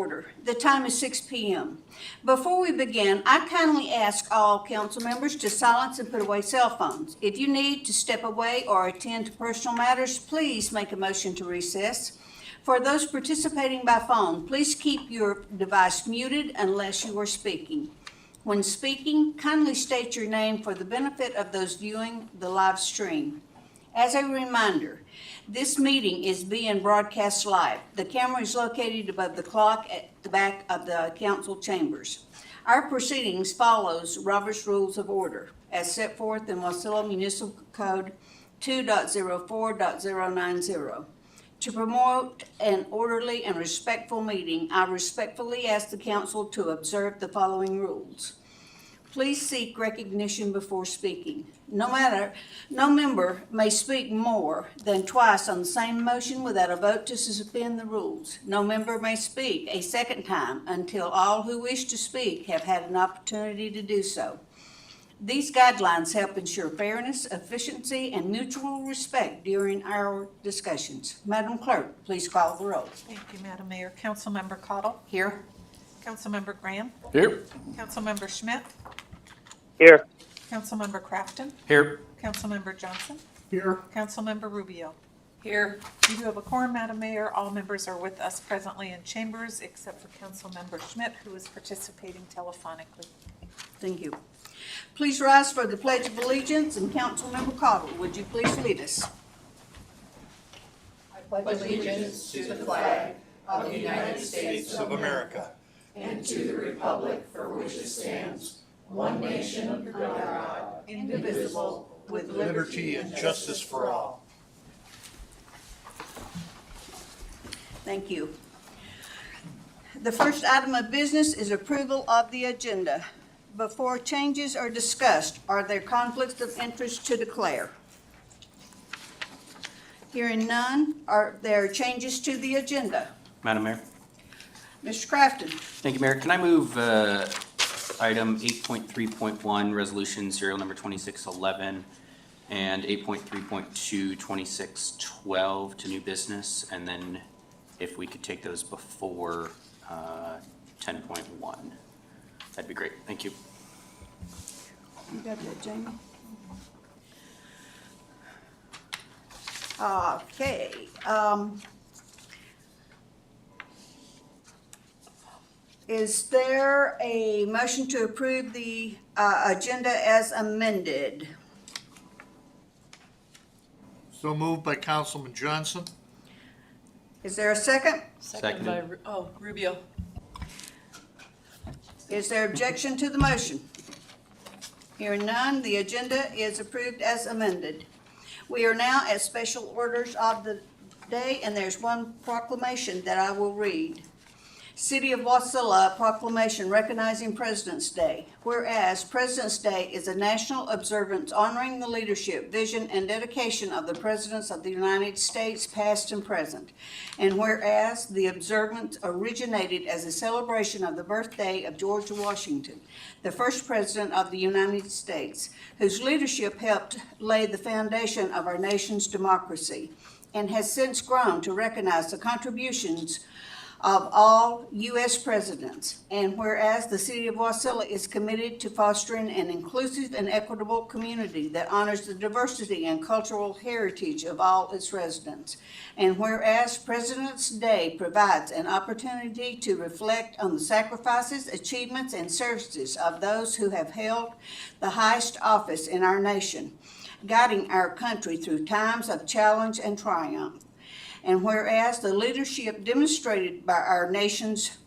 order. The time is 6 p.m. Before we begin, I kindly ask all council members to silence and put away cell phones. If you need to step away or attend to personal matters, please make a motion to recess. For those participating by phone, please keep your device muted unless you are speaking. When speaking, kindly state your name for the benefit of those viewing the live stream. As a reminder, this meeting is being broadcast live. The camera is located above the clock at the back of the council chambers. Our proceedings follows Robert's Rules of Order as set forth in Wasilla Municipal Code 2.04.090. To promote an orderly and respectful meeting, I respectfully ask the council to observe the following rules. Please seek recognition before speaking. No member may speak more than twice on the same motion without a vote to suspend the rules. No member may speak a second time until all who wish to speak have had an opportunity to do so. These guidelines help ensure fairness, efficiency, and mutual respect during our discussions. Madam Clerk, please call the roll. Thank you, Madam Mayor. Councilmember Cottle. Here. Councilmember Graham. Here. Councilmember Schmidt. Here. Councilmember Crafton. Here. Councilmember Johnson. Here. Councilmember Rubio. Here. You do have a quorum, Madam Mayor. All members are with us presently in chambers except for Councilmember Schmidt, who is participating telephonically. Thank you. Please rise for the Pledge of Allegiance, and Councilmember Cottle, would you please lead us? I pledge allegiance to the flag of the United States of America and to the republic for which it stands, one nation under God, indivisible, with liberty and justice for all. Thank you. The first item of business is approval of the agenda. Before changes are discussed, are there conflicts of interest to declare? Hearing none, are there changes to the agenda? Madam Mayor. Mr. Crafton. Thank you, Mayor. Can I move item 8.3.1, resolution serial number 2611, and 8.3.2, 2612 to new business, and then if we could take those before 10.1. That'd be great. Thank you. You got that, Jamie? Okay. Is there a motion to approve the agenda as amended? So moved by Councilman Johnson. Is there a second? Seconded. by Rubio. Is there objection to the motion? Hearing none, the agenda is approved as amended. We are now at special orders of the day, and there's one proclamation that I will read. City of Wasilla proclamation recognizing President's Day. Whereas President's Day is a national observance honoring the leadership, vision, and dedication of the Presidents of the United States, past and present. And whereas the observance originated as a celebration of the birthday of George Washington, the first President of the United States, whose leadership helped lay the foundation of our nation's democracy, and has since grown to recognize the contributions of all U.S. presidents. And whereas the City of Wasilla is committed to fostering an inclusive and equitable community that honors the diversity and cultural heritage of all its residents. And whereas President's Day provides an opportunity to reflect on the sacrifices, achievements, and services of those who have held the highest office in our nation, guiding our country through times of challenge and triumph. And whereas the leadership demonstrated by our nation's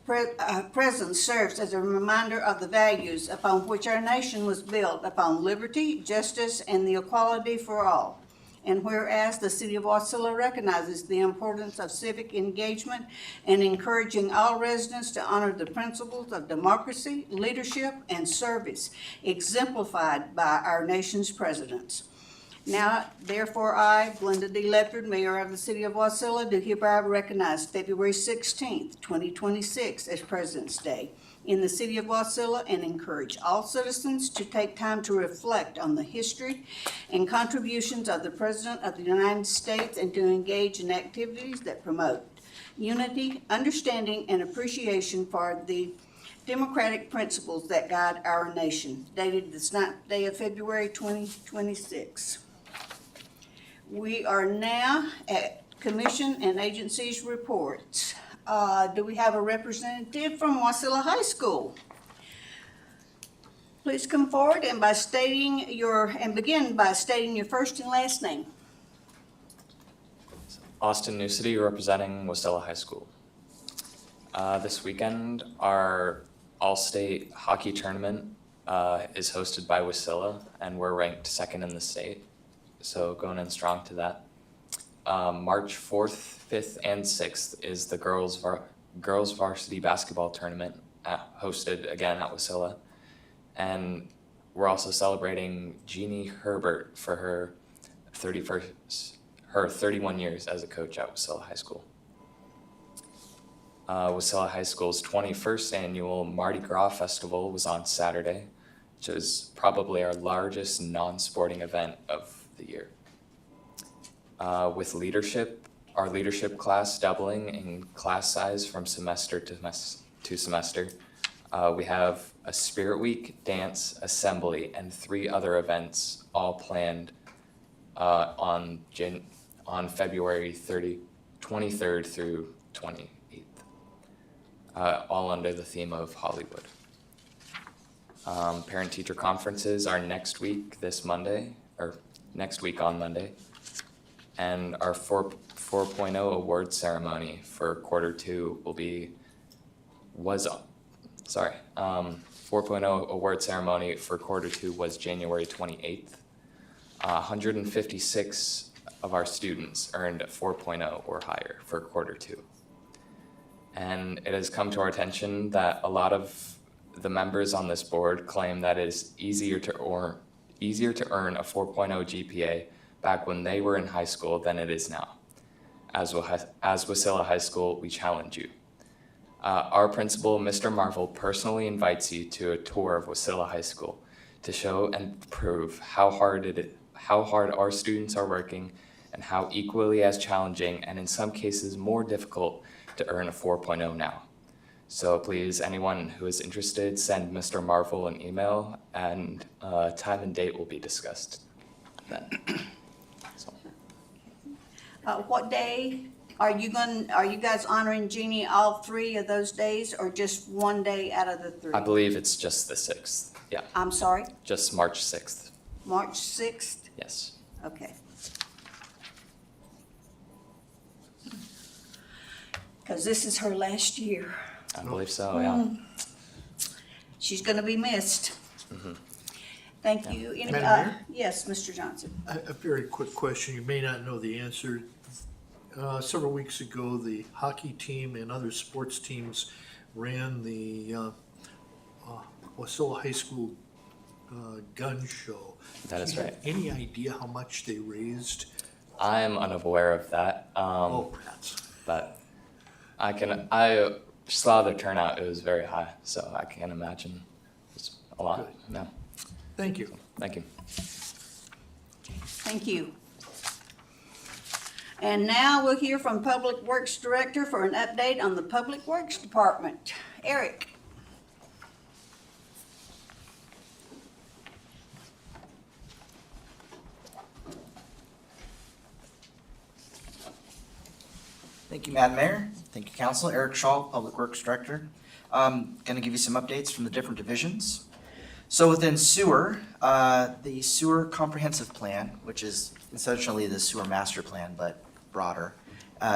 presence serves as a reminder of the values upon which our nation was built, upon liberty, justice, and the equality for all. And whereas the City of Wasilla recognizes the importance of civic engagement and encouraging all residents to honor the principles of democracy, leadership, and service exemplified by our nation's presidents. Now, therefore, I, Glenda D. Ledford, Mayor of the City of Wasilla, do hereby recognize February 16th, 2026 as President's Day in the City of Wasilla and encourage all citizens to take time to reflect on the history and contributions of the President of the United States and to engage in activities that promote unity, understanding, and appreciation for the democratic principles that guide our nation, dated this 9th day of February 2026. We are now at Commission and Agencies Reports. Do we have a representative from Wasilla High School? Please come forward and begin by stating your first and last name. Austin New City representing Wasilla High School. This weekend, our all-state hockey tournament is hosted by Wasilla, and we're ranked second in the state, so going in strong to that. March 4th, 5th, and 6th is the girls varsity basketball tournament hosted again at Wasilla, and we're also celebrating Jeannie Herbert for her 31 years as a coach at Wasilla High School. Wasilla High School's 21st annual Mardi Gras Festival was on Saturday, which is probably our largest non-sporting event of the year. With our leadership class doubling in class size from semester to semester, we have a Spirit Week, dance, assembly, and 3 other events all planned on February 23rd through 28th, all under the theme of Hollywood. Parent-teacher conferences are next week on Monday, and our 4.0 award ceremony for quarter 2 4.0 award ceremony for quarter 2 was January 28th. 156 of our students earned a 4.0 or higher for quarter 2. And it has come to our attention that a lot of the members on this board claim that it is easier to earn a 4.0 GPA back when they were in high school than it is now. As Wasilla High School, we challenge you. Our principal, Mr. Marvel, personally invites you to a tour of Wasilla High School to show and prove how hard our students are working and how equally as challenging and in some cases more difficult to earn a 4.0 now. So please, anyone who is interested, send Mr. Marvel an email, and time and date will be discussed then. So. What day are you guys honoring Jeannie all 3 of those days, or just one day out of the 3? I believe it's just the 6th. Yeah, I'm sorry, just March 6th. March 6th? Yes. Okay. Because this is her last year. I believe so, yeah. She's going to be missed. Mhm. Thank you. Madam Mayor? Yes, Mr. Johnson. A very quick question, you may not know the answer. Several weeks ago, the hockey team and other sports teams ran the Wasilla High School gun show. That is Do you have right. any idea how much they raised? I am unaware of that, Oh, rats. but I saw the turnout, it was very high, so I can't imagine. It's a lot, Good. yeah. Thank you. Thank you. Thank you. And now we'll hear from Public Works Director for an update on the Public Works Department. Eric. Thank you, Madam Mayor. Thank you, Council. Eric Shaw, Public Works Director. Going to give you some updates from the different divisions. So within sewer, the sewer comprehensive plan, which is essentially the sewer master plan, but broader,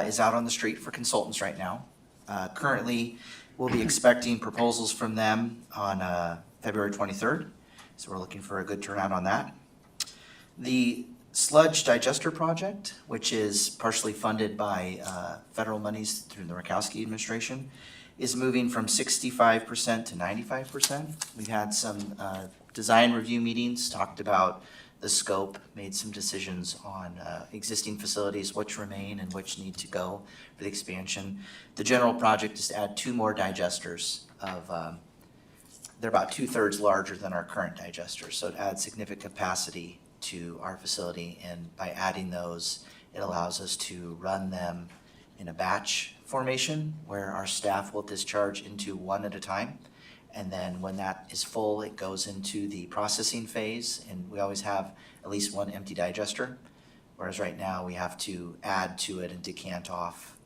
is out on the street for consultants right now. Currently, we'll be expecting proposals from them on February 23rd. So we're looking for a good turnout on that. The sludge digester project, which is partially funded by federal monies through the Murkowski administration, is moving from 65% to 95%. We've had some design review meetings, talked about the scope, made some decisions on existing facilities, which remain and which need to go for the expansion. The general project is to add 2 more digesters they're about 2/3 larger than our current digesters, so it adds significant capacity to our facility, and by adding those, it allows us to run them in a batch formation where our staff will discharge into one at a time. And then when that is full, it goes into the processing phase, and we always have at least one empty digester. Whereas right now, we have to add to it and decant off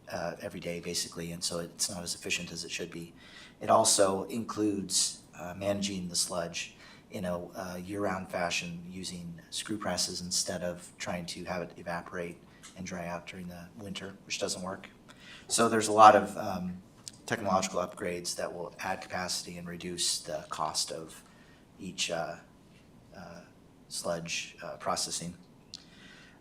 every day, basically, and so it's not as efficient as it should be. It also includes managing the sludge in a year-round fashion using screw presses instead of trying to have it evaporate and dry out during the winter, which doesn't work. So there's a lot of technological upgrades that will add capacity and reduce the cost of each sludge processing.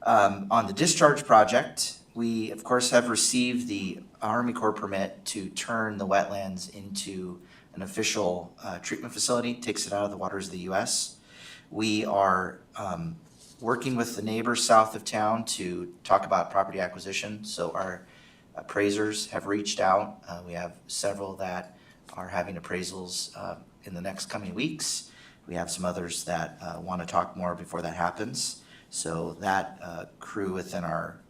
On the discharge project, we of course have received the Army Corps permit to turn the wetlands into an official treatment facility, takes it out of the waters of the U.S. We are working with the neighbors south of town to talk about property acquisition. So our appraisers have reached out. We have several that are having appraisals in the next coming weeks. We have some others that want to talk more before that happens. So that crew within our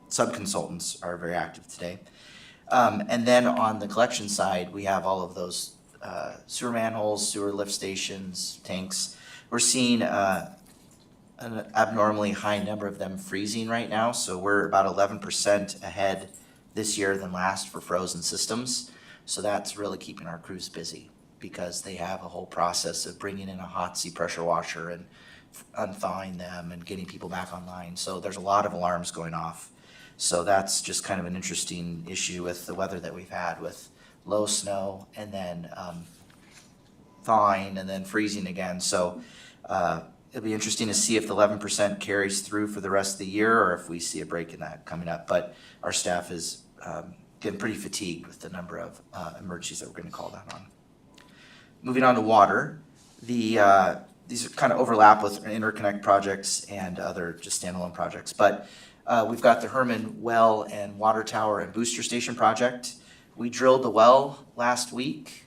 sub-consultants are very active today. And then on the collection side, we have all of those sewer manholes, sewer lift stations, tanks. We're seeing an abnormally high number of them freezing right now. So we're about 11% ahead this year than last for frozen systems. So that's really keeping our crews busy because they have a whole process of bringing in a hot seat pressure washer and unthawing them and getting people back online. So there's a lot of alarms going off. So that's just kind of an interesting issue with the weather that we've had with low snow and then thawing and then freezing again. So it'll be interesting to see if the 11% carries through for the rest of the year or if we see a break in that coming up. But our staff is getting pretty fatigued with the number of emergencies that we're going to call down on. Moving on to water, these are kind of overlap with interconnect projects and other just standalone projects. But we've got the Herman Well and Water Tower and Booster Station project. We drilled the well last week.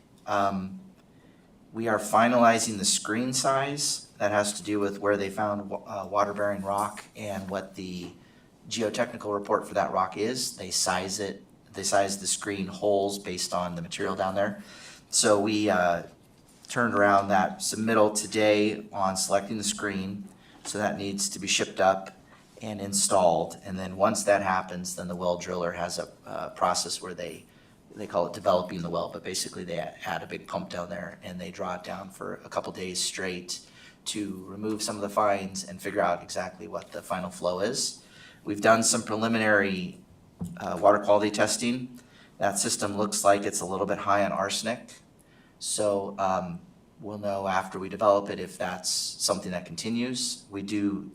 We are finalizing the screen size. That has to do with where they found water-bearing rock and what the geotechnical report for that rock is. They size it. They size the screen holes based on the material down there. So we turned around that submittal today on selecting the screen. So that needs to be shipped up and installed. And then once that happens, then the well driller has a process where they call it developing the well, but basically they add a big pump down there and they draw it down for a couple days straight to remove some of the fines and figure out exactly what the final flow is. We've done some preliminary water quality testing. That system looks like it's a little bit high on arsenic. So we'll know after we develop it if that's something that continues. We do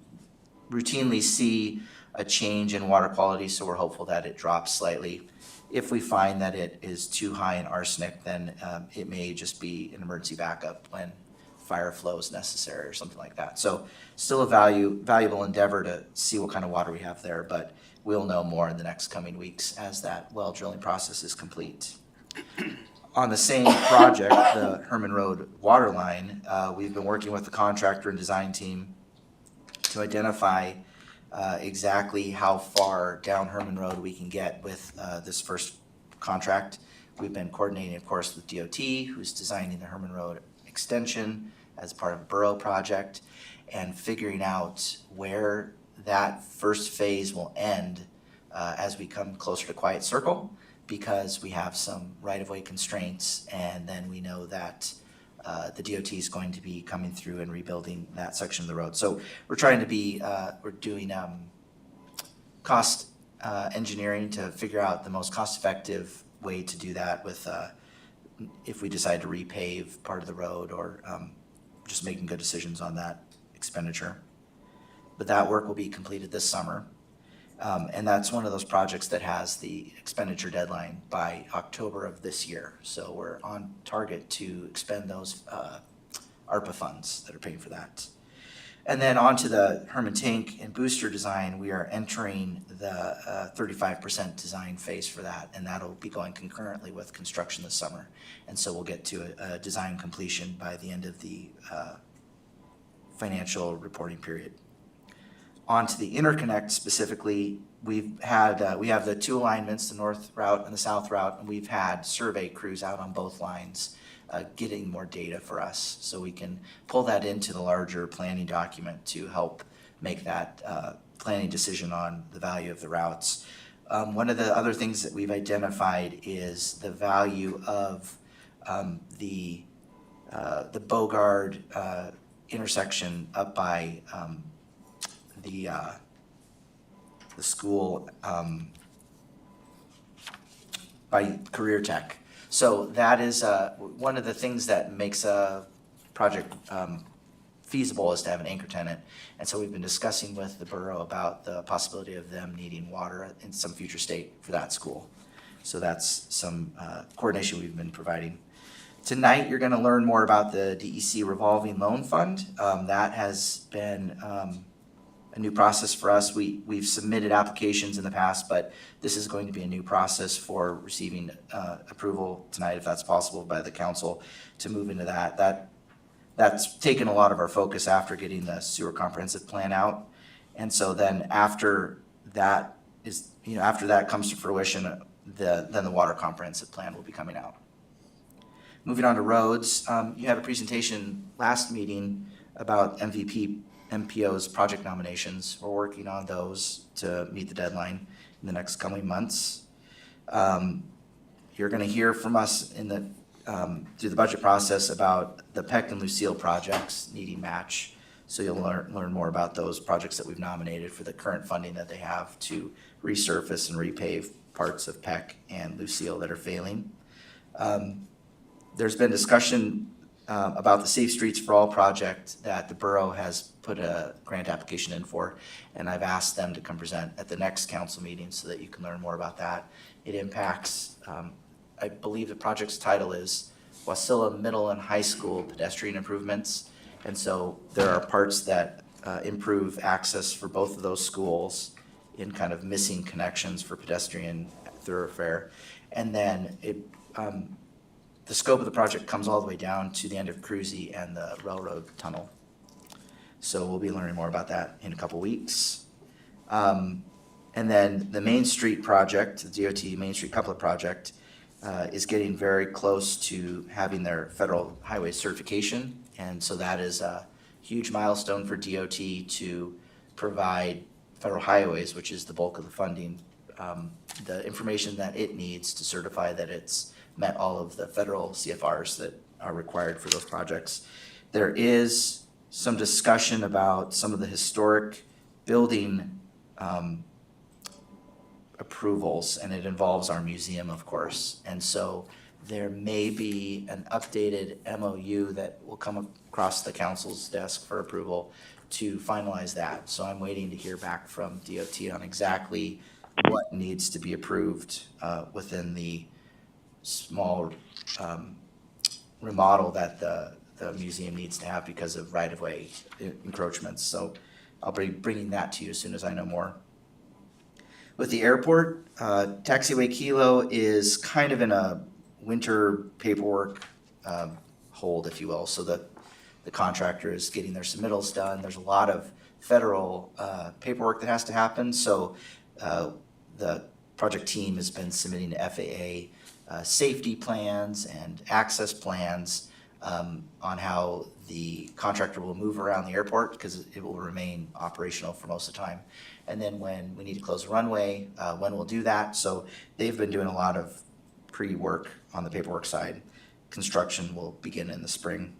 routinely see a change in water quality, so we're hopeful that it drops slightly. If we find that it is too high in arsenic, then it may just be an emergency backup when fire flow is necessary or something like that. So still a valuable endeavor to see what kind of water we have there, but we'll know more in the next coming weeks as that well drilling process is complete. On the same project, the Herman Road water line, we've been working with the contractor and design team to identify exactly how far down Herman Road we can get with this first contract. We've been coordinating, of course, with DOT, who's designing the Herman Road extension as part of a borough project, and figuring out where that first phase will end as we come closer to Quiet Circle, because we have some right-of-way constraints, and then we know that the DOT is going to be coming through and rebuilding that section of the road. So we're trying to be, we're doing cost engineering to figure out the most cost-effective way to do that with if we decide to repave part of the road or just making good decisions on that expenditure. But that work will be completed this summer. And that's one of those projects that has the expenditure deadline by October of this year. So we're on target to expend those ARPA funds that are paying for that. And then onto the Herman Tank and Booster design, we are entering the 35% design phase for that, and that'll be going concurrently with construction this summer. And so we'll get to a design completion by the end of the financial reporting period. onto the interconnect specifically, we have the two alignments, the north route and the south route, and we've had survey crews out on both lines getting more data for us, so we can pull that into the larger planning document to help make that planning decision on the value of the routes. One of the other things that we've identified is the value of the Bogard intersection up by the school by Career Tech. So that is one of the things that makes a project feasible is to have an anchor tenant. And so we've been discussing with the borough about the possibility of them needing water in some future state for that school. So that's some coordination we've been providing. Tonight, you're going to learn more about the DEC revolving loan fund. That has been a new process for us. We've submitted applications in the past, but this is going to be a new process for receiving approval tonight, if that's possible, by the council to move into that. That's taken a lot of our focus after getting the sewer comprehensive plan out. And so then after that comes to fruition, then the water comprehensive plan will be coming out. Moving on to roads, you had a presentation last meeting about MPO's project nominations. We're working on those to meet the deadline in the next coming months. You're going to hear from us through the budget process about the Peck and Lucille projects needing match. So you'll learn more about those projects that we've nominated for the current funding that they have to resurface and repave parts of Peck and Lucille that are failing. There's been discussion about the Safe Streets for All project that the borough has put a grant application in for, and I've asked them to come present at the next council meeting so that you can learn more about that. It impacts, I believe the project's title is Wasilla Middle and High School Pedestrian Improvements, and so there are parts that improve access for both of those schools in kind of missing connections for pedestrian thoroughfare, and then the scope of the project comes all the way down to the end of Cruzy and the railroad tunnel. So we'll be learning more about that in a couple weeks. And then the Main Street project, the DOT Main Street Coupler project, is getting very close to having their federal highway certification. And so that is a huge milestone for DOT to provide federal highways, which is the bulk of the funding, the information that it needs to certify that it's met all of the federal CFRs that are required for those projects. There is some discussion about some of the historic building approvals, and it involves our museum, of course. And so there may be an updated MOU that will come across the council's desk for approval to finalize that. So I'm waiting to hear back from DOT on exactly what needs to be approved within the small remodel that the museum needs to have because of right-of-way encroachments. So I'll be bringing that to you as soon as I know more. With the airport, Taxiway Kilo is kind of in a winter paperwork hold, if you will. So the contractor is getting their submittals done. There's a lot of federal paperwork that has to happen. So the project team has been submitting to FAA safety plans and access plans on how the contractor will move around the airport because it will remain operational for most of the time. And then when we need to close the runway, when we'll do that. So they've been doing a lot of pre-work on the paperwork side. Construction will begin in the spring.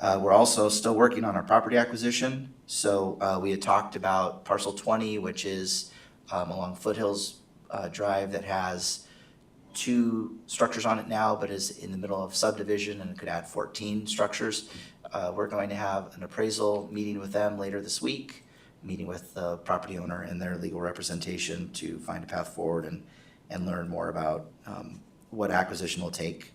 We're also still working on our property acquisition. So we had talked about parcel 20, which is along Foothills Drive that has 2 structures on it now, but is in the middle of subdivision and could add 14 structures. We're going to have an appraisal meeting with them later this week, meeting with the property owner and their legal representation to find a path forward and learn more about what acquisition will take.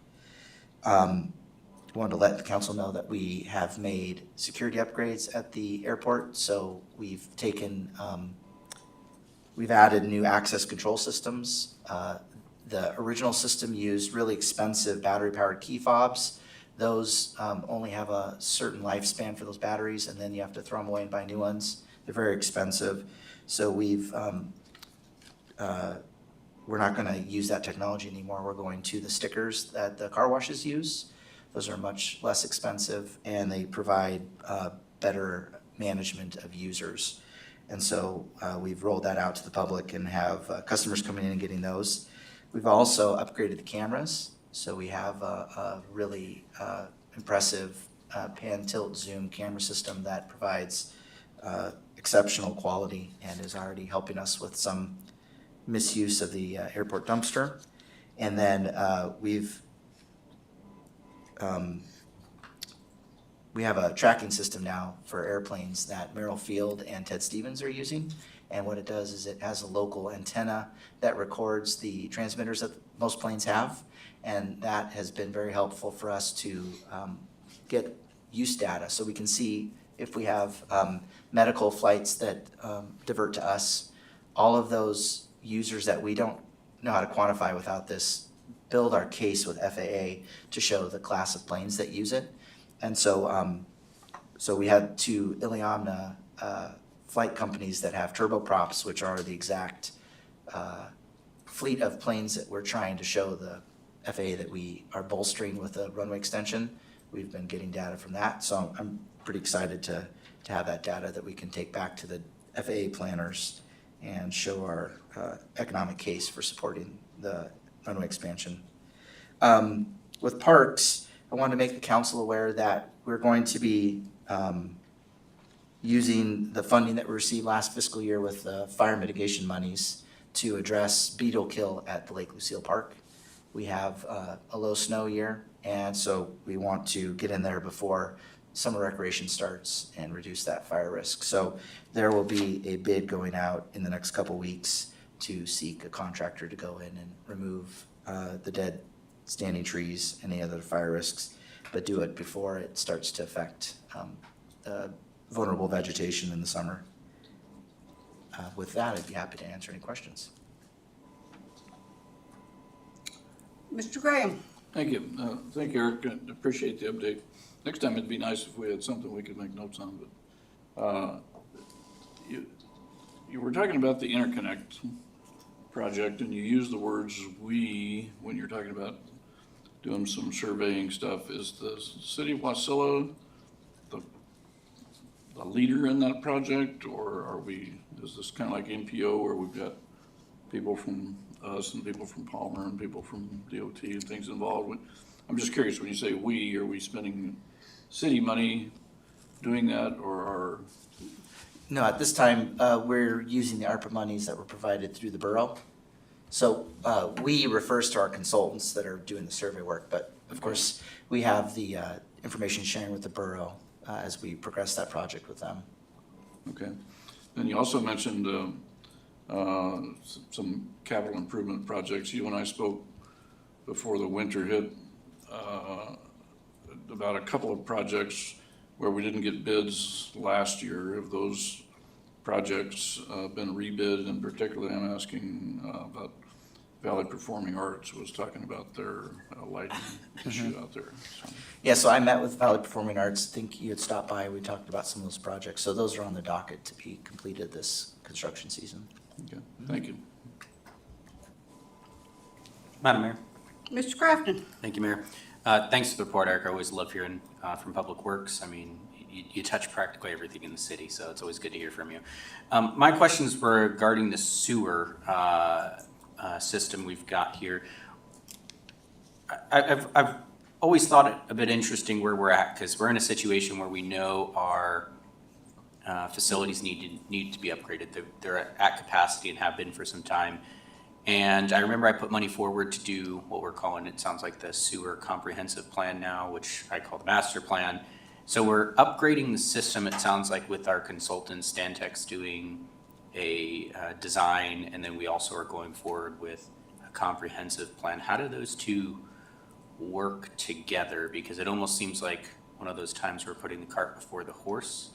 Wanted to let the council know that we have made security upgrades at the airport. So we've added new access control systems. The original system used really expensive battery-powered key fobs. Those only have a certain lifespan for those batteries, and then you have to throw them away and buy new ones. They're very expensive. So we're not gonna use that technology anymore. We're going to the stickers that the car washes use. Those are much less expensive and they provide better management of users. And so we've rolled that out to the public and have customers coming in and getting those. We've also upgraded the cameras. So we have a really impressive pan, tilt, zoom camera system that provides exceptional quality and is already helping us with some misuse of the airport dumpster. And then we have a tracking system now for airplanes that Merrill Field and Ted Stevens are using. And what it does is it has a local antenna that records the transmitters that most planes have. And that has been very helpful for us to get use data so we can see if we have medical flights that divert to us. All of those users that we don't know how to quantify without this build our case with FAA to show the class of planes that use it. And so so we had two Iliamna flight companies that have turboprops, which are the exact fleet of planes that we're trying to show the FAA that we are bolstering with a runway extension. We've been getting data from that, so I'm pretty excited to have that data that we can take back to the FAA planners and show our economic case for supporting the runway expansion. With parks, I want to make the council aware that we're going to be using the funding that we received last fiscal year with the fire mitigation monies to address beetle kill at the Lake Lucille Park. We have a low snow year, and so we want to get in there before summer recreation starts and reduce that fire risk. So there will be a bid going out in the next couple weeks to seek a contractor to go in and remove the dead standing trees, any other fire risks, but do it before it starts to affect vulnerable vegetation in the summer. With that, I'd be happy to answer any questions. Mr. Graham? Thank you. Thank you, Eric. I appreciate the update. Next time it'd be nice if we had something we could make notes on, but you were talking about the interconnect project and you used the words "we" when you're talking about doing some surveying stuff. Is the city of Wasilla the leader in that project, or is this kind of like NPO where we've got people from us and people from Palmer and people from DOT and things involved? I'm just curious, when you say "we," are we spending city money doing that, or No, at this time, we're using the ARPA monies that were provided through the borough. So we refers to our consultants that are doing the survey work, but of course, we have the information sharing with the borough as we progress that project with them. Okay. Then you also mentioned some capital improvement projects. You and I spoke before the winter hit about a couple of projects where we didn't get bids last year. Have those projects been rebid? And particularly, I'm asking about Valley Performing Arts was talking about their lighting issue out there. So. Yeah, so I met with Valley Performing Arts. I think you had stopped by. We talked about some of those projects. So those are on the docket to be completed this construction season. Okay, thank you. Madam Mayor. Mr. Crafton? Thank you, Mayor. Thanks for the report, Eric. I always love hearing from Public Works. I mean, you touch practically everything in the city, so it's always good to hear from you. My questions were regarding the sewer system we've got here. I've always thought it a bit interesting where we're at, because we're in a situation where we know our facilities need to be upgraded. They're at capacity and have been for some time. And I remember I put money forward to do what we're calling, it sounds like the sewer comprehensive plan now, which I call the master plan. So we're upgrading the system, it sounds like, with our consultants, Stantec's doing a design, and then we also are going forward with a comprehensive plan. How do those two work together? Because it almost seems like one of those times we're putting the cart before the horse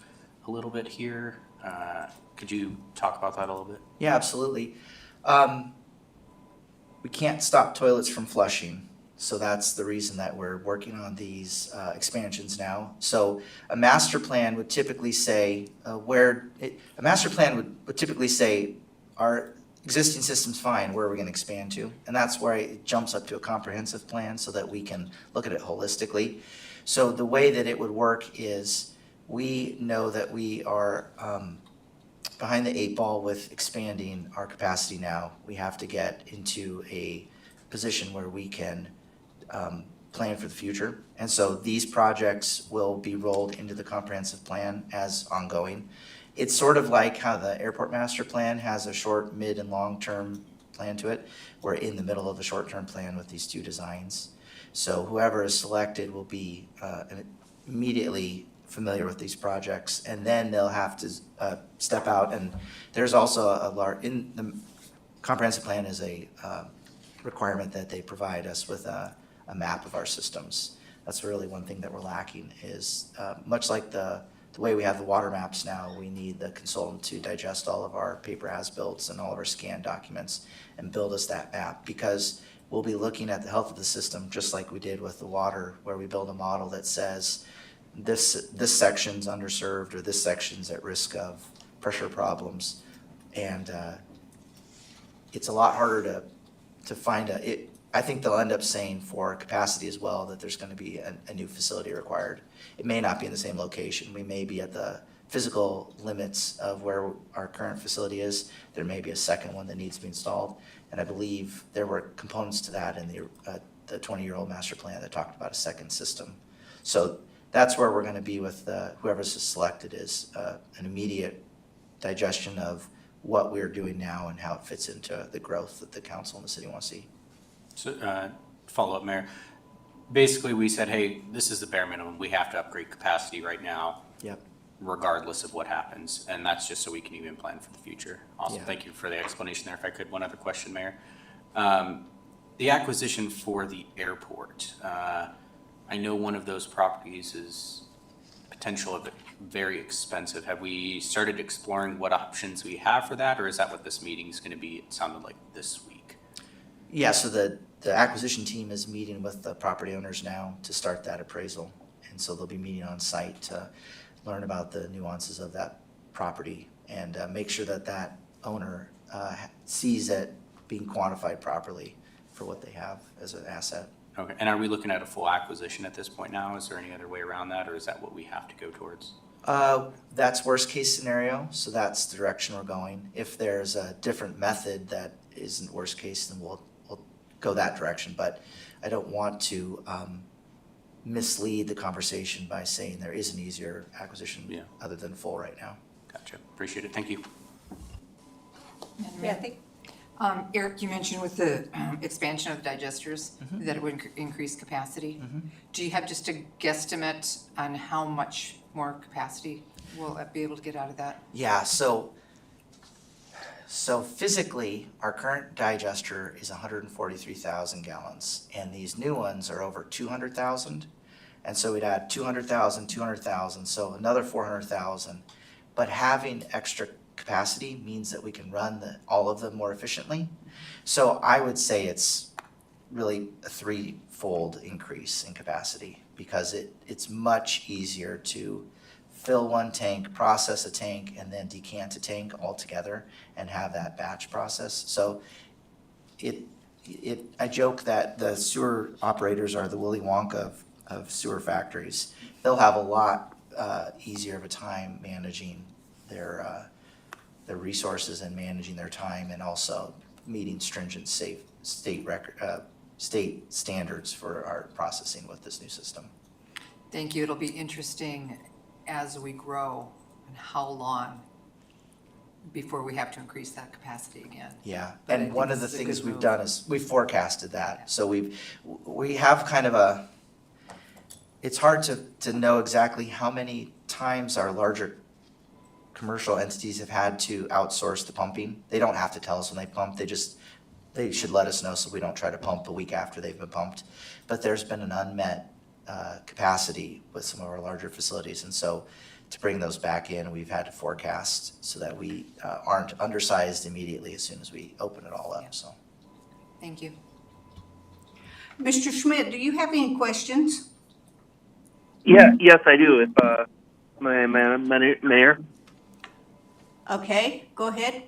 a little bit here. Could you talk about that a little bit? Yeah, absolutely. We can't stop toilets from flushing, So that's the reason that we're working on these expansions now. So a master plan would typically say would typically say our existing system's fine, where are we gonna expand to? And that's where it jumps up to a comprehensive plan so that we can look at it holistically. So the way that it would work is we know that we are behind the 8 ball with expanding our capacity now. We have to get into a position where we can plan for the future. And so these projects will be rolled into the comprehensive plan as ongoing. It's sort of like how the airport master plan has a short, mid, and long-term plan to it. We're in the middle of the short-term plan with these 2 designs. So whoever is selected will be immediately familiar with these projects, and then they'll have to step out. And there's also in the comprehensive plan is a requirement that they provide us with a map of our systems. That's really one thing that we're lacking is much like the way we have the water maps now, we need the consultant to digest all of our paper as-builts and all of our scanned documents and build us that map, because we'll be looking at the health of the system just like we did with the water, where we build a model that says this section's underserved or this section's at risk of pressure problems. And it's a lot harder to find I think they'll end up saying for capacity as well that there's going to be a new facility required. It may not be in the same location. We may be at the physical limits of where our current facility is. There may be a second one that needs to be installed. And I believe there were components to that in the 20-year-old master plan that talked about a second system. So that's where we're going to be with whoever's selected is an immediate digestion of what we're doing now and how it fits into the growth that the council and the city want to see. So, follow up, Mayor. Basically, we said, hey, this is the bare minimum. We have to upgrade capacity right now. Yep. Regardless of what happens. And that's just so we can even plan for the future. Awesome. Yeah. Thank you for the explanation there. If I could, one other question, Mayor. The acquisition for the airport. I know one of those properties is potential of it very expensive. Have we started exploring what options we have for that, or is that what this meeting is going to be? It sounded like this week. Yeah, so the acquisition team is meeting with the property owners now to start that appraisal. And so they'll be meeting on site to learn about the nuances of that property and make sure that that owner sees it being quantified properly for what they have as an asset. Okay, and are we looking at a full acquisition at this point now? Is there any other way around that, or is that what we have to go towards? That's worst case scenario, so that's the direction we're going. If there's a different method that isn't worst case, then we'll go that direction. But I don't want to mislead the conversation by saying there is an easier acquisition other than full right now. Gotcha. Appreciate it. Thank you. Kathy? Eric, you mentioned with the expansion of digesters that it would increase capacity. Do you have just a guesstimate on how much more capacity we'll be able to get out of that? Yeah, so physically, our current digester is 143,000 gallons, and these new ones are over 200,000. And so we'd add 200,000, 200,000, so another 400,000. But having extra capacity means that we can run all of them more efficiently. So I would say it's really a threefold increase in capacity, because it's much easier to fill one tank, process a tank, and then decant a tank all together and have that batch process. So I joke that the sewer operators are the Willy Wonka of sewer factories. They'll have a lot easier of a time managing their resources and managing their time, and also meeting stringent state standards for our processing with this new system. Thank you. It'll be interesting as we grow and how long before we have to increase that capacity again. Yeah, But I and think one of the this is a things good we've move. done is we've forecasted that. So we have kind of it's hard to know exactly how many times our larger commercial entities have had to outsource the pumping. They don't have to tell us when they pump, they should let us know so we don't try to pump a week after they've been pumped. But there's been an unmet capacity with some of our larger facilities, and so to bring those back in, we've had to forecast so that we aren't undersized immediately as soon as we open it all up, so. Thank you. Mr. Schmidt, do you have any questions? Yes, I do. If Madam Mayor. Okay, go ahead.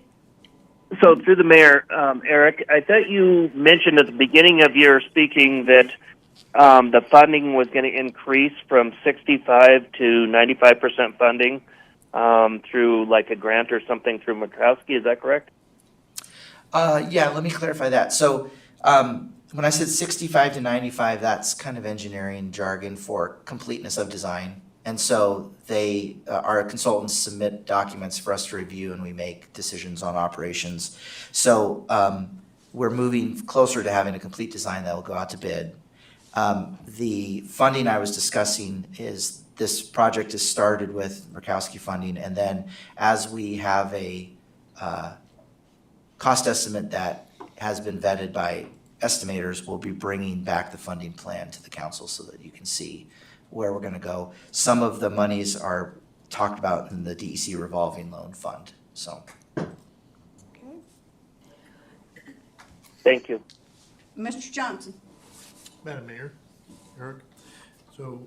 So through the mayor, Eric, I thought you mentioned at the beginning of your speaking that the funding was going to increase from 65 to 95% funding through like a grant or something through Murkowski. Is that correct? Yeah, let me clarify that. So, when I said 65 to 95, that's kind of engineering jargon for completeness of design. And so our consultants submit documents for us to review and we make decisions on operations. So, we're moving closer to having a complete design that will go out to bid. The funding I was discussing is this project is started with Murkowski funding, and then as we have a cost estimate that has been vetted by estimators, we'll be bringing back the funding plan to the council so that you can see where we're going to go. Some of the monies are talked about in the DEC revolving loan fund. So, Thank you. Mr. Johnson? Madam Mayor, Eric, so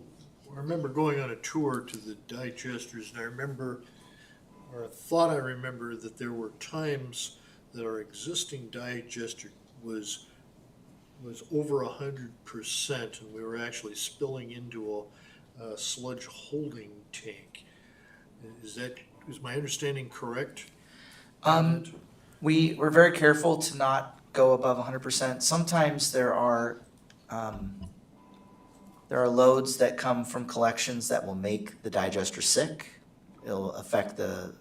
I remember going on a tour to the digesters, and I remember, or I thought I remember, that there were times that our existing digester was over 100%, and we were actually spilling into a sludge holding tank. Is my understanding correct? we're very careful to not go above 100%. Sometimes there are loads that come from collections that will make the digester sick. It'll affect the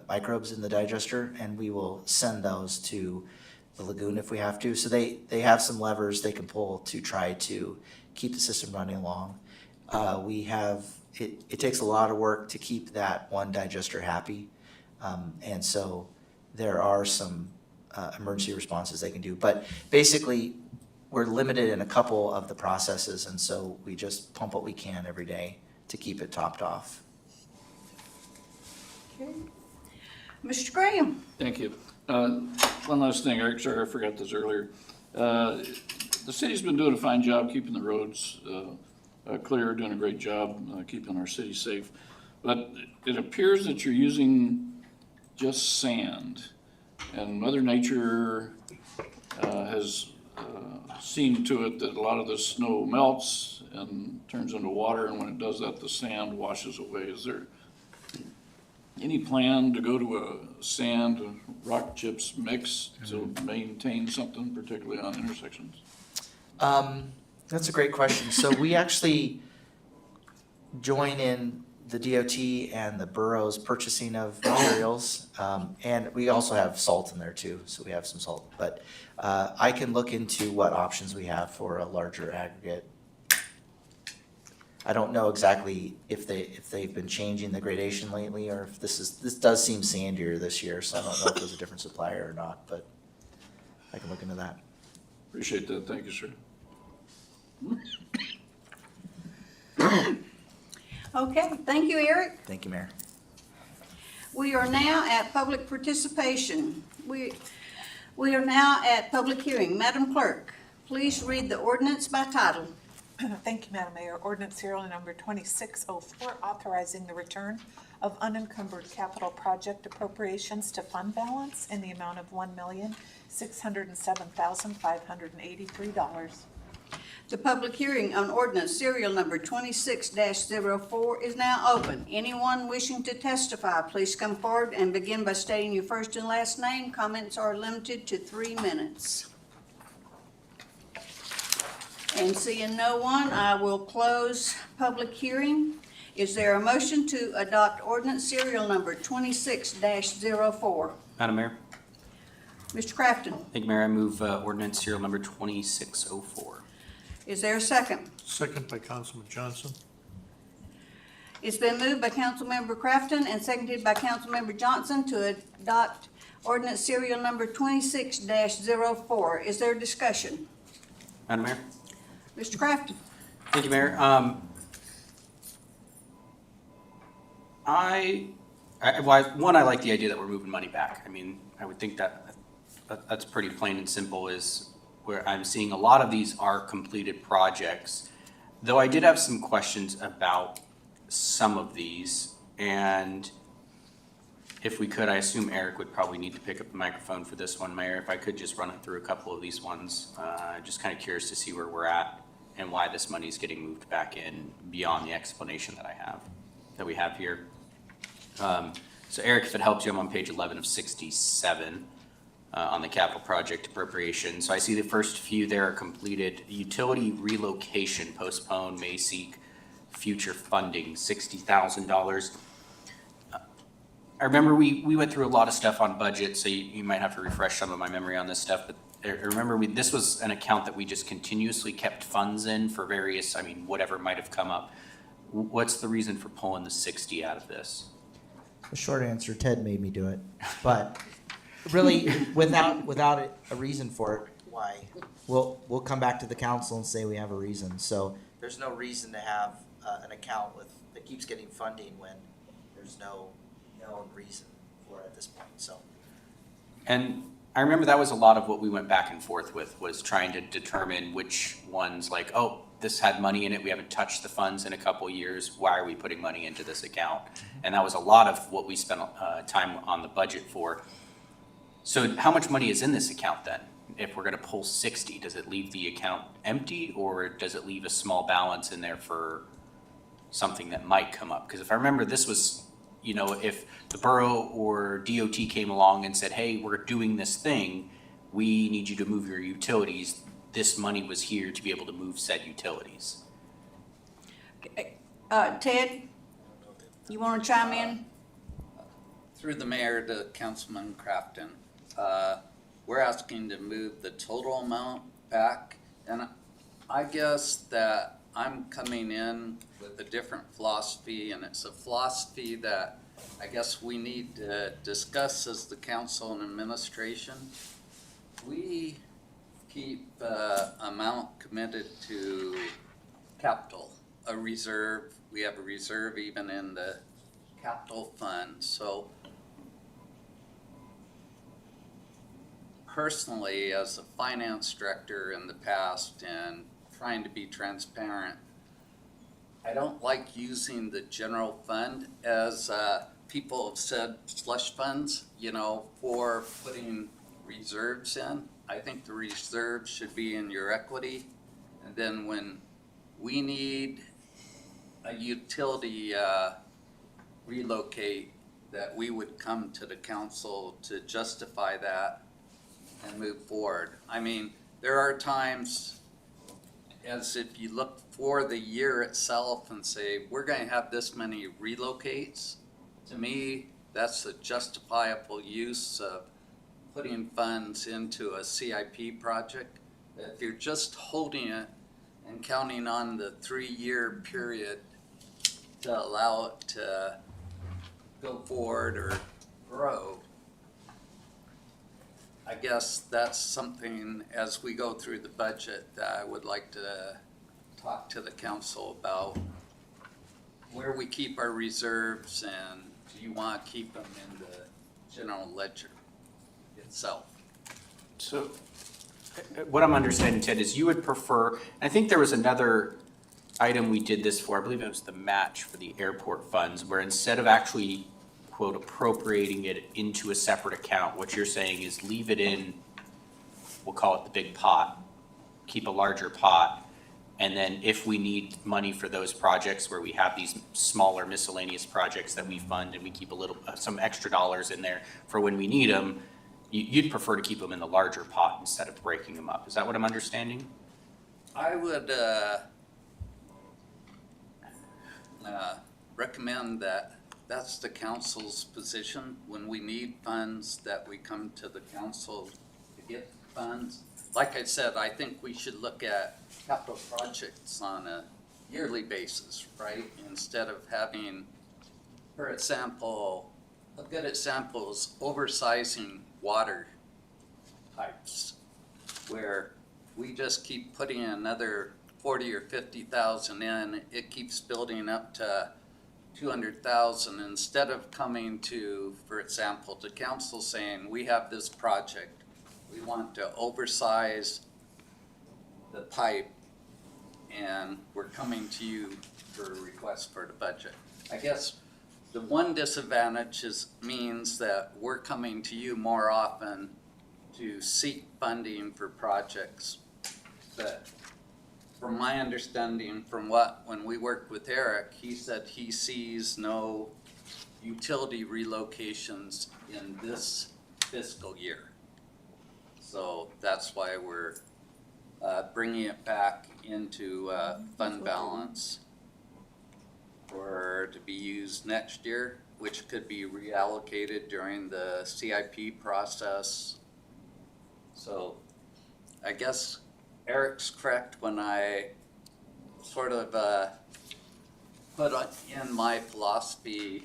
microbes in the digester, and we will send those to the lagoon if we have to. So they have some levers they can pull to try to keep the system running along. It takes a lot of work to keep that one digester happy. And so there are some emergency responses they can do. But basically, we're limited in a couple of the processes, and so we just pump what we can every day to keep it topped off. Okay. Mr. Graham? Thank you. One last thing, Eric, sorry I forgot this earlier. The city's been doing a fine job keeping the roads clear, doing a great job keeping our city safe. But it appears that you're using just sand, and Mother Nature has seen to it that a lot of the snow melts and turns into water, and when it does that, the sand washes away. Is there any plan to go to a sand and rock chips mix to maintain something, particularly on intersections? That's a great question. So we actually join in the DOT and the borough's purchasing of materials. And we also have salt in there too, so we have some salt. But I can look into what options we have for a larger aggregate. I don't know exactly if they've been changing the gradation lately, or if this does seem sandier this year, so I don't know if there's a different supplier or not, but I can look into that. Appreciate that. Thank you, sir. Okay, thank you, Eric. Thank you, Mayor. We are now at public participation. We are now at public hearing. Madam Clerk, please read the ordinance by title. Thank you, Madam Mayor. Ordinance serial number 2604, authorizing the return of unencumbered capital project appropriations to fund balance in the amount of $1,607,583. The public hearing on ordinance serial number 26-04 is now open. Anyone wishing to testify, please come forward and begin by stating your first and last name. Comments are limited to 3 minutes. And seeing no one, I will close public hearing. Is there a motion to adopt ordinance serial number 26-04? Madam Mayor? Mr. Crafton, Thank you, Mayor. I move ordinance serial number 2604. is there a second? Second by Councilman Johnson. It's been moved by Councilmember Crafton and seconded by Councilmember Johnson to adopt ordinance serial number 26-04. Is there discussion? Madam Mayor? Mr. Crafton? Thank you, Mayor. I like the idea that we're moving money back. I mean, I would think that's pretty plain and simple, is where I'm seeing a lot of these are completed projects, though I did have some questions about some of these. And if we could, I assume Eric would probably need to pick up the microphone for this one, Mayor, if I could just run it through a couple of these ones. Just kind of curious to see where we're at and why this money is getting moved back in beyond the explanation that we have here. So Eric, if it helps you, I'm on page 11 of 67 on the capital project appropriation. So I see the first few there are completed. Utility relocation postponed, may seek future funding, $60,000. I remember we went through a lot of stuff on budget, so you might have to refresh some of my memory on this stuff, but I remember this was an account that we just continuously kept funds in for various, whatever might have come up. What's the reason for pulling the 60 out of this? The short answer, Ted made me do it, but really, without a reason for it, why? We'll come back to the council and say we have a reason. So there's no reason to have an account that keeps getting funding when there's no known reason for it at this point. So. And I remember that was a lot of what we went back and forth with, was trying to determine which ones, like, oh, this had money in it, we haven't touched the funds in a couple of years, why are we putting money into this account? And that was a lot of what we spent time on the budget for. So how much money is in this account then? If we're gonna pull 60, does it leave the account empty, or does it leave a small balance in there for something that might come up? Because if I remember, this was, if the borough or DOT came along and said, hey, we're doing this thing, we need you to move your utilities, this money was here to be able to move said utilities. Ted, you want to chime in? Through the mayor to Councilman Crafton, we're asking to move the total amount back, and I guess that I'm coming in with a different philosophy, and it's a philosophy that I guess we need to discuss as the council and administration. We keep amount committed to capital, a reserve. We have a reserve even in the capital fund. So personally, as a finance director in the past and trying to be transparent, I don't like using the general fund as people have said slush funds, for putting reserves in. I think the reserve should be in your equity. And then when we need a utility relocate, that we would come to the council to justify that and move forward. There are times, as if you look for the year itself and say, we're going to have this many relocates, to me, that's a justifiable use of putting funds into a CIP project. If you're just holding it and counting on the 3-year period to allow it to go forward or grow, I guess that's something, as we go through the budget, that I would like to talk to the council about, where we keep our reserves, and do you want to keep them in the general ledger itself? So what I'm understanding, Ted, is you would prefer, I think there was another item we did this for, I believe it was the match for the airport funds, where instead of actually, quote, appropriating it into a separate account, what you're saying is leave it in, we'll call it the big pot, keep a larger pot, and then if we need money for those projects where we have these smaller miscellaneous projects that we fund and we keep some extra dollars in there for when we need them, you'd prefer to keep them in the larger pot instead of breaking them up. Is that what I'm understanding? I would recommend that that's the council's position. When we need funds, that we come to the council to get funds. Like I said, I think we should look at capital projects on a yearly basis, right? Instead of having, for example, a good example is oversizing water pipes, where we just keep putting another 40 or 50,000 in, it keeps building up to 200,000 instead of coming to, for example, to council saying, we have this project, we want to oversize the pipe, and we're coming to you for a request for the budget. I guess the one disadvantage means that we're coming to you more often to seek funding for projects. But from my understanding, when we worked with Eric, he said he sees no utility relocations in this fiscal year. So that's why we're bringing it back into fund balance to be used next year, which could be reallocated during the CIP process. So I guess Eric's correct when I sort of put in my philosophy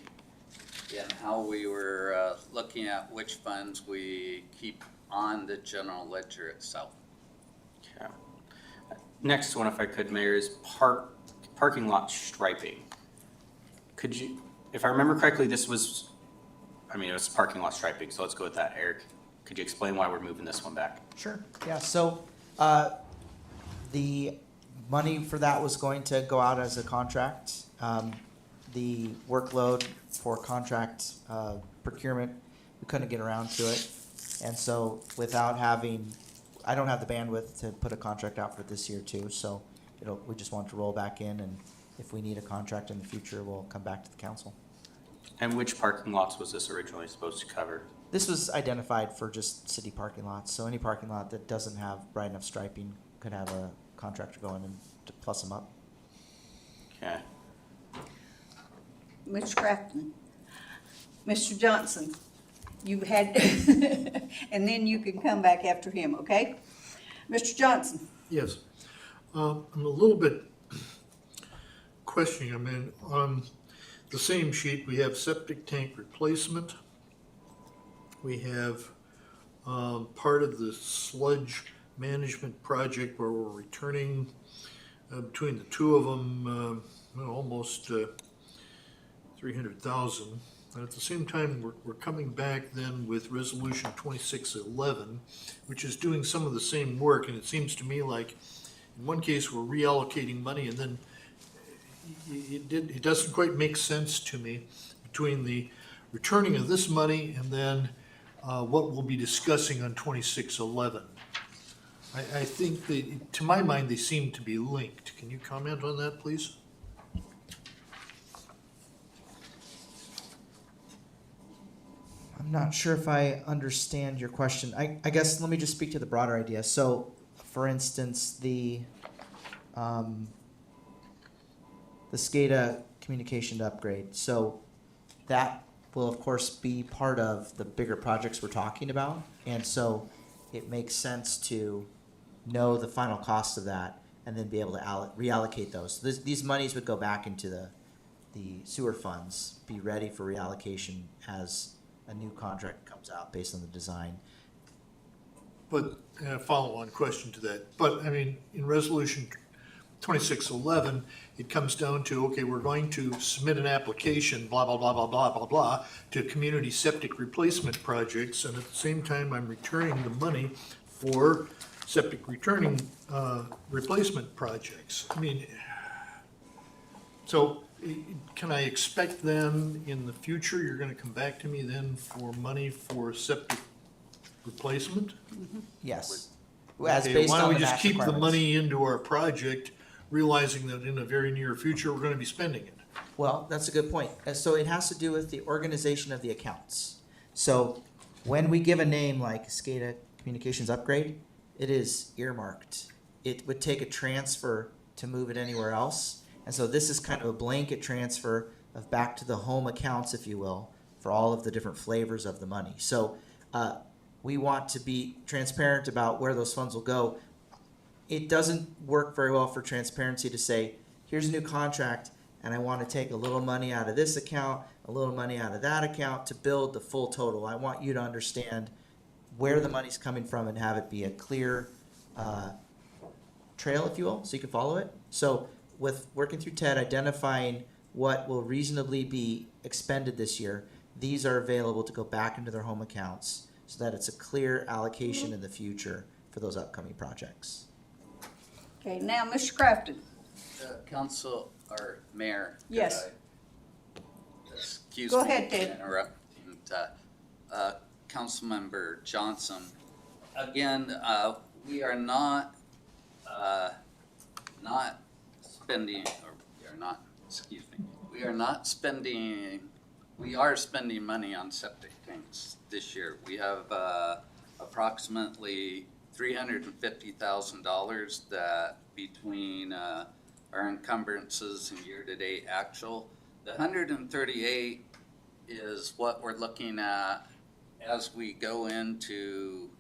in how we were looking at which funds we keep on the general ledger itself. Okay. Next one, if I could, Mayor, is parking lot striping. Could you, if I remember correctly, it was parking lot striping, so let's go with that. Eric, could you explain why we're moving this one back? Sure, yeah, so, the money for that was going to go out as a contract. The workload for contract, procurement, we couldn't get around to it. And so without having, I don't have the bandwidth to put a contract out for this year too, so we just want to roll back in, and if we need a contract in the future, we'll come back to the council. And which parking lots was this originally supposed to cover? This was identified for just city parking lots, so any parking lot that doesn't have bright enough striping could have a contractor go in and to plus them up. Okay. Mr. Crafton, Mr. Johnson, you had, and then you can come back after him, okay? Mr. Johnson? Yes. I'm a little bit questioning, on the same sheet, we have septic tank replacement. We have part of the sludge management project where we're returning between the two of them almost 300,000. And at the same time, we're coming back then with Resolution 2611, which is doing some of the same work. And it seems to me like in one case we're reallocating money, and then it doesn't quite make sense to me between the returning of this money and then what we'll be discussing on 2611. I think that, to my mind, they seem to be linked. Can you comment on that, please? I'm not sure if I understand your question. I guess let me just speak to the broader idea. So, for instance, the SCADA communication upgrade. So that will of course be part of the bigger projects we're talking about. And so it makes sense to know the final cost of that and then be able to reallocate those. So these monies would go back into the sewer funds, be ready for reallocation as a new contract comes out based on the design. But a follow-on question to that. But in Resolution 2611, it comes down to, okay, we're going to submit an application, blah, blah, blah, blah, blah, blah, blah, to community septic replacement projects, and at the same time, I'm returning the money for septic returning replacement projects. So can I expect then in the future, you're gonna come back to me then for money for septic replacement? Yes. As Okay, based why don't on we the just match keep the requirements. money into our project, realizing that in the very near future, we're gonna be spending it? Well, that's a good point. So it has to do with the organization of the accounts. So when we give a name like SCADA Communications Upgrade, it is earmarked. It would take a transfer to move it anywhere else. And so this is kind of a blanket transfer of back to the home accounts, if you will, for all of the different flavors of the money. So we want to be transparent about where those funds will go. It doesn't work very well for transparency to say, here's a new contract, and I want to take a little money out of this account, a little money out of that account to build the full total. I want you to understand where the money's coming from and have it be a clear trail, if you will, so you can follow it. So with working through TED, identifying what will reasonably be expended this year, these are available to go back into their home accounts so that it's a clear allocation in the future for those upcoming projects. Okay, now, Mr. Crafton. Council, or Mayor. could Yes. I Excuse Go me ahead, for Ted. interrupting. Councilmember Johnson, again, we are not spending, or we are not, excuse me, we are spending money on septic tanks this year. We have approximately $350,000 that between our encumbrances and year-to-date actual. The 138 is what we're looking at as we go into,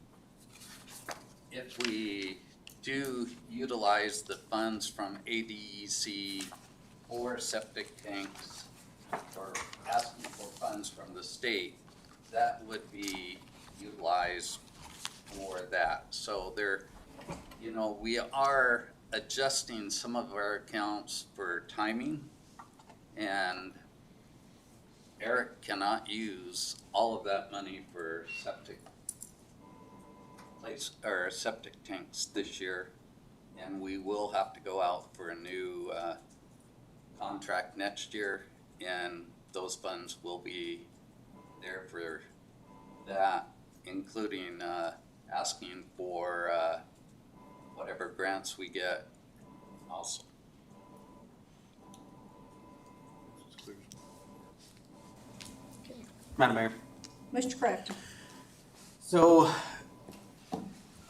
if we do utilize the funds from ADEC or septic tanks, or asking for funds from the state, that would be utilized for that. So there, we are adjusting some of our accounts for timing, and Eric cannot use all of that money for septic tanks this year, and we will have to go out for a new contract next year, and those funds will be there for that, including asking for whatever grants we get also. Madam Mayor. Mr. Crafton. So,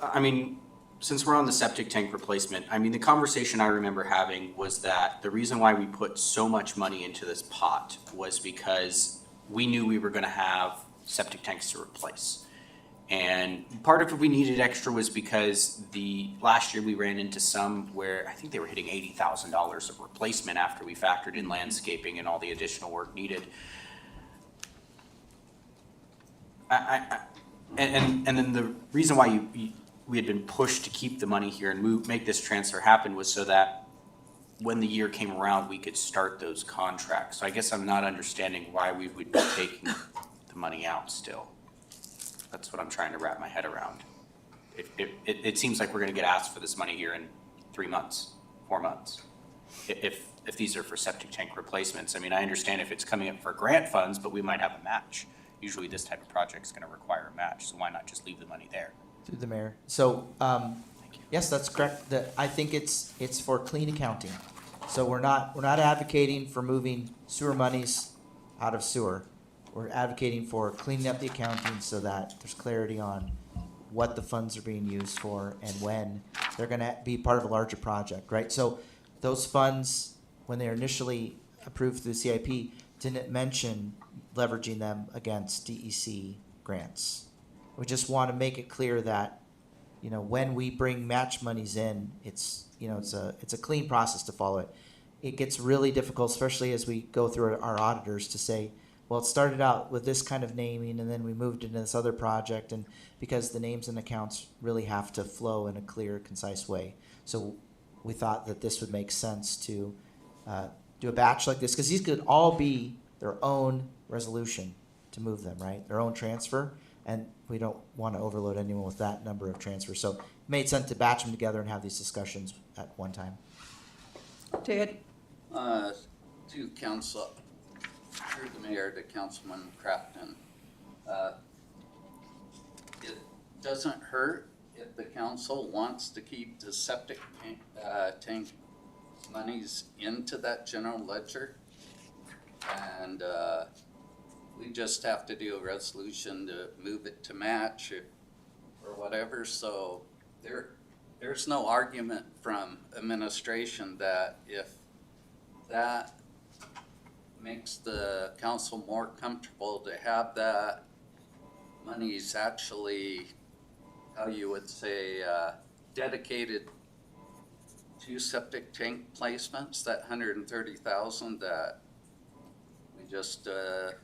I mean, since we're on the septic tank replacement, I mean, the conversation I remember having was that the reason why we put so much money into this pot was because we knew we were gonna have septic tanks to replace. And part of it we needed extra was because last year we ran into some where I think they were hitting $80,000 of replacement after we factored in landscaping and all the additional work needed. And then the reason why we had been pushed to keep the money here and make this transfer happen was so that when the year came around, we could start those contracts. So I guess I'm not understanding why we would be taking the money out still. That's what I'm trying to wrap my head around. It seems like we're gonna get asked for this money here in 3 months, 4 months. If these are for septic tank replacements, I mean, I understand if it's coming up for grant funds, but we might have a match. Usually this type of project's gonna require a match, so why not just leave the money there? Through the mayor. So, yes, that's correct. I think it's for clean accounting. So we're not advocating for moving sewer monies out of sewer. We're advocating for cleaning up the accounting so that there's clarity on what the funds are being used for and when they're gonna be part of a larger project, right? So those funds, when they were initially approved through the CIP, didn't mention leveraging them against DEC grants. We just want to make it clear that, when we bring match monies in, it's a clean process to follow it. It gets really difficult, especially as we go through our auditors, to say, well, it started out with this kind of naming and then we moved into this other project, and because the names and accounts really have to flow in a clear, concise way. So we thought that this would make sense to do a batch like this, because these could all be their own resolution to move them, right? Their own transfer, and we don't want to overload anyone with that number of transfers. So it made sense to batch them together and have these discussions at one time. Ted. To council, through the mayor to Councilman Crafton, it doesn't hurt if the council wants to keep the septic tank monies into that general ledger. And we just have to do a resolution to move it to match or whatever. So there's no argument from administration that if that makes the council more comfortable to have that money's actually, how you would say, dedicated to septic tank placements, that 130,000, that we just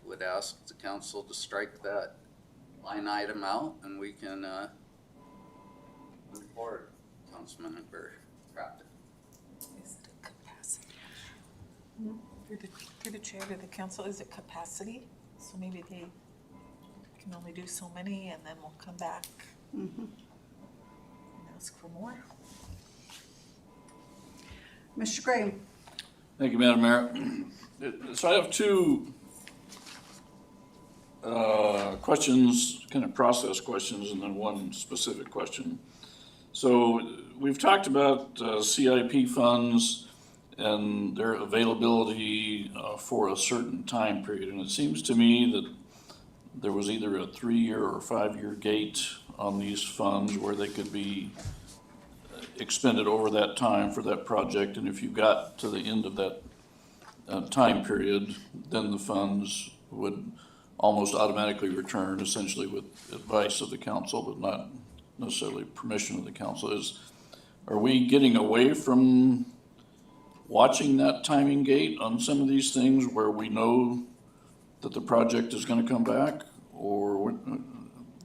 would ask the council to strike that line item out, and we can move forward. Councilmember Crafton. Is it a capacity? Through the chair to the council, is it capacity? So maybe they can only do so many, and then we'll come back and ask for more. Mr. Graham? Thank you, Madam Mayor. So I have two questions, kind of process questions, and then one specific question. So we've talked about CIP funds and their availability for a certain time period. And it seems to me that there was either a 3-year or 5-year gate on these funds where they could be expended over that time for that project. And if you got to the end of that time period, then the funds would almost automatically return, essentially with advice of the council, but not necessarily permission of the council. Are we getting away from watching that timing gate on some of these things where we know that the project is going to come back? Or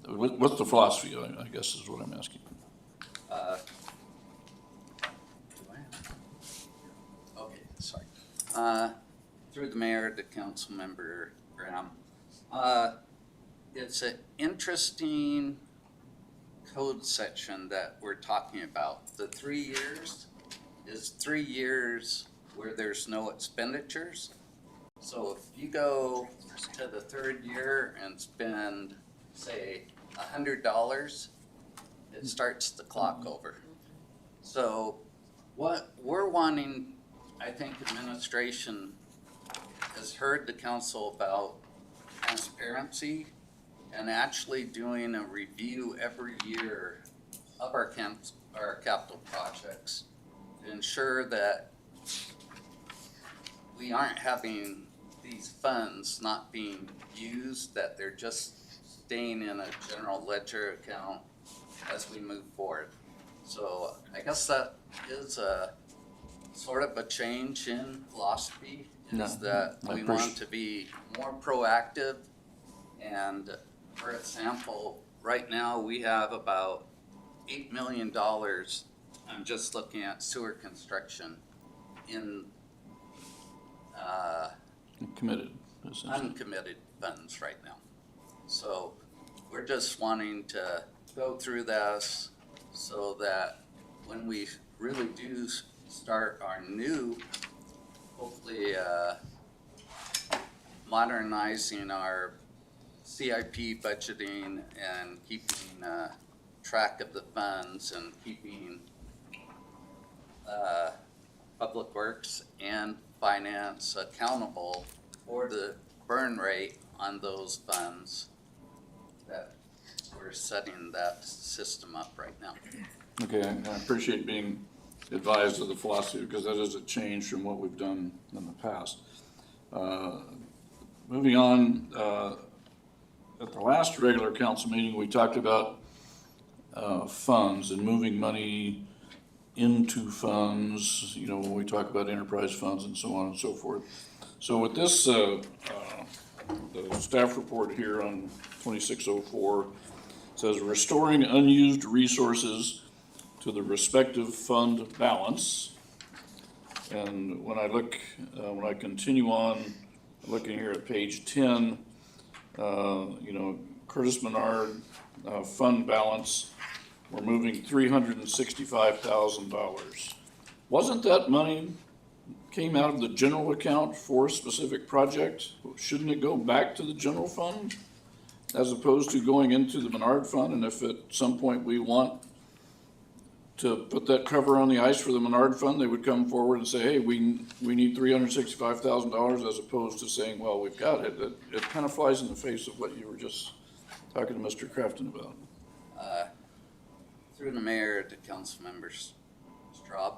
what's the philosophy, I guess is what I'm asking. Okay, sorry. Through the mayor to council member Graham. It's an interesting code section that we're talking about. The 3 years is 3 years where there's no expenditures. So if you go to the 3rd year and spend, say, $100, it starts the clock over. So what we're wanting, I think administration has heard the council about transparency and actually doing a review every year of our capital projects to ensure that we aren't having these funds not being used, that they're just staying in a general ledger account as we move forward. So I guess that is a sort of a change in philosophy, is that we want to be more proactive. And for example, right now we have about $8 million, I'm just looking at sewer construction, in Committed, essentially. uncommitted funds right now. So we're just wanting to go through this so that when we really do start our new, hopefully modernizing our CIP budgeting and keeping track of the funds and keeping Public Works and Finance accountable for the burn rate on those funds, that we're setting that system up right now. Okay, I appreciate being advised of the philosophy, because that is a change from what we've done in the past. Moving on, at the last regular council meeting, we talked about funds and moving money into funds, you know, when we talk about enterprise funds and so on and so forth. So with this, the staff report here on 2604 says restoring unused resources to the respective fund balance. And when I look, when I continue on looking here at page 10, you know, Curtis Menard fund balance, we're moving $365,000. Wasn't that money came out of the general account for a specific project? Shouldn't it go back to the general fund as opposed to going into the Menard fund? And if at some point we want to put that cover on the ice for the Menard fund, they would come forward and say, hey, we need $365,000, as opposed to saying, well, we've got it. It kind of flies in the face of what you were just talking to Mr. Crafton about. Through the mayor to council members, Straub,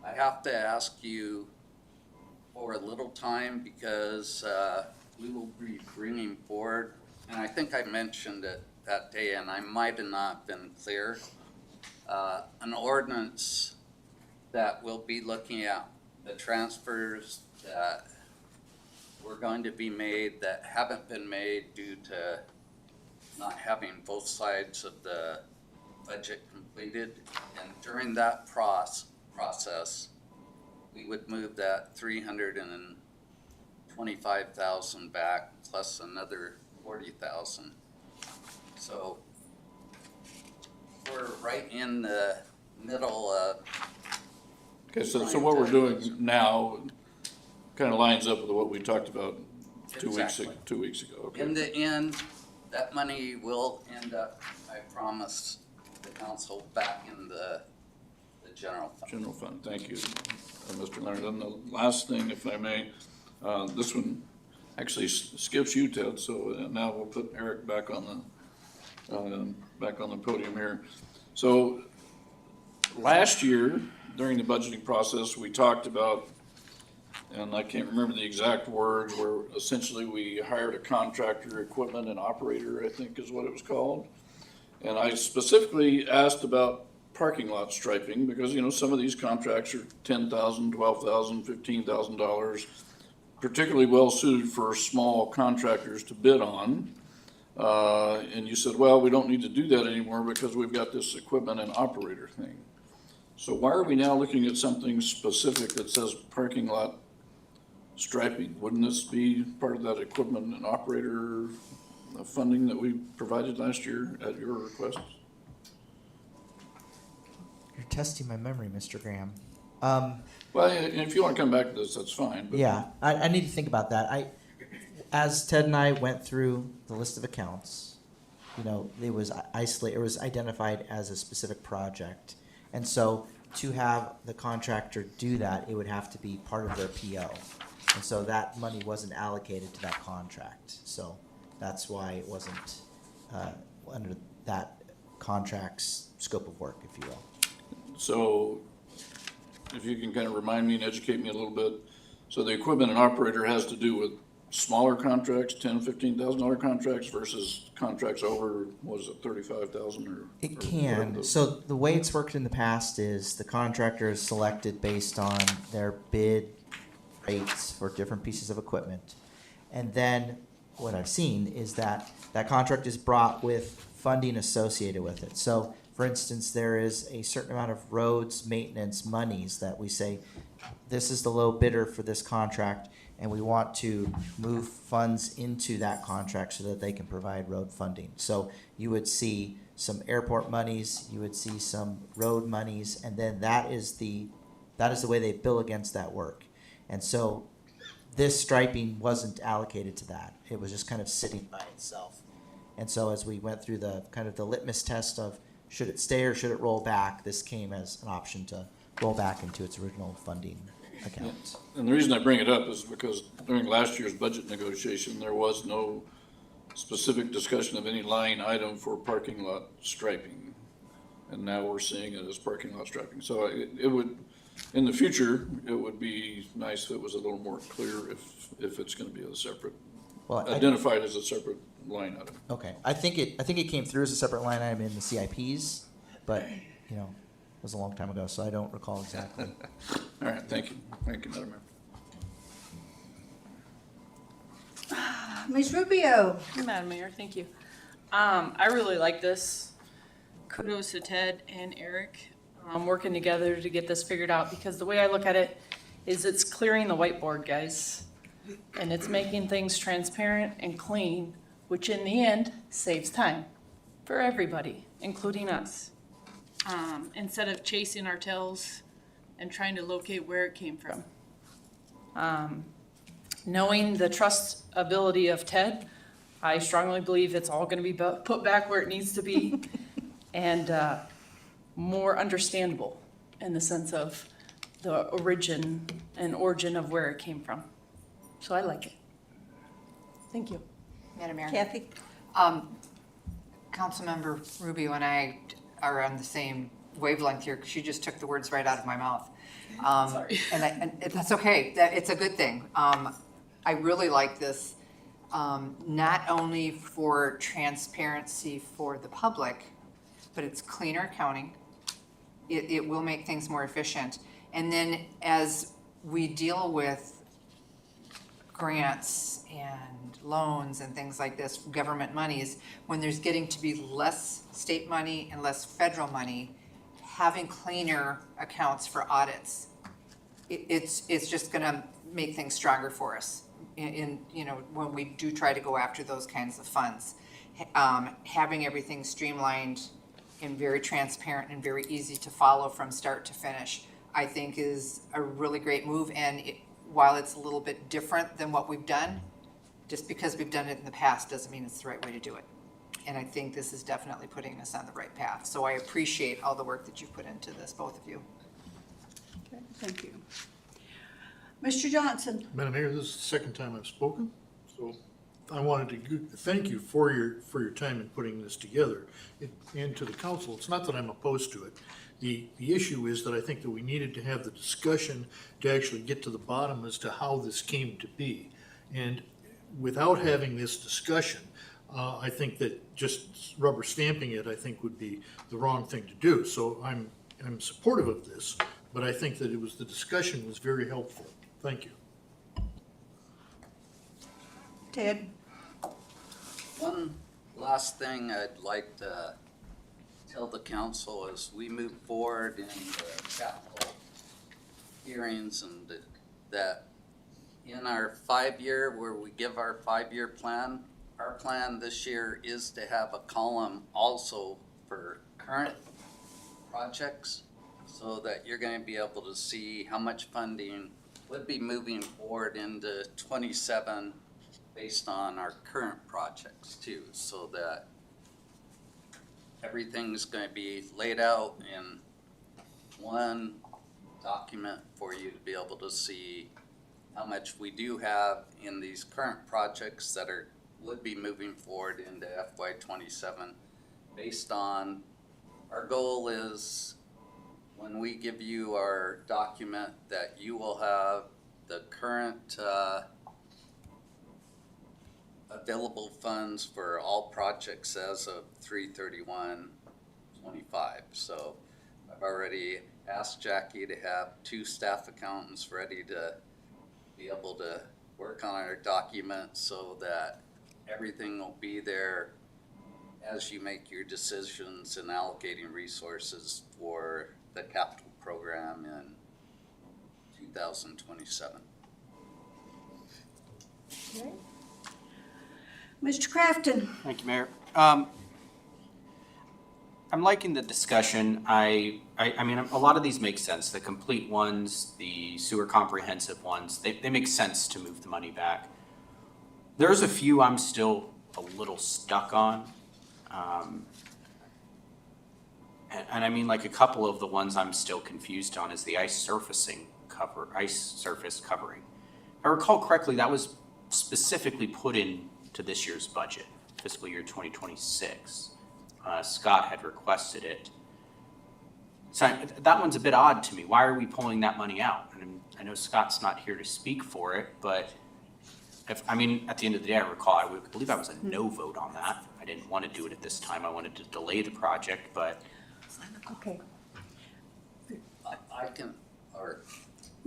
I have to ask you for a little time, because we will be bringing forward, and I think I mentioned it that day and I might have not been clear, an ordinance that will be looking at the transfers that were going to be made that haven't been made due to not having both sides of the budget completed. And during that process, we would move that 325,000 back plus another 40,000. So we're right in the middle of Okay, so what we're doing now kind of lines up with what we talked about 2 weeks ago, Exactly. 2 weeks ago, okay? In the end, that money will end up, I promise the council, back in the general fund. General fund, thank you, Mr. Leonard. And the last thing, if I may, this one actually skips you, Ted, so now we'll put Eric back on the podium here. So last year, during the budgeting process, we talked about, and I can't remember the exact words, where essentially we hired a contractor, equipment and operator, I think is what it was called. And I specifically asked about parking lot striping, because, you know, some of these contracts are $10,000, $12,000, $15,000, particularly well suited for small contractors to bid on. And you said, well, we don't need to do that anymore because we've got this equipment and operator thing. So why are we now looking at something specific that says parking lot striping? Wouldn't this be part of that equipment and operator funding that we provided last year at your request? You're testing my memory, Mr. Graham. Well, and if you want to come back to this, that's fine. But Yeah, I need to think about that. As Ted and I went through the list of accounts, you know, it was isolated, it was identified as a specific project. And so to have the contractor do that, it would have to be part of their PO. And so that money wasn't allocated to that contract. So that's why it wasn't under that contract's scope of work, if you will. So if you can kind of remind me and educate me a little bit. So the equipment and operator has to do with smaller contracts, $10,000, $15,000 contracts versus contracts over, what is it, 35,000 or? It or can. whatever So the way it's worked in the past is the contractor is selected based on their bid rates for different pieces of equipment. And then what I've seen is that that contract is brought with funding associated with it. So for instance, there is a certain amount of roads maintenance monies that we say, this is the low bidder for this contract, and we want to move funds into that contract so that they can provide road funding. So you would see some airport monies, you would see some road monies, and then that is the way they bill against that work. And so this striping wasn't allocated to that. It was just kind of sitting by itself. And so as we went through the kind of the litmus test of should it stay or should it roll back, this came as an option to roll back into its original funding account. And the reason I bring it up is because during last year's budget negotiation, there was no specific discussion of any line item for parking lot striping. And now we're seeing it as parking lot striping. So it would, in the future, it would be nice if it was a little more clear if it's gonna be a separate, Well, identified as a separate line item. okay. I think it came through as a separate line item in the CIPs, but, you know, it was a long time ago, so I don't recall exactly. All right, thank you, Madam Mayor. Ms. Rubio, Madam Mayor, thank you. I really like this. Kudos to Ted and Eric, working together to get this figured out, because the way I look at it is it's clearing the whiteboard, guys. And it's making things transparent and clean, which in the end saves time for everybody, including us. Instead of chasing our tails and trying to locate where it came from. Knowing the trustability of Ted, I strongly believe it's all gonna be put back where it needs to be and more understandable in the sense of the origin of where it came from. So I like it. Thank you. Madam Mayor. Kathy? Councilmember Rubio and I are on the same wavelength here. She just took the words right out of my mouth. Sorry. And that's okay. It's a good thing. I really like this, not only for transparency for the public, but it's cleaner accounting. It will make things more efficient. And then as we deal with grants and loans and things like this, government monies, when there's getting to be less state money and less federal money, having cleaner accounts for audits, it's just gonna make things stronger for us in you know, when we do try to go after those kinds of funds. Having everything streamlined and very transparent and very easy to follow from start to finish, I think is a really great move. And while it's a little bit different than what we've done, just because we've done it in the past doesn't mean it's the right way to do it. And I think this is definitely putting us on the right path. So I appreciate all the work that you've put into this, both of you. Okay, thank you. Mr. Johnson? Madam Mayor, this is the second time I've spoken, so I wanted to thank you for your time in putting this together. And to the council, it's not that I'm opposed to it. The issue is that I think that we needed to have the discussion to actually get to the bottom as to how this came to be. And without having this discussion, I think that just rubber stamping it, I think, would be the wrong thing to do. So I'm supportive of this, but I think that the discussion was very helpful. Thank you. Ted? One last thing I'd like to tell the council as we move forward in the capital hearings and that in our 5-year, where we give our 5-year plan, our plan this year is to have a column also for current projects so that you're going to be able to see how much funding would be moving forward into 27 based on our current projects too, so that everything's going to be laid out in one document for you to be able to see how much we do have in these current projects that would be moving forward into FY27 based on, our goal is when we give you our document that you will have the current available funds for all projects as of 3/31/25. So I've already asked Jackie to have 2 staff accountants ready to be able to work on our document so that everything will be there as you make your decisions in allocating resources for the capital program in 2027. Okay. Mr. Crafton? Thank you, Mayor. I'm liking the discussion. I mean, a lot of these make sense. The complete ones, the sewer comprehensive ones, they make sense to move the money back. There's a few I'm still a little stuck on. And I mean, like a couple of the ones I'm still confused on is the ice surface covering. If I recall correctly, that was specifically put into this year's budget, fiscal year 2026. Scott had requested it. So that one's a bit odd to me. Why are we pulling that money out? And I know Scott's not here to speak for it, but at the end of the day, I believe I was a no vote on that. I didn't want to do it at this time. I wanted to delay the project, but. Okay. I can, or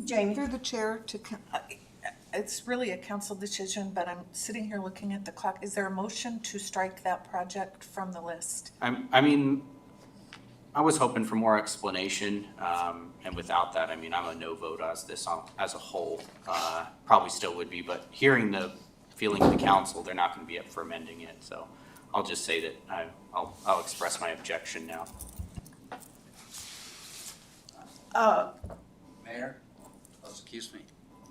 Jamie? Through the chair it's really a council decision, but I'm sitting here looking at the clock. Is there a motion to strike that project from the list? I was hoping for more explanation, and without that, I'm a no vote as a whole. Probably still would be, but hearing the feeling of the council, they're not going to be up for amending it. So I'll just say that I'll express my objection now. Mayor, excuse me.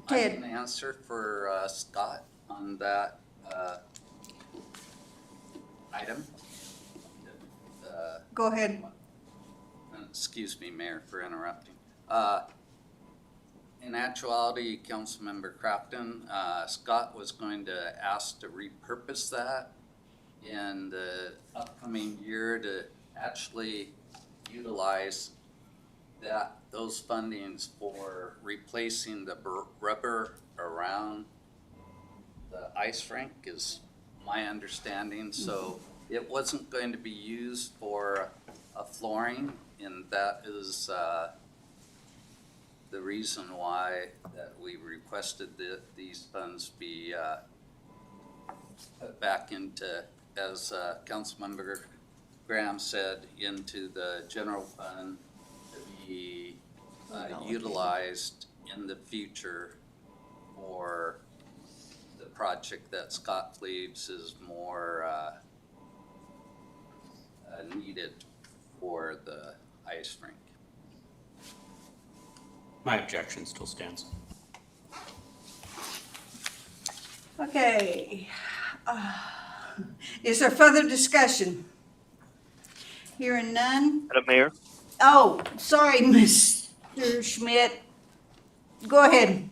Ted. I can answer for Scott on that item. Go ahead. Excuse me, Mayor, for interrupting. In actuality, Councilmember Crafton, Scott was going to ask to repurpose that in the upcoming year to actually utilize those fundings for replacing the rubber around the ice rink is my understanding. So it wasn't going to be used for a flooring, and that is the reason why that we requested that these funds be put back into, as Councilmember Graham said, into the general fund to be utilized in the future for the project that Scott believes is more needed for the ice rink. My objection still stands. Okay. Is there further discussion? Hearing none. Madam Mayor? Oh, sorry, Mr. Schmidt. Go ahead.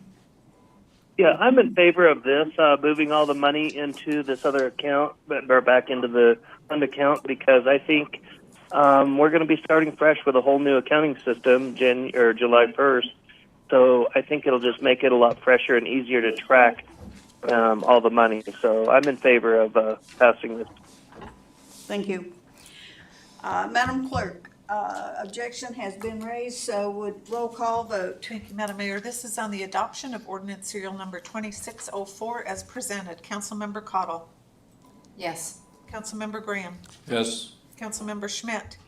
Yeah, I'm in favor of this, moving all the money into this other account, or back into the fund account, because I think we're going to be starting fresh with a whole new accounting system July 1st. So I think it'll just make it a lot fresher and easier to track all the money. So I'm in favor of passing this. Thank you. Madam Clerk, objection has been raised, so would roll call vote. Thank you, Madam Mayor. This is on the adoption of ordinance serial number 2604 as presented. Councilmember Cottle. Yes. Councilmember Graham. Yes. Councilmember Schmidt.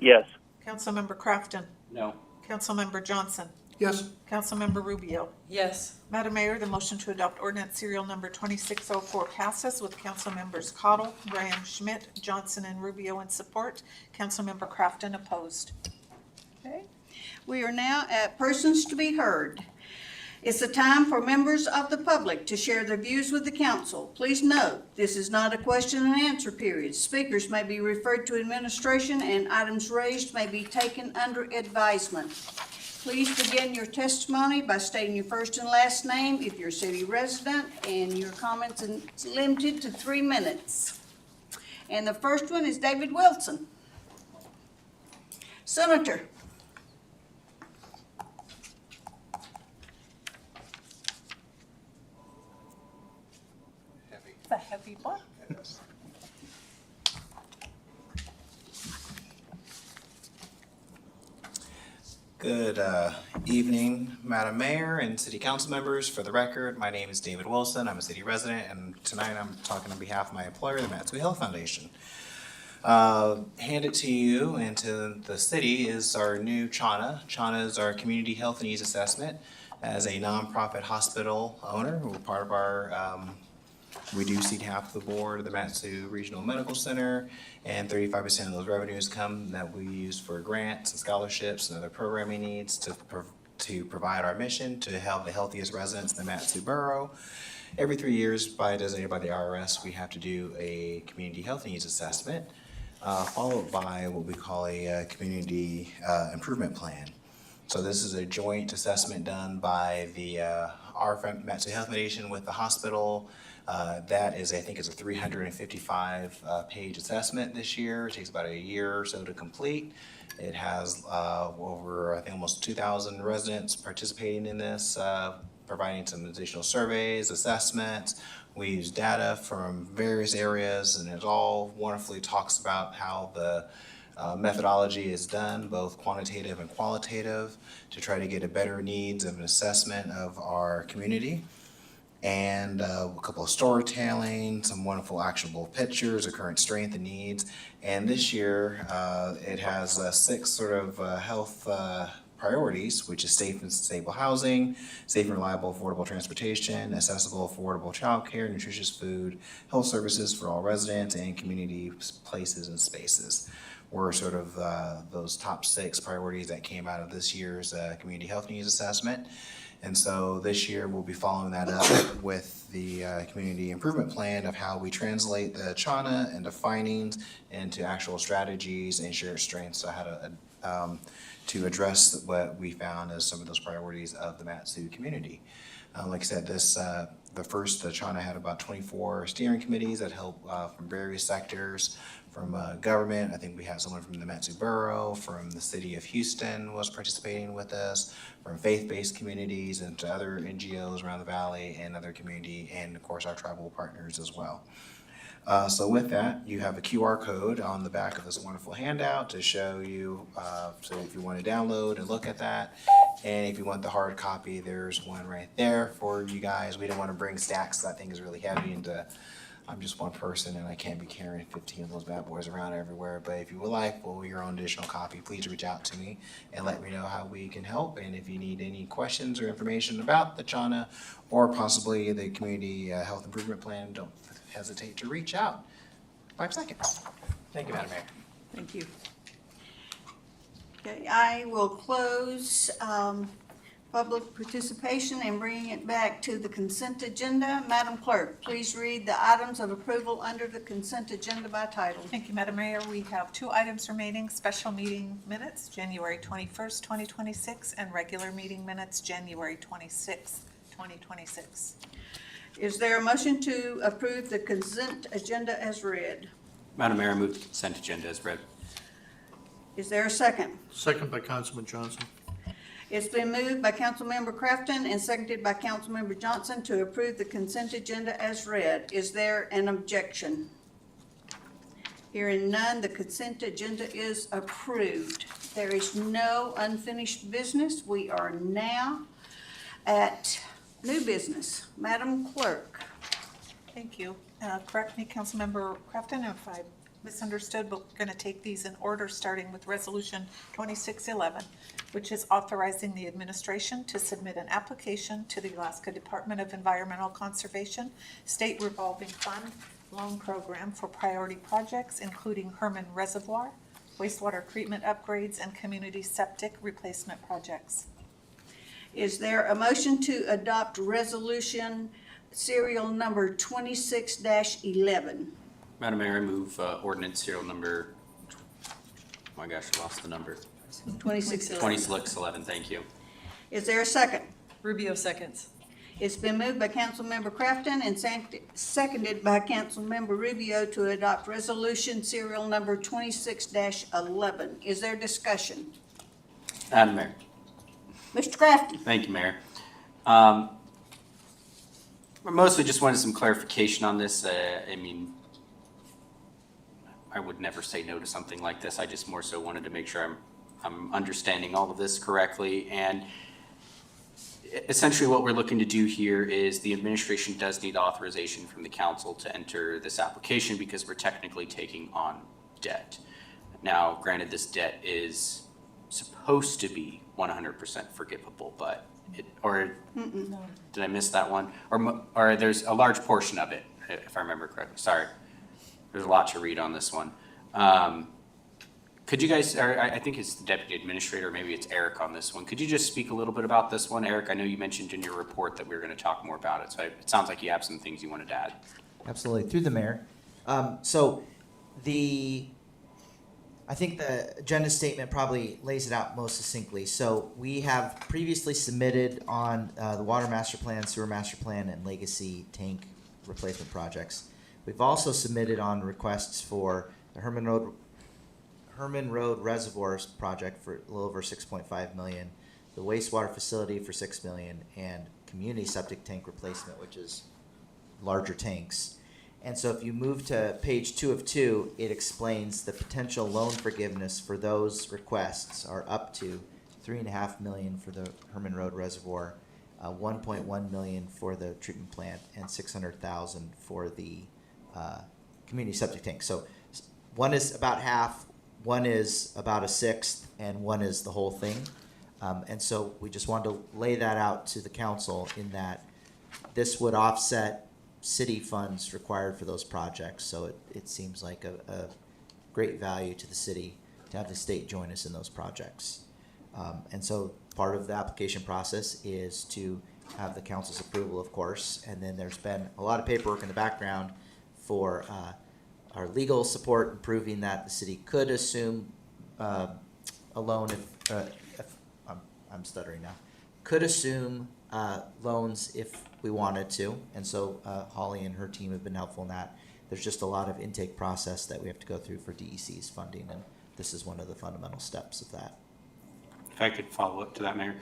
Yes. Councilmember Crafton. No. Councilmember Johnson. Yes. Councilmember Rubio. Yes. Madam Mayor, the motion to adopt ordinance serial number 2604 passes with Councilmembers Cottle, Graham, Schmidt, Johnson, and Rubio in support. Councilmember Crafton opposed. Okay. We are now at persons to be heard. It's the time for members of the public to share their views with the council. Please note, this is not a question and answer period. Speakers may be referred to administration and items raised may be taken under advisement. Please begin your testimony by stating your first and last name if you're a city resident, and your comments are limited to 3 minutes. And the first one is David Wilson. Senator. It's a heavy one. Good evening, Madam Mayor and City Council members. For the record, my name is David Wilson. I'm a city resident, and tonight I'm talking on behalf of my employer, the Matsui Health Foundation. Handed to you and to the city is our new CHANA. CHANA is our Community Health Needs Assessment. As a nonprofit hospital owner, we're part of our we do seat half the board of the Matsu Regional Medical Center, and 35% of those revenues come that we use for grants and scholarships and other programming needs to provide our mission to have the healthiest residents in the Matsu Borough. Every 3 years, designated by the IRS, we have to do a community health needs assessment, followed by what we call a community improvement plan. So this is a joint assessment done by the our Matsu Health Foundation with the hospital. That is, I think, is a 355 page assessment this year. It takes about a year or so to complete. It has over, I think, almost 2,000 residents participating in this, providing some additional surveys, assessments. We use data from various areas, and it all wonderfully talks about how the methodology is done, both quantitative and qualitative, to try to get a better needs of an assessment of our community. And a couple of storytelling, some wonderful actionable pictures of current strength and needs. And this year, it has 6 sort of health priorities, which is safe and stable housing, safe and reliable, affordable transportation, accessible, affordable childcare, nutritious food, health services for all residents, and community places and spaces. Were sort of those top 6 priorities that came out of this year's Community Health Needs Assessment. And so this year we'll be following that up with the Community Improvement Plan of how we translate the CHANA into findings into actual strategies and shared strengths, so how to address what we found as some of those priorities of the Matsu community. Like I said, the CHANA had about 24 steering committees that help from various sectors, from government. I think we had someone from the Matsu Borough, from the city of Houston was participating with us, from faith-based communities and to other NGOs around the valley and other community, and of course our tribal partners as well. So with that, you have a QR code on the back of this wonderful handout to show you, so if you want to download and look at that, and if you want the hard copy, there's one right there for you guys. We didn't want to bring stacks, that thing is really heavy, and I'm just one person and I can't be carrying 15 of those bad boys around everywhere. But if you would like your own additional copy, please reach out to me and let me know how we can help. And if you need any questions or information about the CHANA or possibly the Community Health Improvement Plan, don't hesitate to reach out. 5 seconds. Thank you, Madam Mayor. Thank you. Okay, I will close public participation and bring it back to the consent agenda. Madam Clerk, please read the items of approval under the consent agenda by title. Thank you, Madam Mayor. We have 2 items remaining, special meeting minutes, January 21st, 2026, and regular meeting minutes, January 26th, 2026. Is there a motion to approve the consent agenda as read? Madam Mayor, I move the consent agenda as read. Is there a second? Second by Councilman Johnson. It's been moved by Councilmember Crafton and seconded by Councilmember Johnson to approve the consent agenda as read. Is there an objection? Hearing none, the consent agenda is approved. There is no unfinished business. We are now at new business. Madam Clerk. Thank you. Correct me, Councilmember Crafton, if I misunderstood, but we're going to take these in order, starting with Resolution 2611, which is authorizing the administration to submit an application to the Alaska Department of Environmental Conservation State Revolving Fund Loan Program for priority projects, including Herman Reservoir, wastewater treatment upgrades, and community septic replacement projects. Is there a motion to adopt resolution serial number 26-11? Madam Mayor, I move ordinance serial number, oh my gosh, I lost the number. 26-11. 2611, thank you. Is there a second? Rubio seconds. It's been moved by Councilmember Crafton and seconded by Councilmember Rubio to adopt resolution serial number 26-11. Is there discussion? Madam Mayor. Mr. Crafton? Thank you, Mayor. I mostly just wanted some clarification on this. I mean, I would never say no to something like this. I just more so wanted to make sure I'm understanding all of this correctly. And essentially what we're looking to do here is the administration does need authorization from the council to enter this application because we're technically taking on debt. Now, granted, this debt is supposed to be 100% forgivable, but did I miss that one? Or there's a large portion of it, if I remember correctly. Sorry. There's a lot to read on this one. Could you guys, or I think it's the deputy administrator, maybe it's Eric on this one. Could you just speak a little bit about this one? Eric, I know you mentioned in your report that we were going to talk more about it, so it sounds like you have some things you wanted to add. Absolutely, through the mayor. I think the agenda statement probably lays it out most succinctly. So we have previously submitted on the water master plan, sewer master plan, and legacy tank replacement projects. We've also submitted on requests for the Herman Road Reservoirs project for a little over $6.5 million, the wastewater facility for $6 million, and community septic tank replacement, which is larger tanks. And so if you move to page 2 of 2, it explains the potential loan forgiveness for those requests are up to $3.5 million for the Herman Road Reservoir, $1.1 million for the treatment plant, and $600,000 for the community septic tank. So one is about half, one is about a sixth, and one is the whole thing. And so we just wanted to lay that out to the council in that this would offset city funds required for those projects. So it seems like a great value to the city to have the state join us in those projects. And so part of the application process is to have the council's approval, of course, and then there's been a lot of paperwork in the background for our legal support, proving that the city could assume a loan if I'm stuttering now, could assume loans if we wanted to, and so Holly and her team have been helpful in that. There's just a lot of intake process that we have to go through for DEC's funding, and this is one of the fundamental steps of that. If I could follow up to that, Mayor.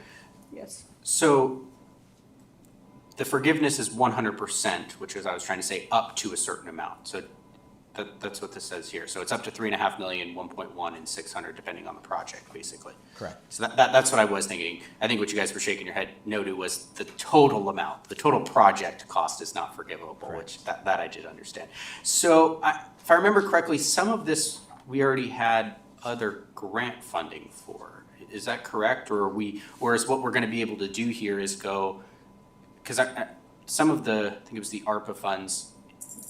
Yes. So the forgiveness is 100%, which is, I was trying to say, up to a certain amount. So that's what this says here. So it's up to $3.5 million, 1.1, and 600, depending on the project, basically. Correct. So that's what I was thinking. I think what you guys were shaking your head no to was the total amount. The total project cost is not forgivable, Correct. which that I did understand. So if I remember correctly, some of this we already had other grant funding for. Is that correct? Or is what we're going to be able to do here is go, because some of I think it was the ARPA funds,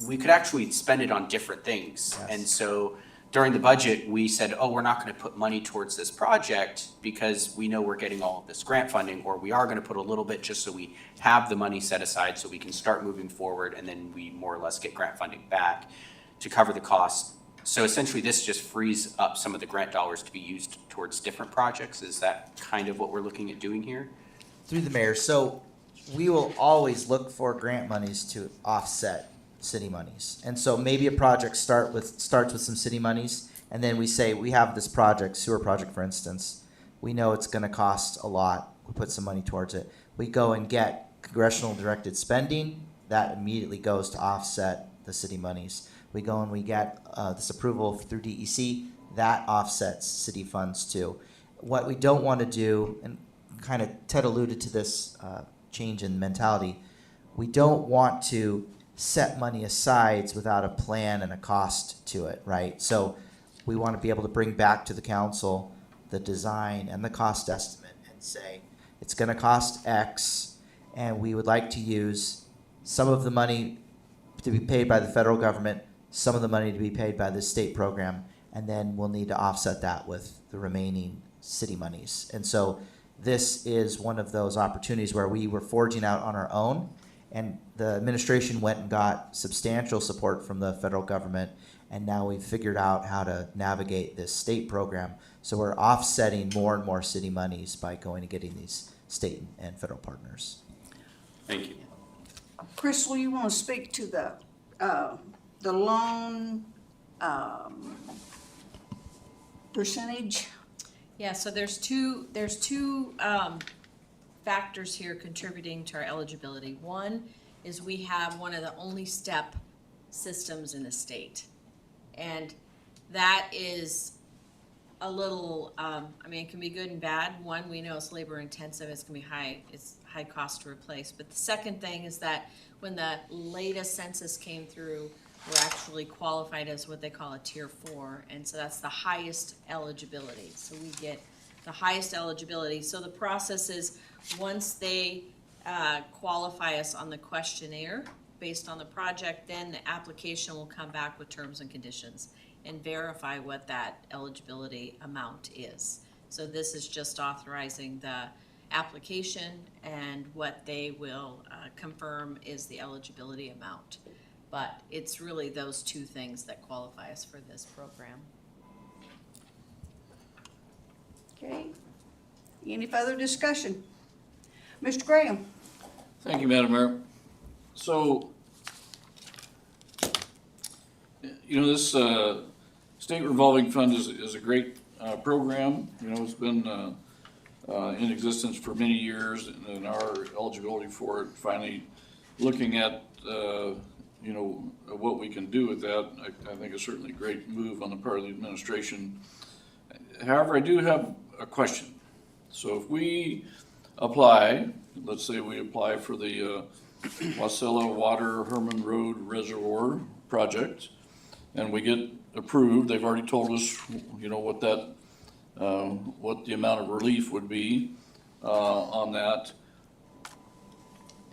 we could actually spend it on different things. Yes. And so during the budget, we said, oh, we're not gonna put money towards this project because we know we're getting all of this grant funding, or we are gonna put a little bit just so we have the money set aside so we can start moving forward, and then we more or less get grant funding back to cover the cost. So essentially, this just frees up some of the grant dollars to be used towards different projects. Is that kind of what we're looking at doing here? Through the mayor, so we will always look for grant monies to offset city monies. And so maybe a project starts with some city monies, and then we say, we have this project, sewer project, for instance. We know it's gonna cost a lot. We put some money towards it. We go and get congressional directed spending. That immediately goes to offset the city monies. We go and we get this approval through DEC. That offsets city funds too. What we don't want to do, and kind of Ted alluded to this change in mentality, we don't want to set money aside without a plan and a cost to it, right? So we want to be able to bring back to the council the design and the cost estimate and say, it's going to cost X, and we would like to use some of the money to be paid by the federal government, some of the money to be paid by the state program, and then we'll need to offset that with the remaining city monies. And so this is one of those opportunities where we were forging out on our own, and the administration went and got substantial support from the federal government, and now we've figured out how to navigate this state program. So we're offsetting more and more city monies by going and getting these state and federal partners. Thank you. Crystal, you want to speak to the loan percentage? Yeah, so there's two factors here contributing to our eligibility. One is we have one of the only step systems in the state. And that is a little, it can be good and bad. One, we know it's labor intensive, it's gonna be high cost to replace. But the second thing is that when the latest census came through, we're actually qualified as what they call a tier 4, and so that's the highest eligibility. So we get the highest eligibility. So the process is, once they qualify us on the questionnaire based on the project, then the application will come back with terms and conditions and verify what that eligibility amount is. So this is just authorizing the application, and what they will confirm is the eligibility amount. But it's really those two things that qualify us for this program. Okay. Any further discussion? Mr. Graham? Thank you, Madam Mayor. So, this state revolving fund is a great program. It's been in existence for many years, and our eligibility for it, finally looking at what we can do with that, I think is certainly a great move on the part of the administration. However, I do have a question. So if we apply, let's say we apply for the Wasilla Water Herman Road Reservoir project, and we get approved, they've already told us, what that, what the amount of relief would be on that.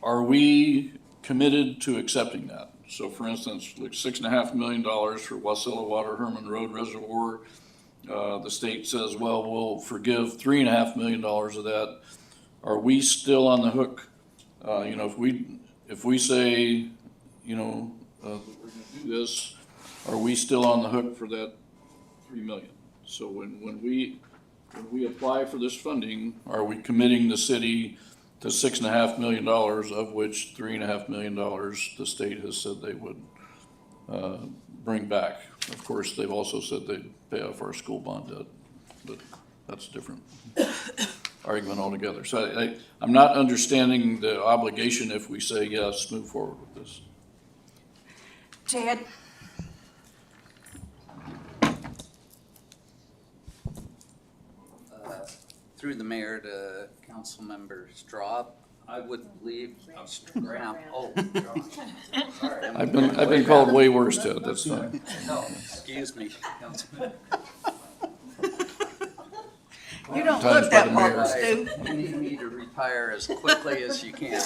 Are we committed to accepting that? So for instance, like $6.5 million for Wasilla Water Herman Road Reservoir. The state says, well, we'll forgive $3.5 million of that. Are we still on the hook? If we say, we're gonna do this, are we still on the hook for that $3 million? So when we apply for this funding, are we committing the city to $6.5 million, of which $3.5 million the state has said they would bring back? Of course, they've also said they'd pay off our school bond debt, but that's a different argument altogether. So I'm not understanding the obligation if we say yes, move forward with this. Ted? Through the mayor to Councilmember Straub, I would believe, Graham, sorry. I've been called way worse, Ted, that's fine. No, excuse me, Councilman. You don't Times look by that the mayor. old, Stu. You need me to retire as quickly as you can.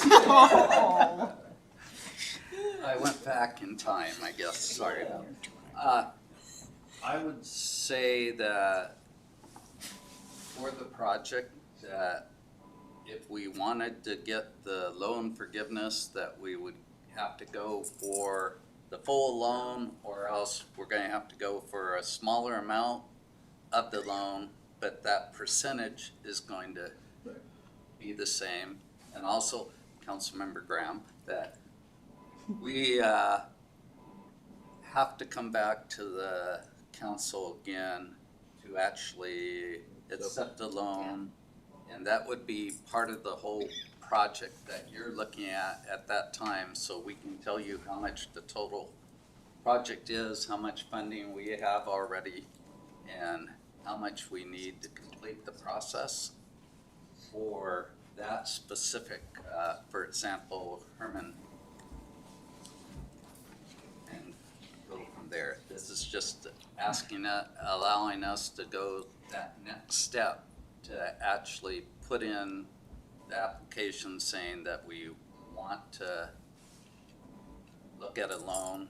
I went back in time, I guess, sorry about it. I would say that for the project, that if we wanted to get the loan forgiveness, that we would have to go for the full loan, or else we're gonna have to go for a smaller amount of the loan, but that percentage is going to be the same. And also, Councilmember Graham, that we have to come back to the council again to actually accept the loan. And that would be part of the whole project that you're looking at that time, so we can tell you how much the total project is, how much funding we have already, and how much we need to complete the process for that specific, for example, Herman. And go from there. This is just asking, allowing us to go that next step to actually put in the application saying that we want to look at a loan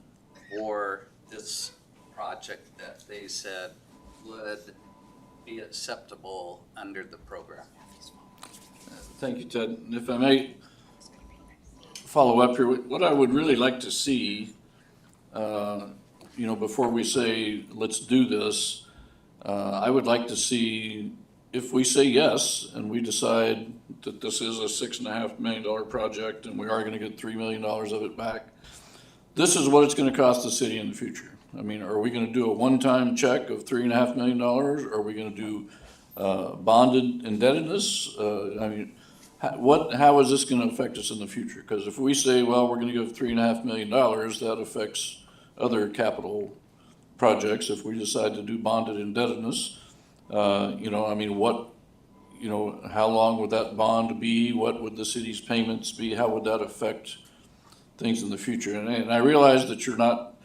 for this project that they said would be acceptable under the program. Thank you, Ted. And if I may follow up here, what I would really like to see, before we say, let's do this, I would like to see, if we say yes, and we decide that this is a $6.5 million project, and we are gonna get $3 million of it back, this is what it's gonna cost the city in the future. I mean, are we gonna do a one-time check of $3.5 million? Are we gonna do bonded indebtedness? How is this gonna affect us in the future? Because if we say, well, we're gonna give $3.5 million, that affects other capital projects. If we decide to do bonded indebtedness, how long would that bond be? What would the city's payments be? How would that affect things in the future? And I realize that you're not,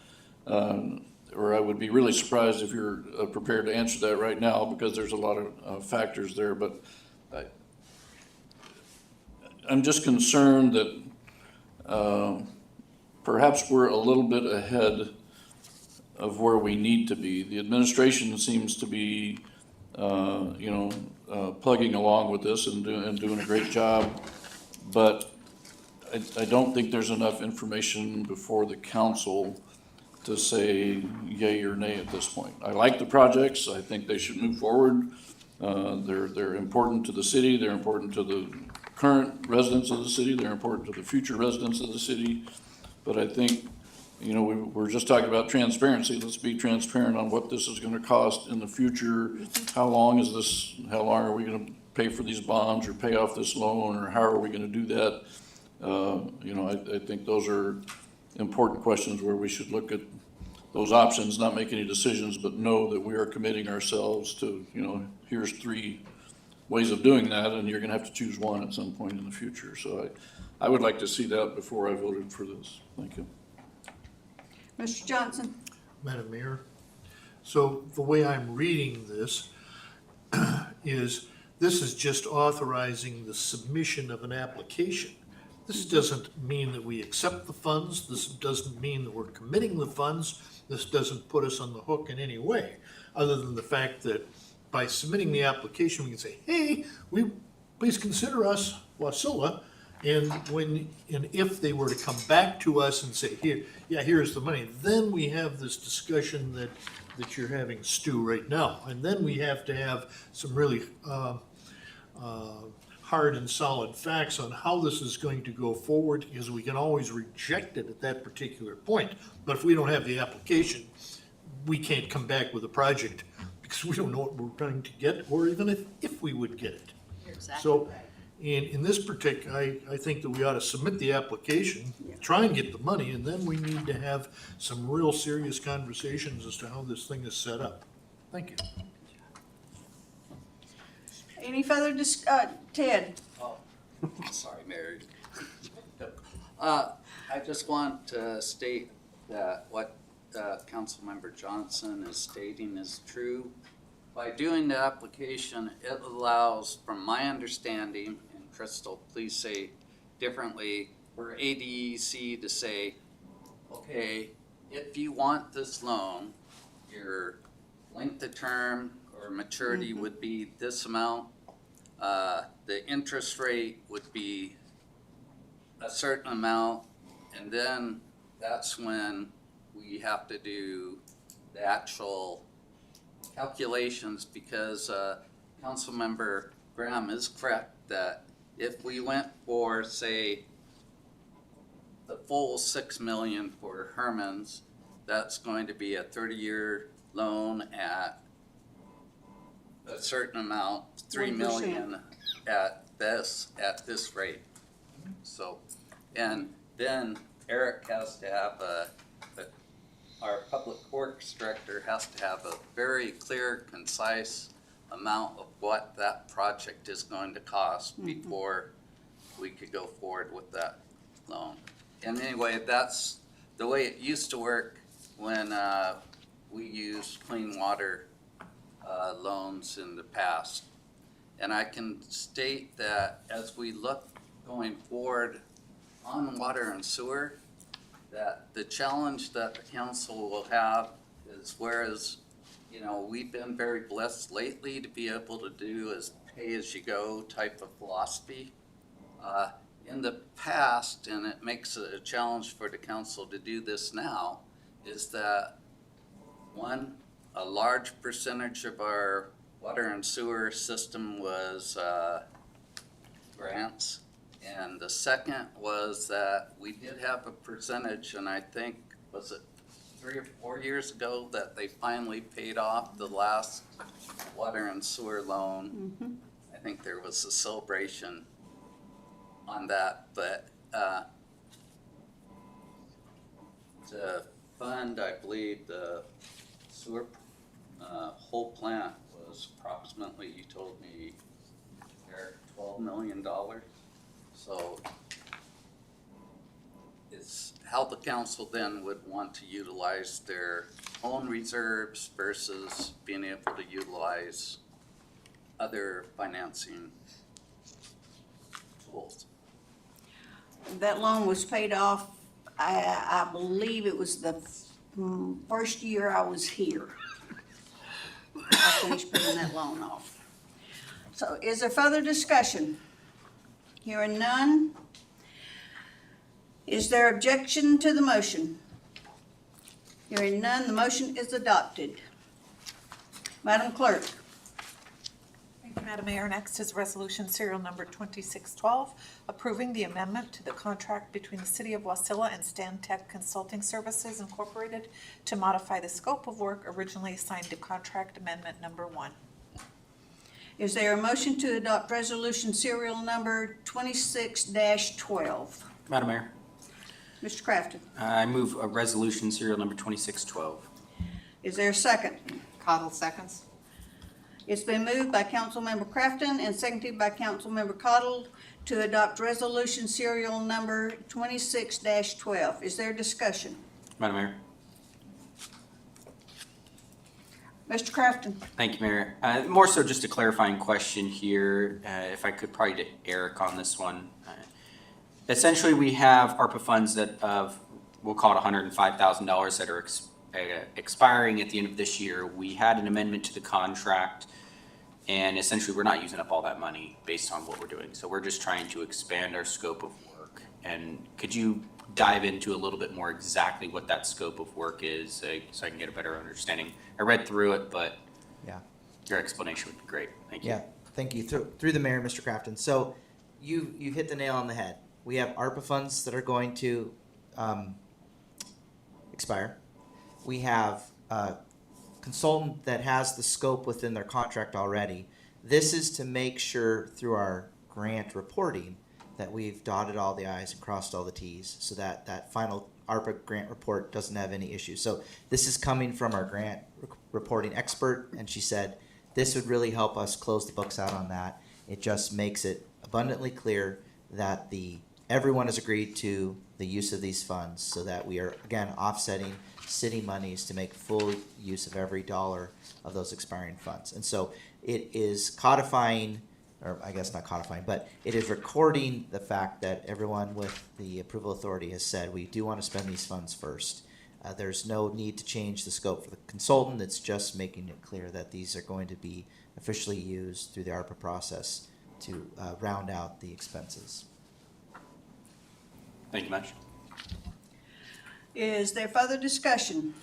or I would be really surprised if you're prepared to answer that right now, because there's a lot of factors there, but I'm just concerned that perhaps we're a little bit ahead of where we need to be. The administration seems to be, plugging along with this and doing a great job, but I don't think there's enough information before the council to say yay or nay at this point. I like the projects. I think they should move forward. They're important to the city. They're important to the current residents of the city. They're important to the future residents of the city. But I think, we're just talking about transparency. Let's be transparent on what this is gonna cost in the future. How long are we gonna pay for these bonds or pay off this loan, or how are we gonna do that? I think those are important questions where we should look at those options, not make any decisions, but know that we are committing ourselves to, here's 3 ways of doing that, and you're gonna have to choose one at some point in the future. So I would like to see that before I voted for this. Thank you. Mr. Johnson? Madam Mayor, so the way I'm reading this is just authorizing the submission of an application. This doesn't mean that we accept the funds. This doesn't mean that we're committing the funds. This doesn't put us on the hook in any way, other than the fact that by submitting the application, we can say, hey, please consider us Wasilla. And if they were to come back to us and say, here's the money, then we have this discussion that you're having, Stu, right now. And then we have to have some really hard and solid facts on how this is going to go forward, because we can always reject it at that particular point. But if we don't have the application, we can't come back with a project, because we don't know what we're trying to get, or even if we would get it. You're exactly So, right. in this particular, I think that we ought to submit the application, try and get the money, and then we need to have some real serious conversations as to how this thing is set up. Thank you. Any further Ted? Oh, sorry, Mary. I just want to state that what Councilmember Johnson is stating is true. By doing the application, it allows, from my understanding, and Crystal, please say differently, for ADEC to say, okay, if you want this loan, you're length of term or maturity would be this amount. The interest rate would be a certain amount, and then that's when we have to do the actual calculations, because Councilmember Graham is correct that if we went for, say, the full 6 million for Herman's, that's going to be a 30-year loan at a certain amount, 3 million at this rate. So, and then Eric has to have our public works director has to have a very clear, concise amount of what that project is going to cost before we could go forward with that loan. And anyway, that's the way it used to work when we used clean water loans in the past. And I can state that as we look going forward on water and sewer, that the challenge that the council will have is, whereas, you know, we've been very blessed lately to be able to do as pay-as-you-go type of philosophy. In the past, and it makes it a challenge for the council to do this now, is that one, a large percentage of our water and sewer system was grants. And the second was that we did have a percentage, and I think, was it 3 or 4 years ago, that they finally paid off the last water and sewer loan. I think there was a celebration on that, but to fund, I believe, the sewer whole plant was approximately, you told me, Eric, $12 million. So it's how the council then would want to utilize their own reserves versus being able to utilize other financing tools. That loan was paid off, I believe it was the first year I was here. I finished paying that loan off. So is there further discussion? Hearing none. Is there objection to the motion? Hearing none, the motion is adopted. Madam Clerk. Thank you, Madam Mayor. Next is resolution serial number 2612, approving the amendment to the contract between the City of Wasilla and Stantec Consulting Services Incorporated to modify the scope of work originally assigned to contract amendment number 1. Is there a motion to adopt resolution serial number 26-12? Madam Mayor, Mr. Crafton, I move a resolution serial number 2612. is there a second? Cottle seconds. It's been moved by Councilmember Crafton and seconded by Councilmember Cottle to adopt resolution serial number 26-12. Is there discussion? Madam Mayor. Mr. Crafton? Thank you, Mayor. More so just a clarifying question here, if I could probably to Eric on this one. Essentially, we have ARPA funds that we'll call it $105,000 that are expiring at the end of this year. We had an amendment to the contract, and essentially we're not using up all that money based on what we're doing. So we're just trying to expand our scope of work. And could you dive into a little bit more exactly what that scope of work is, so I can get a better understanding? I read through it, but Yeah. your explanation would be great. Thank you. Yeah, thank you. Through the mayor, Mr. Crafton. So you hit the nail on the head. We have ARPA funds that are going to expire. We have a consultant that has the scope within their contract already. This is to make sure through our grant reporting that we've dotted all the i's and crossed all the t's, so that that final ARPA grant report doesn't have any issues. So this is coming from our grant reporting expert, and she said this would really help us close the books out on that. It just makes it abundantly clear that everyone has agreed to the use of these funds, so that we are, again, offsetting city monies to make full use of every dollar of those expiring funds. And so it is codifying, or I guess not codifying, but it is recording the fact that everyone with the approval authority has said we do want to spend these funds first. There's no need to change the scope for the consultant. It's just making it clear that these are going to be officially used through the ARPA process to round out the expenses. Thank you much. Is there further discussion?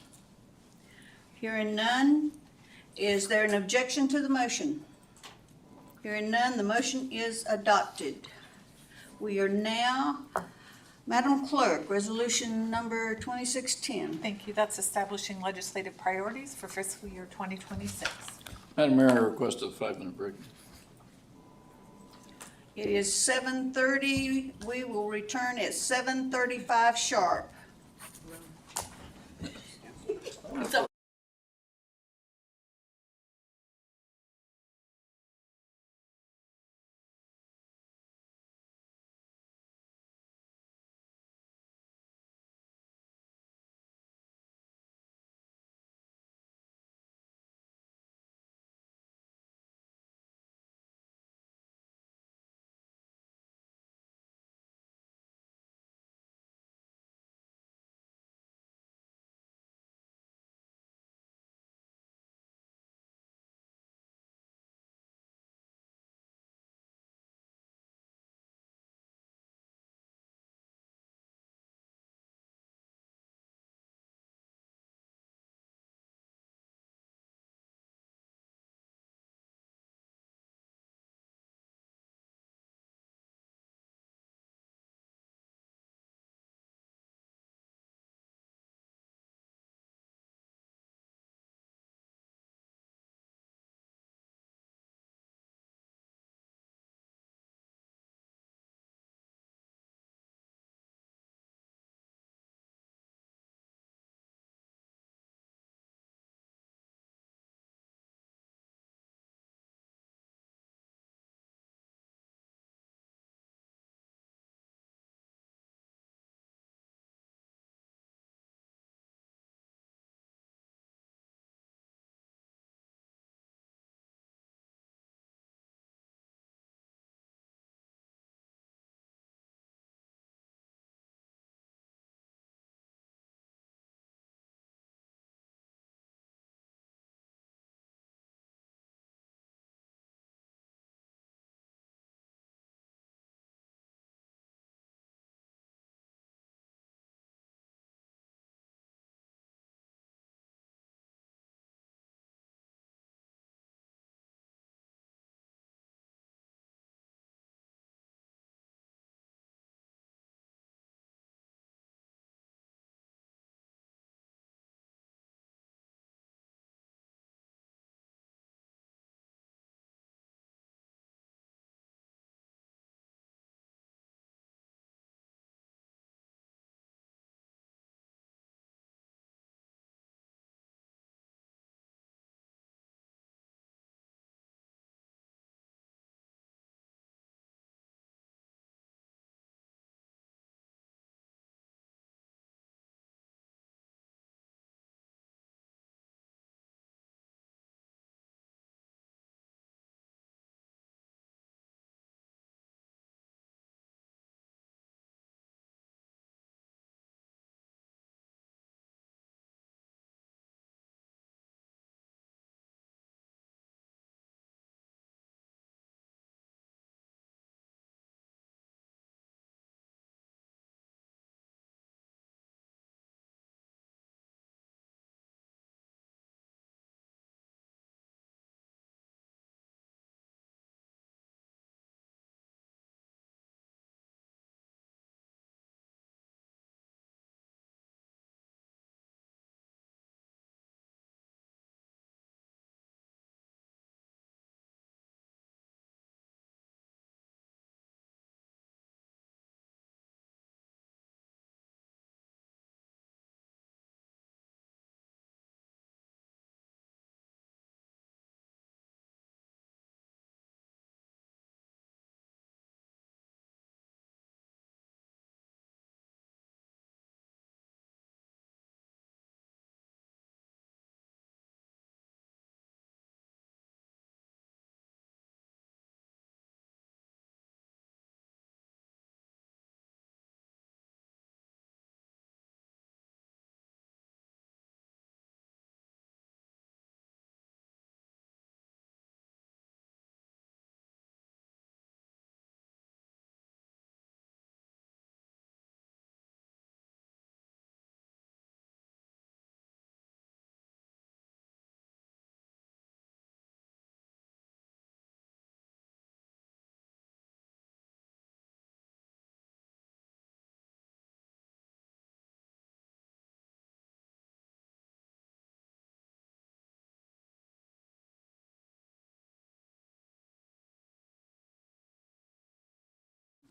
Hearing none, is there an objection to the motion? Hearing none, the motion is adopted. We are now, Madam Clerk, resolution number 2610. Thank you. That's establishing legislative priorities for fiscal year 2026. Madam Mayor, I request a 5-minute break. It is 7:30. We will return at 7:35 sharp. So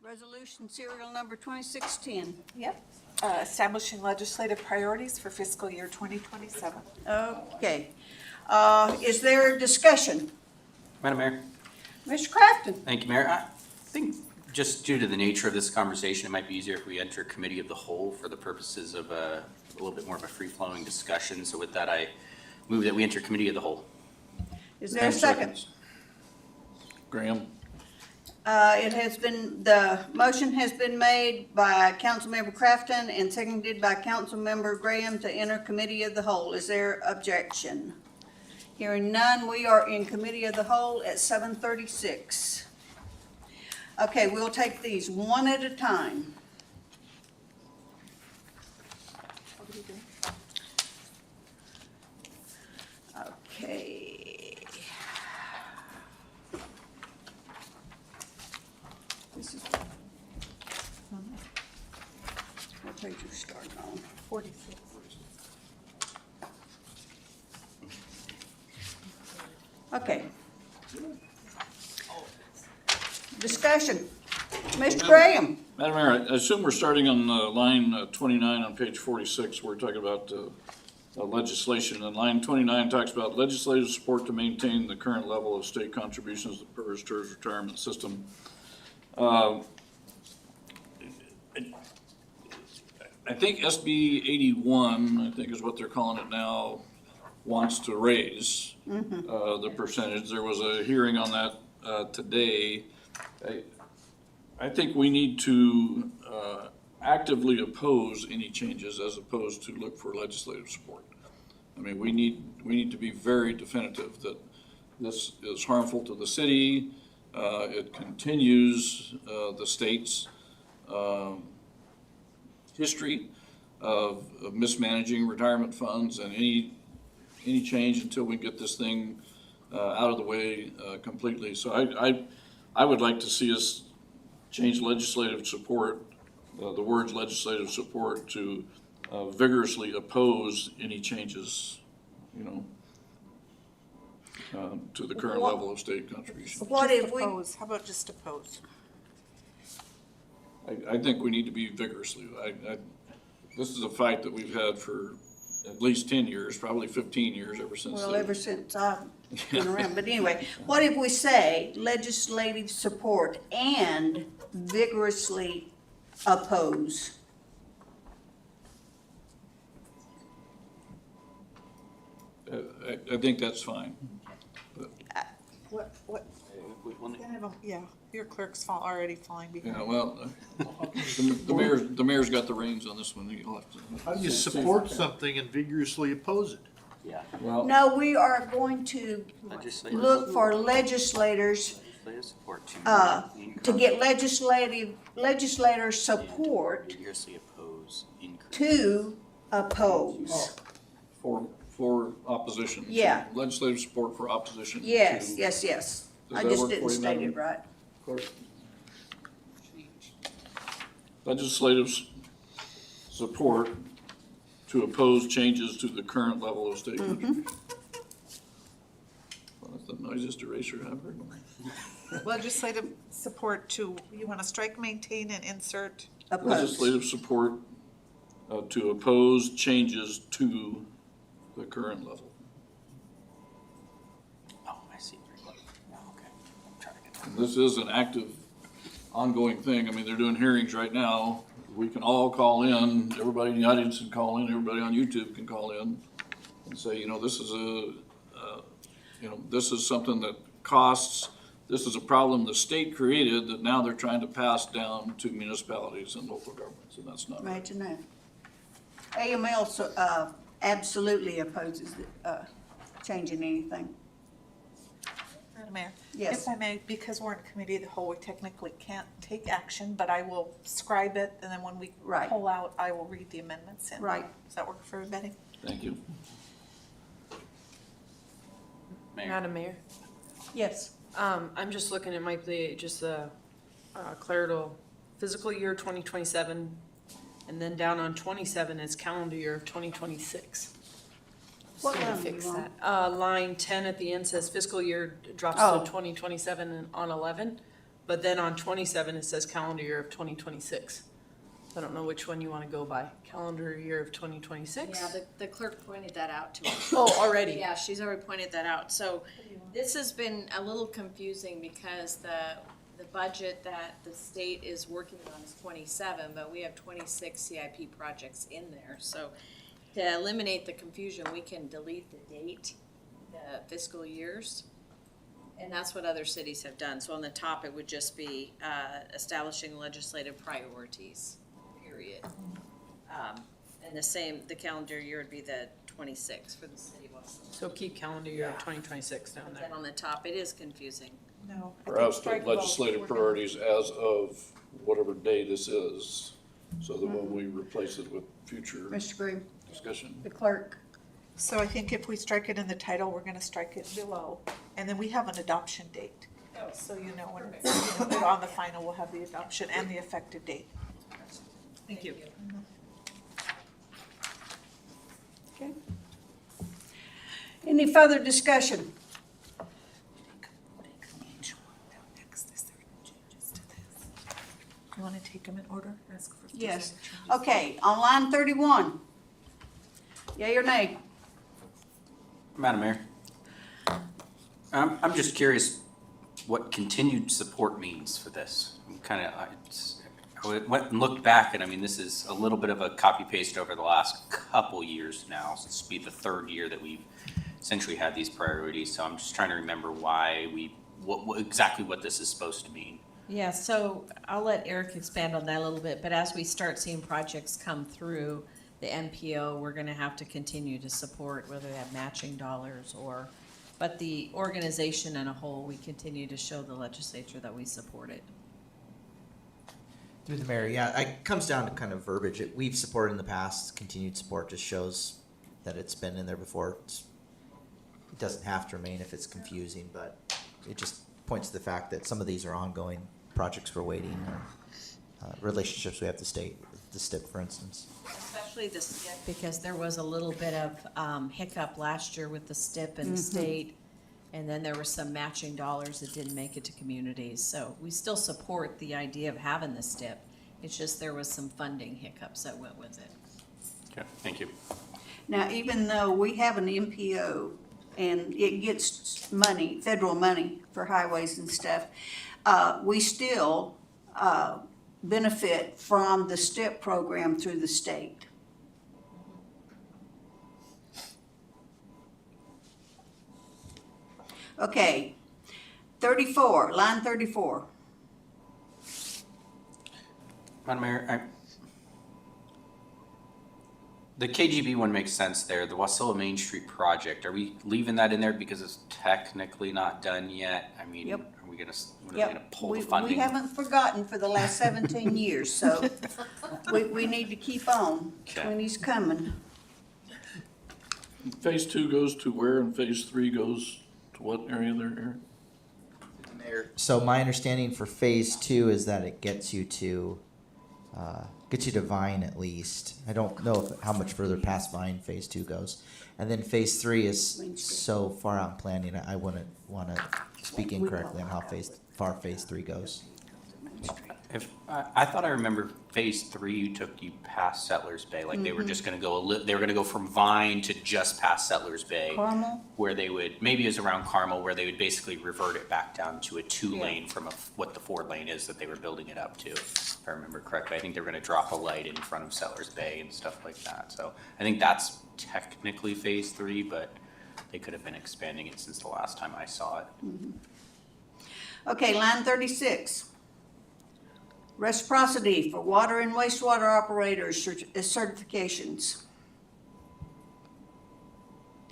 Resolution serial number 2610. Yep. Establishing legislative priorities for fiscal year 2027. Okay. Is there discussion? Madam Mayor? Mr. Crafton? Thank you, Mayor. I think just due to the nature of this conversation, it might be easier if we enter committee of the whole for the purposes of a little bit more of a free-flowing discussion. So with that, I move that we enter committee of the whole. Is there a second? Graham. The motion has been made by Councilmember Crafton and seconded by Councilmember Graham to enter committee of the whole. Is there objection? Hearing none, we are in committee of the whole at 7:36. Okay, we'll take these one at a time. Okay. This is. What page you starting on? 46. Okay. Discussion. Mr. Graham? Madam Mayor, I assume we're starting on line 29 on page 46. We're talking about legislation. And line 29 talks about legislative support to maintain the current level of state contributions to the PERS TERS retirement system. I think SB 81, I think is what they're calling it now, wants to raise the percentage. There was a hearing on that today. I think we need to actively oppose any changes as opposed to look for legislative support. I mean, we need to be very definitive that this is harmful to the city. It continues the state's history of mismanaging retirement funds, and any change until we get this thing out of the way completely. So I would like to see us change legislative support, the words legislative support, to vigorously oppose any changes, to the current level of state contribution. What Just if we, oppose. How about just oppose? I think we need to be vigorously. This is a fight that we've had for at least 10 years, probably 15 years, ever since. well, ever since I've been around, but anyway, what if we say legislative support and vigorously oppose? I think that's fine. What, yeah, your clerk's already falling Yeah, behind. well, the mayor's got the reins on this one. You'll have to. How do you support something and vigorously oppose it? Yeah. Well, No, we are going to Legislative look for legislators, support to get legislator support vigorously oppose increase. to oppose. for opposition. Yeah. Legislative support for opposition. Yes, to- yes, yes. Does I that just work didn't for you, state Madam it right. Clerk? Legislative support to oppose changes to the current level of state contribution. Well, that's the noisiest eraser I've heard. Legislative support to, you want to strike, maintain, and insert? Oppose. Legislative support to oppose changes to the current level. Oh, I see. Okay. I'm trying to get that. And this is an active, ongoing thing. I mean, they're doing hearings right now. We can all call in, everybody in the audience can call in, everybody on YouTube can call in and say, this is this is something that costs, this is a problem the state created that now they're trying to pass down to municipalities and local governments, and that's not right. Imagine that. AML absolutely opposes changing anything. Madam Mayor? Yes. If I may, because we're in committee of the whole, we technically can't take action, but I will scribe it, and then when we Right. pull out, I will read the amendments in. Right. Does that work for everybody? Thank you. Mayor. Madam Mayor, Yes. I'm just looking at the clerical fiscal year 2027, and then down on 27 is calendar year of 2026. What Just need to line are fix you on? that. Line 10 at the end says fiscal year drops Oh. to 2027 and on 11. but then on 27, it says calendar year of 2026. I don't know which one you want to go by, calendar year of 2026? Yeah, the clerk pointed that out to us. Oh, already? Yeah, she's already pointed that out. So this has been a little confusing because the budget that the state is working on is 27, but we have 26 CIP projects in there. So to eliminate the confusion, we can delete the date, the fiscal years. And that's what other cities have done. So on the top, it would just be establishing legislative priorities, period. And the calendar year would be the 26 for the city of Westland. So keep calendar year of 2026 down there. Then on the top, it is confusing. No. I For think us, the strike both. legislative We're gonna- priorities as of whatever day this is, so that when we replace it with future Mr. Green, discussion. the clerk. So I think if we strike it in the title, we're gonna strike it below, and then we have an adoption date. So you know when it's, on the final, we'll have the adoption and the effective date. Thank you. Okay. Any further discussion? You wanna take them in order? Ask for. Yes. Okay, on line 31. Yea or nay? Madam Mayor, I'm just curious what continued support means for this. I'm kind of, I went and looked back, and I mean, this is a little bit of a copy paste over the last couple years now. This will be the third year that we've essentially had these priorities, so I'm just trying to remember why exactly what this is supposed to mean. Yeah, so I'll let Eric expand on that a little bit, but as we start seeing projects come through the MPO, we're gonna have to continue to support, whether they have matching dollars but the organization in a whole, we continue to show the legislature that we support it. Through the mayor, yeah, it comes down to kind of verbiage. We've supported in the past, continued support just shows that it's been in there before. It doesn't have to remain if it's confusing, but it just points to the fact that some of these are ongoing projects we're waiting, or relationships we have with the STIP, for instance. Especially the STIP, because there was a little bit of hiccup last year with the STIP and the state. And then there were some matching dollars that didn't make it to communities. So we still support the idea of having the STIP. It's just there was some funding hiccups that went with it. Okay, thank you. Now, even though we have an MPO and it gets money, federal money for highways and stuff, we still benefit from the STIP program through the state. Okay, 34, line 34. Madam Mayor, the KGB one makes sense there, the Wasilla Main Street project, are we leaving that in there because it's technically not done yet? I mean, Yep. are we gonna Yep, pull we the funding? we haven't forgotten for the last 17 years, so we need to keep on. Okay. 20's coming. Phase 2 goes to where, and phase 3 goes to what area there, Eric? Mayor. So my understanding for phase 2 is that it gets you to Vine at least. I don't know how much further past Vine phase 2 goes. And then phase 3 is so far out in planning, I wouldn't want to speak incorrectly on how far phase 3 goes. I thought I remember phase 3 took you past Settlers Bay, like they were just gonna they were gonna go from Vine to just past Settlers Bay. Carmel? Where they would, maybe it was around Carmel, where they would basically revert it back down to a 2-lane from what the 4-lane is that they were building it up to, if I remember correctly. I think they were gonna drop a light in front of Settlers Bay and stuff like that, so I think that's technically phase 3, but they could have been expanding it since the last time I saw it. Okay, line 36. Reciprocity for water and wastewater operators certifications.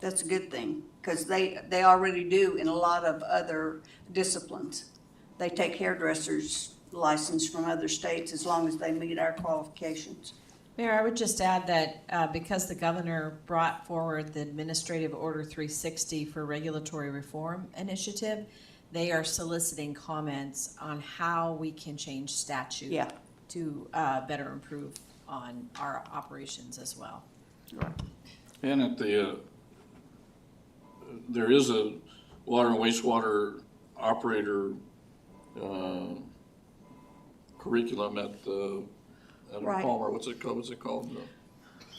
That's a good thing, because they already do in a lot of other disciplines. They take hairdressers license from other states as long as they meet our qualifications. Mayor, I would just add that because the governor brought forward the Administrative Order 360 for Regulatory Reform Initiative, they are soliciting comments on how we can change statute Yeah. to better improve on our operations as well. And at there is a water and wastewater operator curriculum at Right. Palmer. What's it called?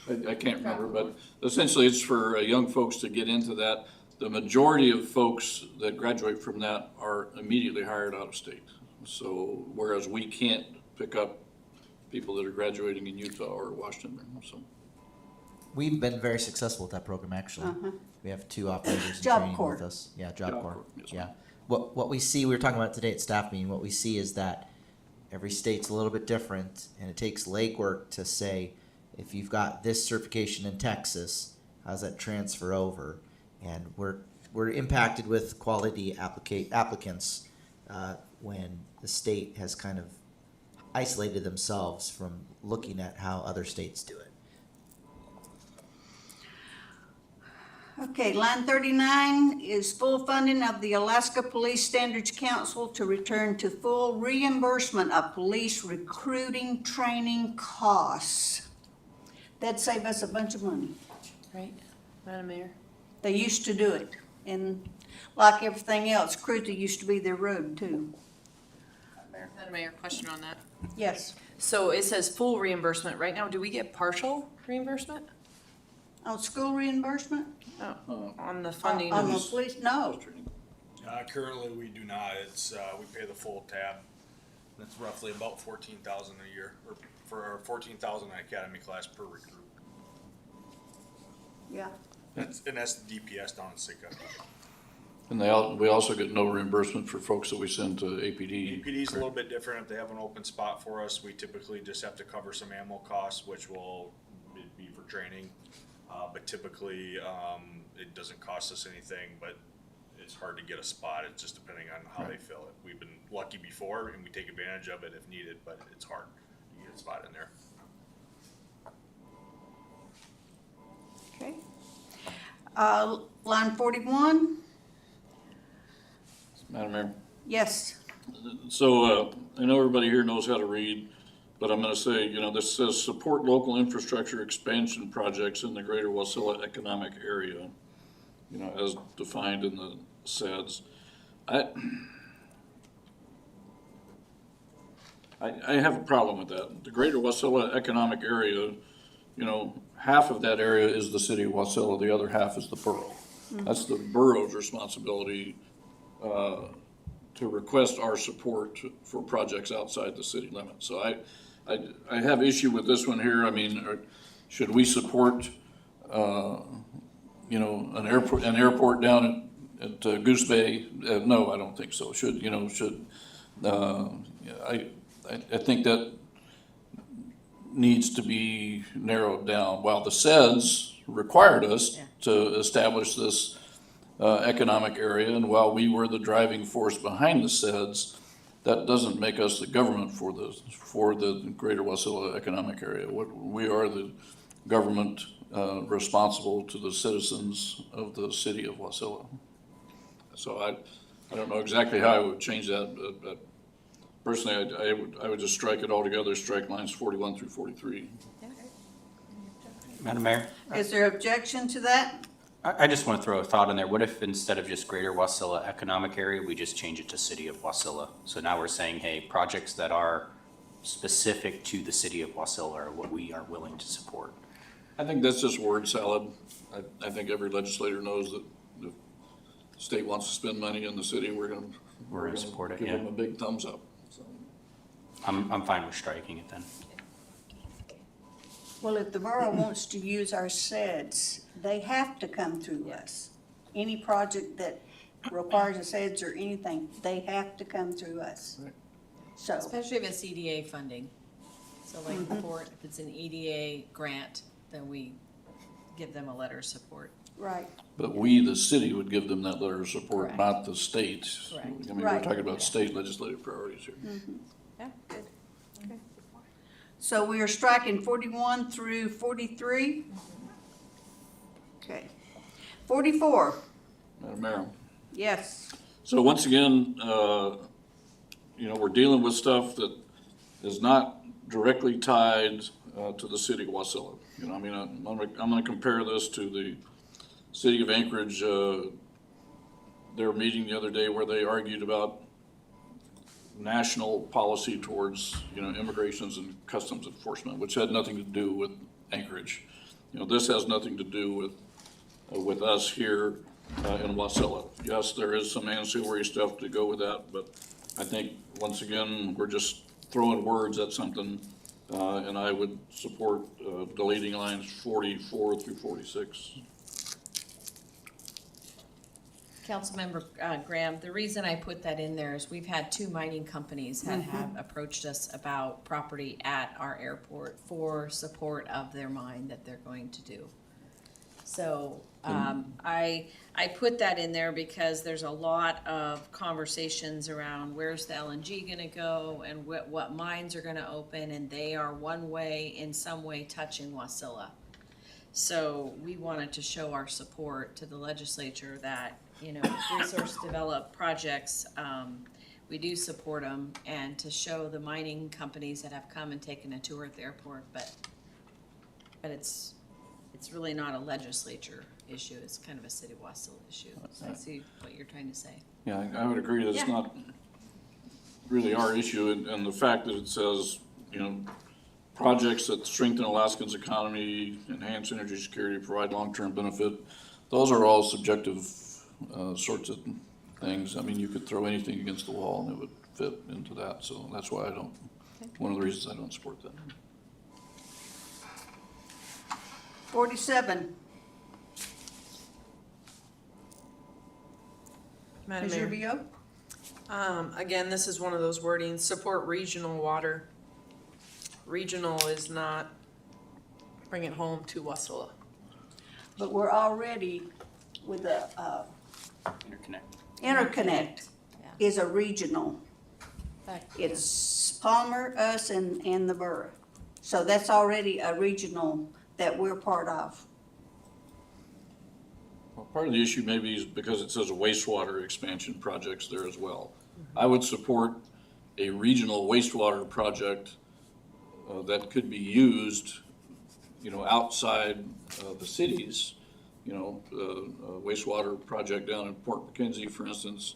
I can't remember, but essentially it's for young folks to get into that. The majority of folks that graduate from that are immediately hired out of state. So whereas we can't pick up people that are graduating in Utah or Washington, so. We've been very successful with that program, actually. Uh-huh. We have 2 operators in Job training Corps. with us. Yeah, Job Job Corps. Corps, yes, Yeah. What we see, we were talking about today at staff meeting, what we see is that every state's a little bit different, and it takes legwork to say, if you've got this certification in Texas, how does that transfer over? And we're impacted with quality applicants when the state has kind of isolated themselves from looking at how other states do it. Okay, line 39 is full funding of the Alaska Police Standards Council to return to full reimbursement of police recruiting training costs. That'd save us a bunch of money. Right, Madam Mayor? They used to do it, and like everything else, Cruza used to be their road too. Madam Mayor, question on that. Yes. So it says full reimbursement. Right now, do we get partial reimbursement? On school reimbursement? Oh, on the funding. On the police, no. Currently, we do not. It's, we pay the full tab. That's roughly about 14,000 a year, or for 14,000 an academy class per recruit. Yeah. And that's the DPS down in Sitka. And we also get no reimbursement for folks that we send to APD. APD's a little bit different. If they have an open spot for us, we typically just have to cover some ammo costs, which will be for training. But typically, it doesn't cost us anything, but it's hard to get a spot. It's just depending on how they fill it. We've been lucky before and we take advantage of it if needed, but it's hard to get a spot in there. Okay. Line 41? Madam Mayor. Yes. So, I know everybody here knows how to read, but I'm gonna say, this says support local infrastructure expansion projects in the greater Wasilla economic area, as defined in the SEDS. I have a problem with that. The greater Wasilla economic area, half of that area is the city of Wasilla, the other half is the borough. That's the borough's responsibility, to request our support for projects outside the city limits. So I have issue with this one here. I mean, should we support, an airport down at Goose Bay? No, I don't think so. I think that needs to be narrowed down. While the SEDS required us to establish this economic area, and while we were the driving force behind the SEDS, that doesn't make us the government for the greater Wasilla economic area. We are the government responsible to the citizens of the city of Wasilla. So I don't know exactly how I would change that, but personally, I would just strike it altogether, strike lines 41 through 43. Madam Mayor? Is there objection to that? I just want to throw a thought in there. What if instead of just Greater Wasilla Economic Area, we just change it to City of Wasilla? So now we're saying, hey, projects that are specific to the City of Wasilla are what we are willing to support. I think that's just word salad. I think every legislator knows that if the state wants to spend money in the city, we're gonna support it, give yeah. them a big thumbs up. So. I'm fine with striking it then. Well, if the borough wants to use our SEDS, they have to come through us. Any project that requires a SEDS or anything, they have to come through us. So, Especially if it's EDA funding. So like if it's an EDA grant, then we give them a letter of support. right, But we, the city, would give them that letter of support, Correct. not the state. Correct. I mean, we're Right. talking about state legislative priorities here. Yeah, good. so we are striking 41 through 43? Okay. 44, Madam Mayor. yes. So once again, we're dealing with stuff that is not directly tied to the city of Wasilla. I'm gonna compare this to the city of Anchorage, their meeting the other day where they argued about national policy towards, immigrations and customs enforcement, which had nothing to do with Anchorage. This has nothing to do with us here in Wasilla. Yes, there is some ancillary stuff to go with that, but I think, once again, we're just throwing words at something, and I would support deleting lines 44 through 46. Councilmember Graham, the reason I put that in there is we've had 2 mining companies that have approached us about property at our airport for support of their mine that they're going to do. So I put that in there because there's a lot of conversations around where's the LNG gonna go and what mines are gonna open, and they are one way, in some way, touching Wasilla. So we wanted to show our support to the legislature that, resource developed projects, we do support them, and to show the mining companies that have come and taken a tour at the airport, but it's really not a legislature issue, it's kind of a city of Wasilla issue. So I see what you're trying to say. Yeah, I would agree that it's not really our issue, and the fact that it says, projects that strengthen Alaskans' economy, enhance energy security, provide long-term benefit, those are all subjective sorts of things. I mean, you could throw anything against the wall and it would fit into that, so that's why one of the reasons I don't support that. 47, Madam Ms. Mayor, Rubio. again, this is one of those wordings, support regional water. Regional is not bring it home to Wasilla. But we're already with the interconnect is a regional. It's Palmer, us, and the borough. So that's already a regional that we're part of. Well, part of the issue maybe is because it says wastewater expansion projects there as well. I would support a regional wastewater project that could be used, outside the cities. Wastewater project down in Port McKenzie, for instance,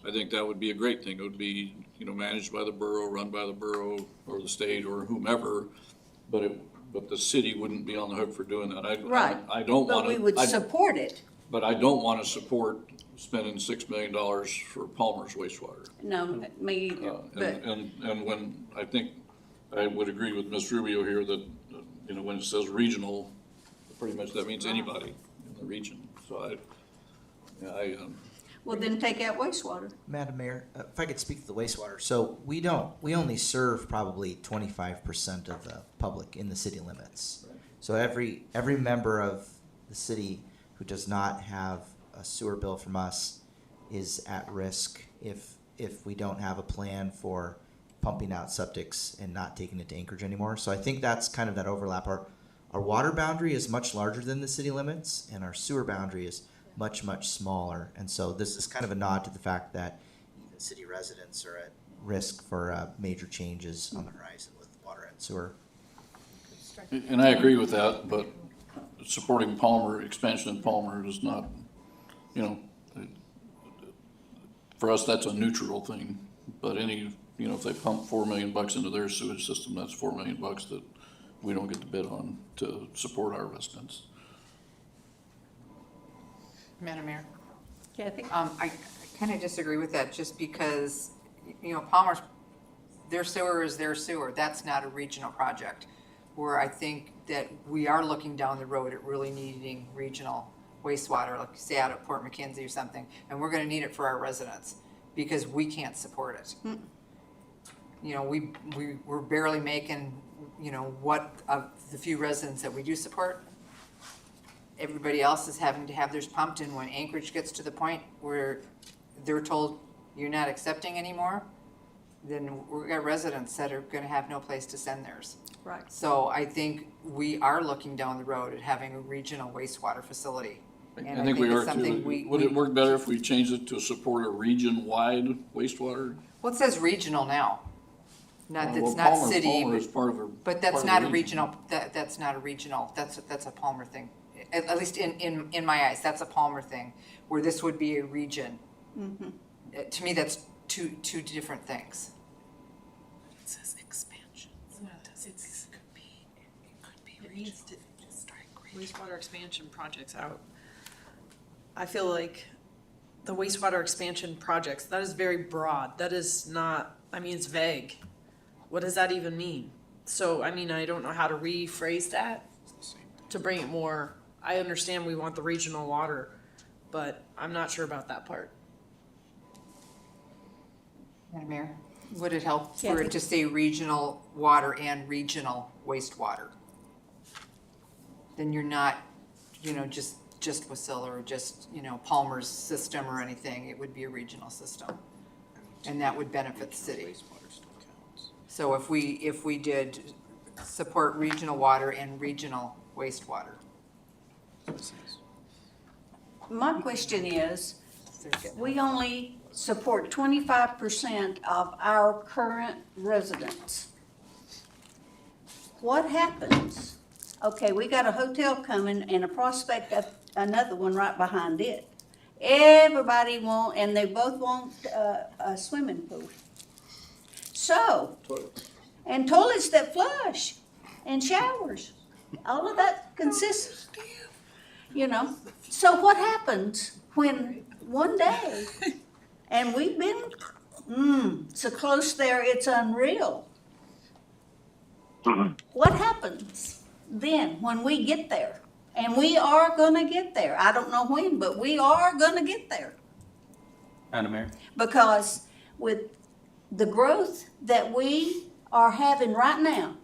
I think that would be a great thing. It would be, managed by the borough, run by the borough or the state or whomever, but the city wouldn't be on the hook for doing that. Right. I don't want to. But we would support it. But I don't want to support spending $6 million for Palmer's wastewater. No, me either, but. And when, I think, I would agree with Ms. Rubio here that, when it says regional, pretty much that means anybody in the region. So Well, then take out wastewater. Madam Mayor, if I could speak to the wastewater. So we only serve probably 25% of the public in the city limits. So every member of the city who does not have a sewer bill from us is at risk if we don't have a plan for pumping out septics and not taking it to Anchorage anymore. So I think that's kind of that overlap. Our water boundary is much larger than the city limits, and our sewer boundary is much, much smaller. And so this is kind of a nod to the fact that even city residents are at risk for major changes on the horizon with water and sewer. And I agree with that, but supporting Palmer, expansion in Palmer is not, for us, that's a neutral thing. But if they pump $4 million into their sewage system, that's $4 million that we don't get to bid on to support our residents. Madam Mayor? Kathy? I kind of disagree with that, just because, Palmer's, their sewer is their sewer. That's not a regional project. Where I think that we are looking down the road at really needing regional wastewater, like say out at Port McKenzie or something, and we're gonna need it for our residents, because we can't support it. We're barely making, what of the few residents that we do support, everybody else is having to have theirs pumped, and when Anchorage gets to the point where they're told you're not accepting anymore, then we've got residents that are gonna have no place to send theirs. Right. So I think we are looking down the road at having a regional wastewater facility. And I think we it's are something too. Would it work better if we changed it to support a region-wide wastewater? Well, it says regional now. Well, It's not Palmer- city, Palmer is part of but that's not a regional, that's not a regional, that's a Palmer thing. At least in my eyes, that's a Palmer thing, where this would be a region. To me, that's two different things. says expansion. So it doesn't, it could be It needs regional. to- Strike regional. Wastewater expansion projects out. I feel like the wastewater expansion projects, that is very broad. That is not, I mean, it's vague. What does that even mean? So, I mean, I don't know how to rephrase that to bring it more, I understand we want the regional water, but I'm not sure about that part. Madam Mayor, would it help for Kathy? it to say regional water and regional wastewater? Then you're not, just Wasilla or just, Palmer's system or anything. It would be a regional system. And that would benefit the city. So if we did support regional water and regional wastewater. My question is, we only support 25% of our current residents. What happens? Okay, we got a hotel coming and a prospect of another one right behind it. Everybody want, and they both want a swimming pool. So, and toilets that flush, and showers. All of that consists, So what happens when one day, and we've been so close there, it's unreal. What happens then when we get there? And we are gonna get there. I don't know when, but we are gonna get there. Madam Mayor? Because with the growth that we are having right now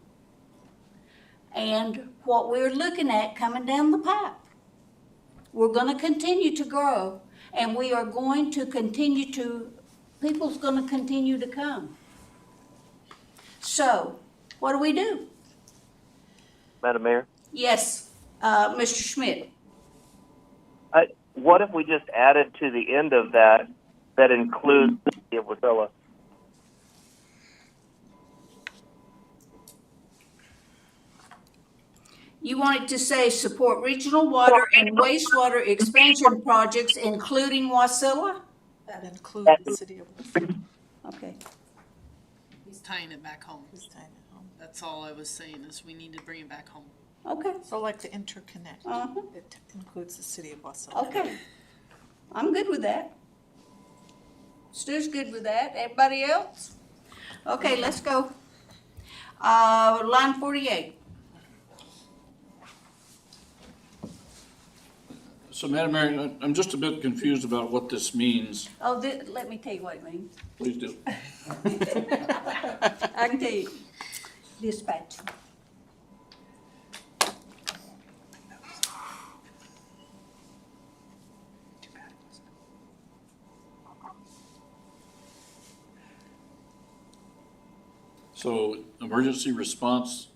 and what we're looking at coming down the pipe, we're gonna continue to grow and we are going to continue to, people's gonna continue to come. So, what do? Madam Mayor? Yes, Mr. Schmidt. What if we just added to the end of that includes the city of Wasilla? You wanted to say support regional water and wastewater expansion projects, including Wasilla? That includes the city of Wasilla. Okay. He's tying it back home. Who's tying it home? That's all I was saying, is we need to bring it back home. Okay, So like the interconnect, Uh-huh. it includes the city of Wasilla. okay. I'm good with that. Stu's good with that. Everybody else? Okay, let's go. Line 48. So, Madam Mayor, I'm just a bit confused about what this means. Oh, let me tell you what it means. Please do. I can tell you. Dispatch. So, emergency response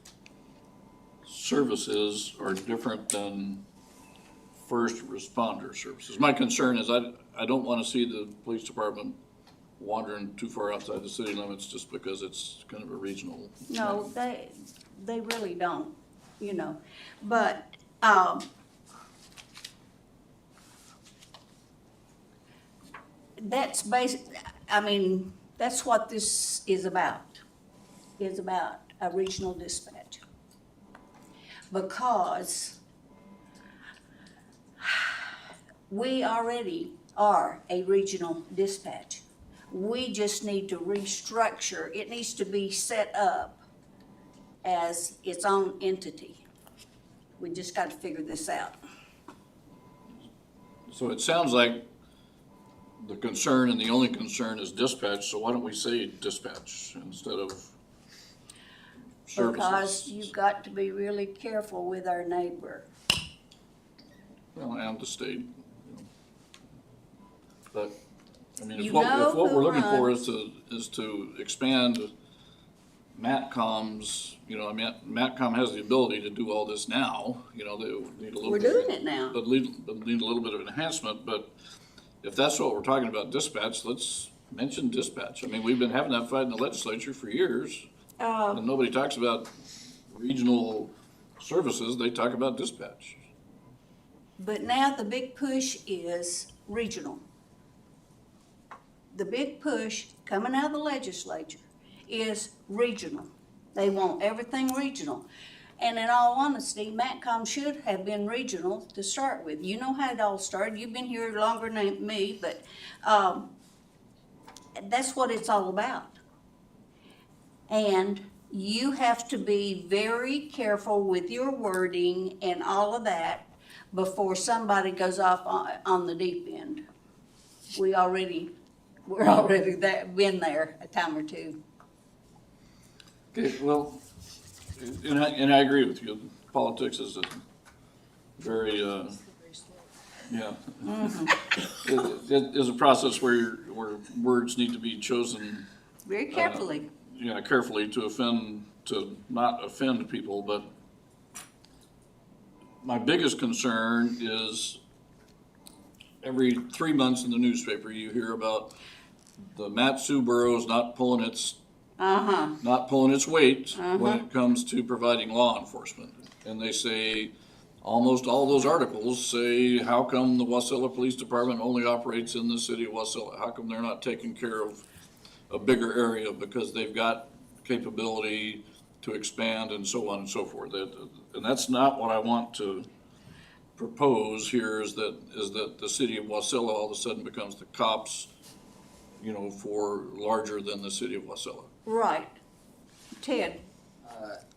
services are different than first responder services. My concern is I don't want to see the police department wandering too far outside the city limits just because it's kind of a regional. No, they really don't, but, that's that's what this is about a regional dispatch. Because we already are a regional dispatch. We just need to restructure. It needs to be set up as its own entity. We just got to figure this out. So it sounds like the concern and the only concern is dispatch, so why don't we say dispatch instead of services? Because you've got to be really careful with our neighbor. Well, and the state. But, I mean, if You what know we're who looking for runs- is to expand MATCOM's, MATCOM has the ability to do all this now, they need a little. We're bit- doing it now. But need a little bit of enhancement, but if that's what we're talking about, dispatch, let's mention dispatch. I mean, we've been having that fight in the legislature for years, and nobody talks about regional services, they talk about dispatch. But now the big push is regional. The big push coming out of the legislature is regional. They want everything regional. And in all honesty, MATCOM should have been regional to start with. You know how it all started. You've been here longer than me, but that's what it's all about. And you have to be very careful with your wording and all of that before somebody goes off on the deep end. We're already been there a time or two. Okay, well, and I agree with you. Politics is a very, yeah. It is a process where words need to be chosen. Very carefully. Carefully to not offend people, but my biggest concern is every 3 months in the newspaper, you hear about the Mat-Su boroughs not pulling its weight when it comes to providing law enforcement. And they say, almost all those articles say, how come the Wasilla Police Department only operates in the city of Wasilla? How come they're not taking care of a bigger area because they've got capability to expand and so on and so forth? And that's not what I want to propose here, is that the city of Wasilla all of a sudden becomes the cops, for larger than the city of Wasilla. Right. Ted?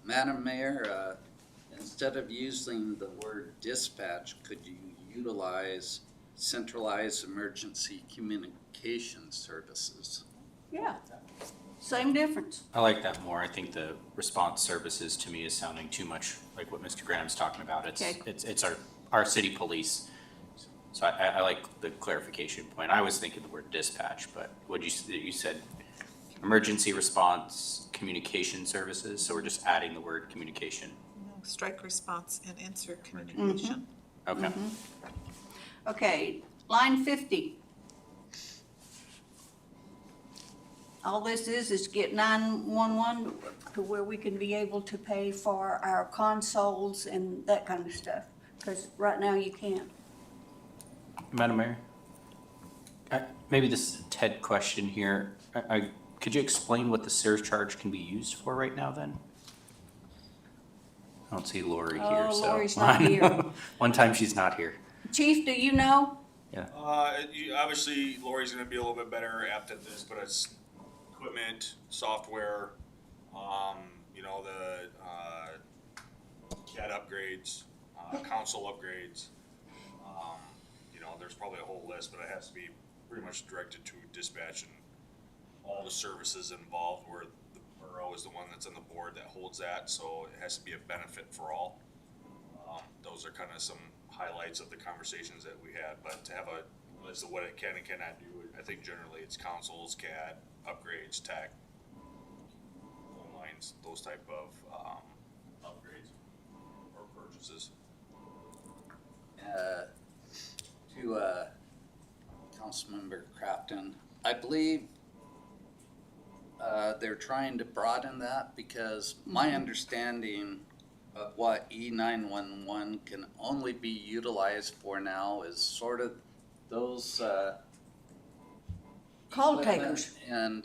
Madam Mayor, instead of using the word dispatch, could you utilize centralized emergency communication services? Yeah. Same difference. I like that more. I think the response services to me is sounding too much like what Mr. Graham's talking about. Okay. It's our city police. So I like the clarification point. I was thinking the word dispatch, but you said emergency response communication services, so we're just adding the word communication. Strike response and insert communication. Okay. Okay, line 50. All this is get 911 to where we can be able to pay for our consoles and that kind of stuff, because right now you can't. Madam Mayor, maybe this is a Ted question here. Could you explain what the surcharge can be used for right now then? I don't see Lori here, so. Lori's not here. One time she's not here. Chief, do you know? Yeah. Obviously, Lori's gonna be a little bit better apt at this, but it's equipment, software, the CAD upgrades, console upgrades. There's probably a whole list, but it has to be pretty much directed to dispatch and all the services involved, where the borough is the one that's on the board that holds that, so it has to be a benefit for all. Those are kind of some highlights of the conversations that we had, but to have a list of what it can and cannot do, I think generally it's consoles, CAD, upgrades, tech, phone lines, those type of upgrades or purchases. To Councilmember Crafton, I believe they're trying to broaden that, because my understanding of what E911 can only be utilized for now is sort of those Call takers. and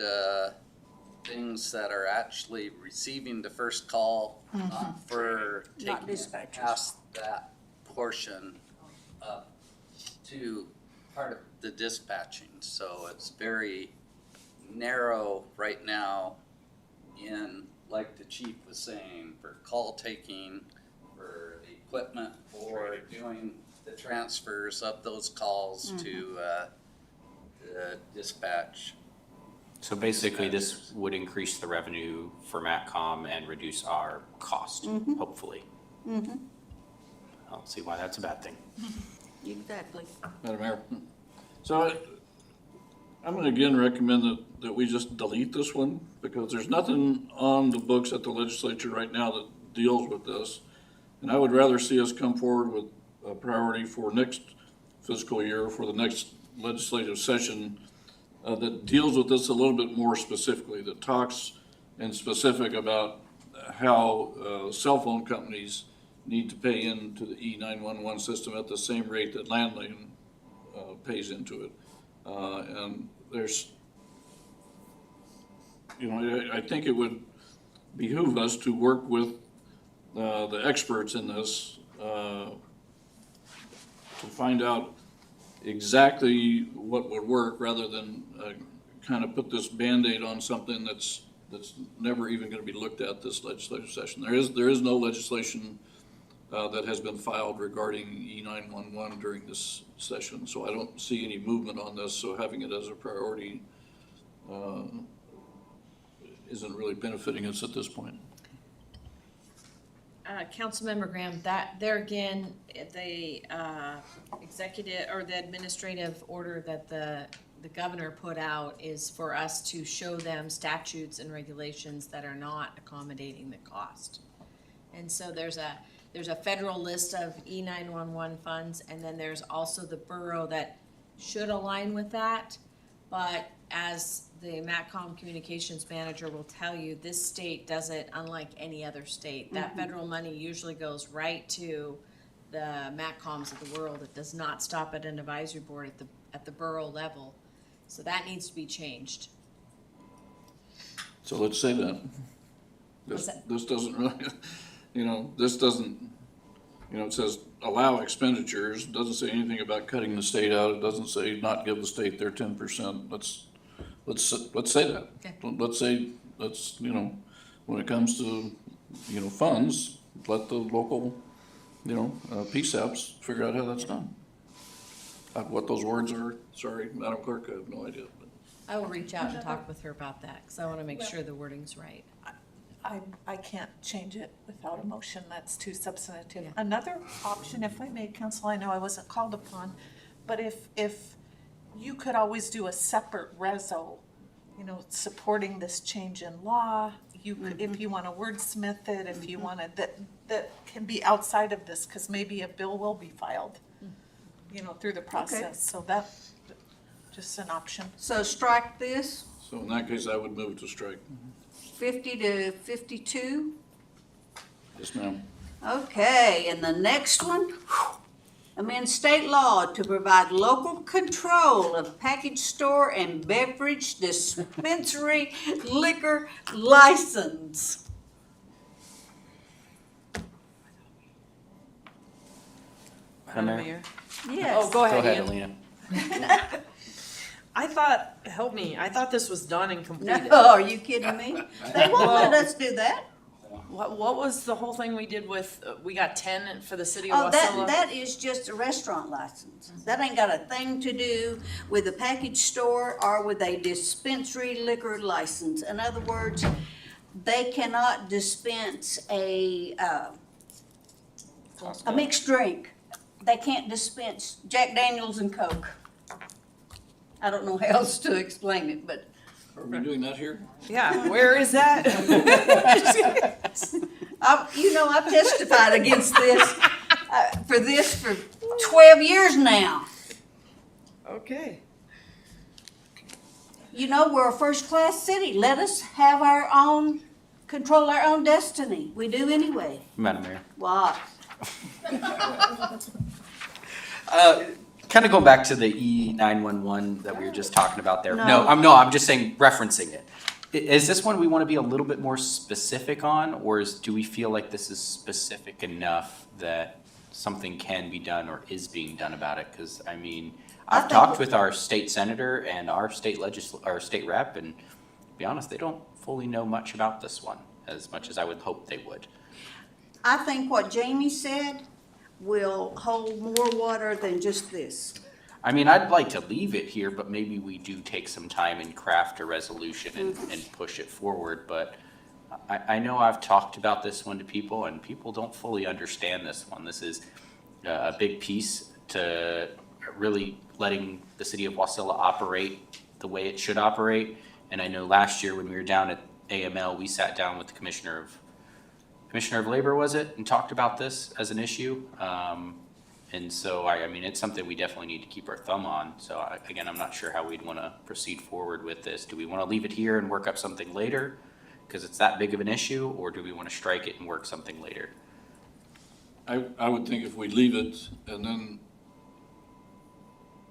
things that are actually receiving the first call, not for Not taking it dispatchers. past that portion up to part of the dispatching. So it's very narrow right now in, like the chief was saying, for call taking, for the equipment, for doing the transfers of those calls to the dispatch. So basically, this would increase the revenue for MATCOM and reduce our cost, hopefully. I don't see why that's a bad thing. Exactly. Madam Mayor, so I'm gonna again recommend that we just delete this one, because there's nothing on the books at the legislature right now that deals with this. And I would rather see us come forward with a priority for next fiscal year, for the next legislative session, that deals with this a little bit more specifically, that talks in specific about how cell phone companies need to pay into the E911 system at the same rate that landline pays into it. And there's you know, I think it would behoove us to work with the experts in this to find out exactly what would work rather than kind of put this Band-Aid on something that's never even going to be looked at this legislative session. There is no legislation that has been filed regarding E911 during this session, so I don't see any movement on this, so having it as a priority isn't really benefiting us at this point. Councilmember Graham, that there again, the executive or the administrative order that the governor put out is for us to show them statutes and regulations that are not accommodating the cost. And so there's a federal list of E911 funds, and then there's also the borough that should align with that. But as the MACCOM communications manager will tell you, this state does it unlike any other state. That federal money usually goes right to the MACCOMs of the world. It does not stop at an advisory board at the borough level. So that needs to be changed. So let's say that. What's that? This doesn't really, you know, this doesn't, you know, it says allow expenditures, doesn't say anything about cutting the state out, it doesn't say not give the state their 10%. Let's say that. Okay. Let's, you know, when it comes to, you know, funds, let the local, you know, PSAPs figure out how that's done. What those words are, sorry, Madam Clerk, I have no idea. But I will reach out and talk with her about that, because I want to make sure the wording's right. I can't change it without a motion, that's too substantive. Yeah. Another option, if I may, Council, I know I wasn't called upon, but if you could always do a separate reso, you know, supporting this change in law, you could, if you want to wordsmith it, if you want to, that can be outside of this, because maybe a bill will be filed, you know, through the process, so that, just an option. So strike this, So in that case, I would move to strike. 50 to 52. Yes, ma'am. Okay, and the next one, amend state law to provide local control of package store and beverage dispensary liquor license. Madam Mayor? Mayor? Yes. Oh, go Go ahead, ahead, Ian. Alina. I thought, help me, I thought this was done and completed. No, are you kidding me? They won't let us do that. What was the whole thing we did with, we got 10 for the city of Oh, Wasilla? that is just a restaurant license. That ain't got a thing to do with a package store or with a dispensary liquor license. In other words, they cannot dispense a mixed drink. They can't dispense Jack Daniels and Coke. I don't know how else to explain it, but Are we doing that here? Yeah, where is that? I've testified against this for 12 years now. Okay. You know, we're a first-class city. Let us have our own, control our own destiny. We do anyway. Madam Mayor. What? Kind of going back to the E911 that we were just talking about there. No. I'm just saying, referencing it. Is this one we want to be a little bit more specific on, or do we feel like this is specific enough that something can be done or is being done about it? Because, I mean, I I've think talked with our state senator and our state state rep, and to be honest, they don't fully know much about this one, as much as I would hope they would. I think what Jamie said will hold more water than just this. I mean, I'd like to leave it here, but maybe we do take some time and craft a resolution and push it forward. But I know I've talked about this one to people, and people don't fully understand this one. This is a big piece to really letting the city of Wasilla operate the way it should operate. And I know last year when we were down at AML, we sat down with the Commissioner of Labor, was it, and talked about this as an issue. And so, I mean, it's something we definitely need to keep our thumb on. So again, I'm not sure how we'd want to proceed forward with this. Do we want to leave it here and work up something later because it's that big of an issue, or do we want to strike it and work something later? I would think if we leave it and then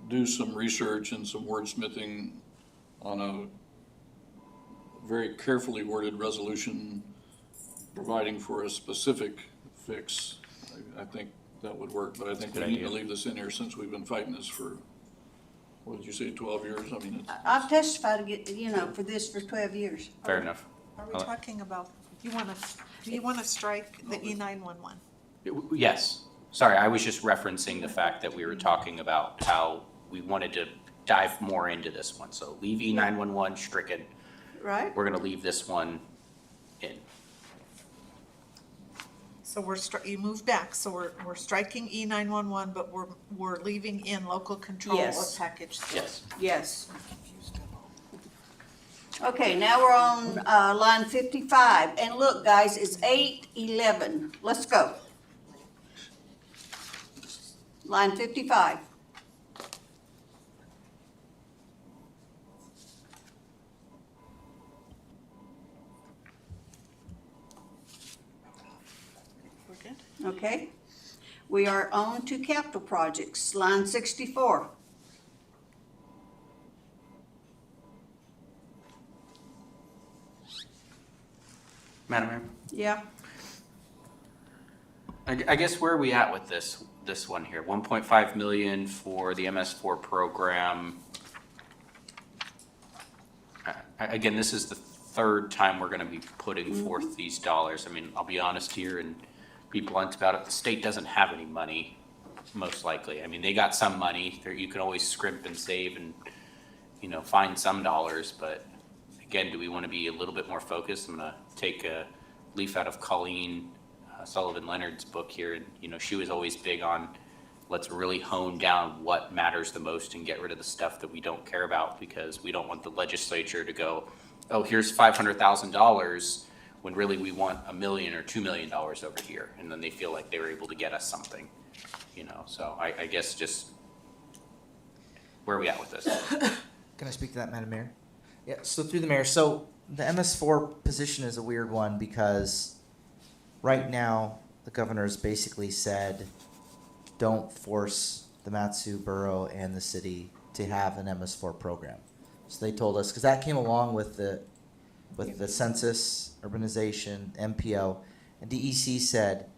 do some research and some wordsmithing on a very carefully worded resolution providing for a specific fix, I think that would work, but I think we Good need to idea. leave this in here since we've been fighting this for, what did you say, 12 years? I mean, it's. I've testified, for this for 12 years. Fair enough. Are we talking about, do you wanna strike the E911? Yes. Sorry, I was just referencing the fact that we were talking about how we wanted to dive more into this one. So leave E911 stricken. Right? We're gonna leave this one in. So you moved back, so we're striking E911, but we're leaving in local control of Yes. package. Yes. Yes. Okay, now we're on line 55. And look, guys, it's 8:11. Let's go. Line 55. We're good? Okay. We are on to capital projects, line 64. Madam Mayor? Yeah. I guess where are we at with this one here? 1.5 million for the MS4 program. Again, this is the third time we're gonna be putting forth these dollars. I mean, I'll be honest here and be blunt about it. The state doesn't have any money, most likely. I mean, they got some money. You can always scrimp and save and, find some dollars, but again, do we wanna be a little bit more focused? I'm gonna take a leaf out of Colleen Sullivan Leonard's book here, and she was always big on let's really hone down what matters the most and get rid of the stuff that we don't care about, because we don't want the legislature to go, oh, here's $500,000 when really we want $1 million or $2 million over here, and then they feel like they were able to get us something. So I guess just where are we at with this? Can I speak to that, Madam Mayor? Yeah, so through the mayor, so the MS4 position is a weird one because right now the governor's basically said, don't force the Matsu Borough and the city to have an MS4 program. So they told us, because that came along with the census, urbanization, MPO, and DEC said,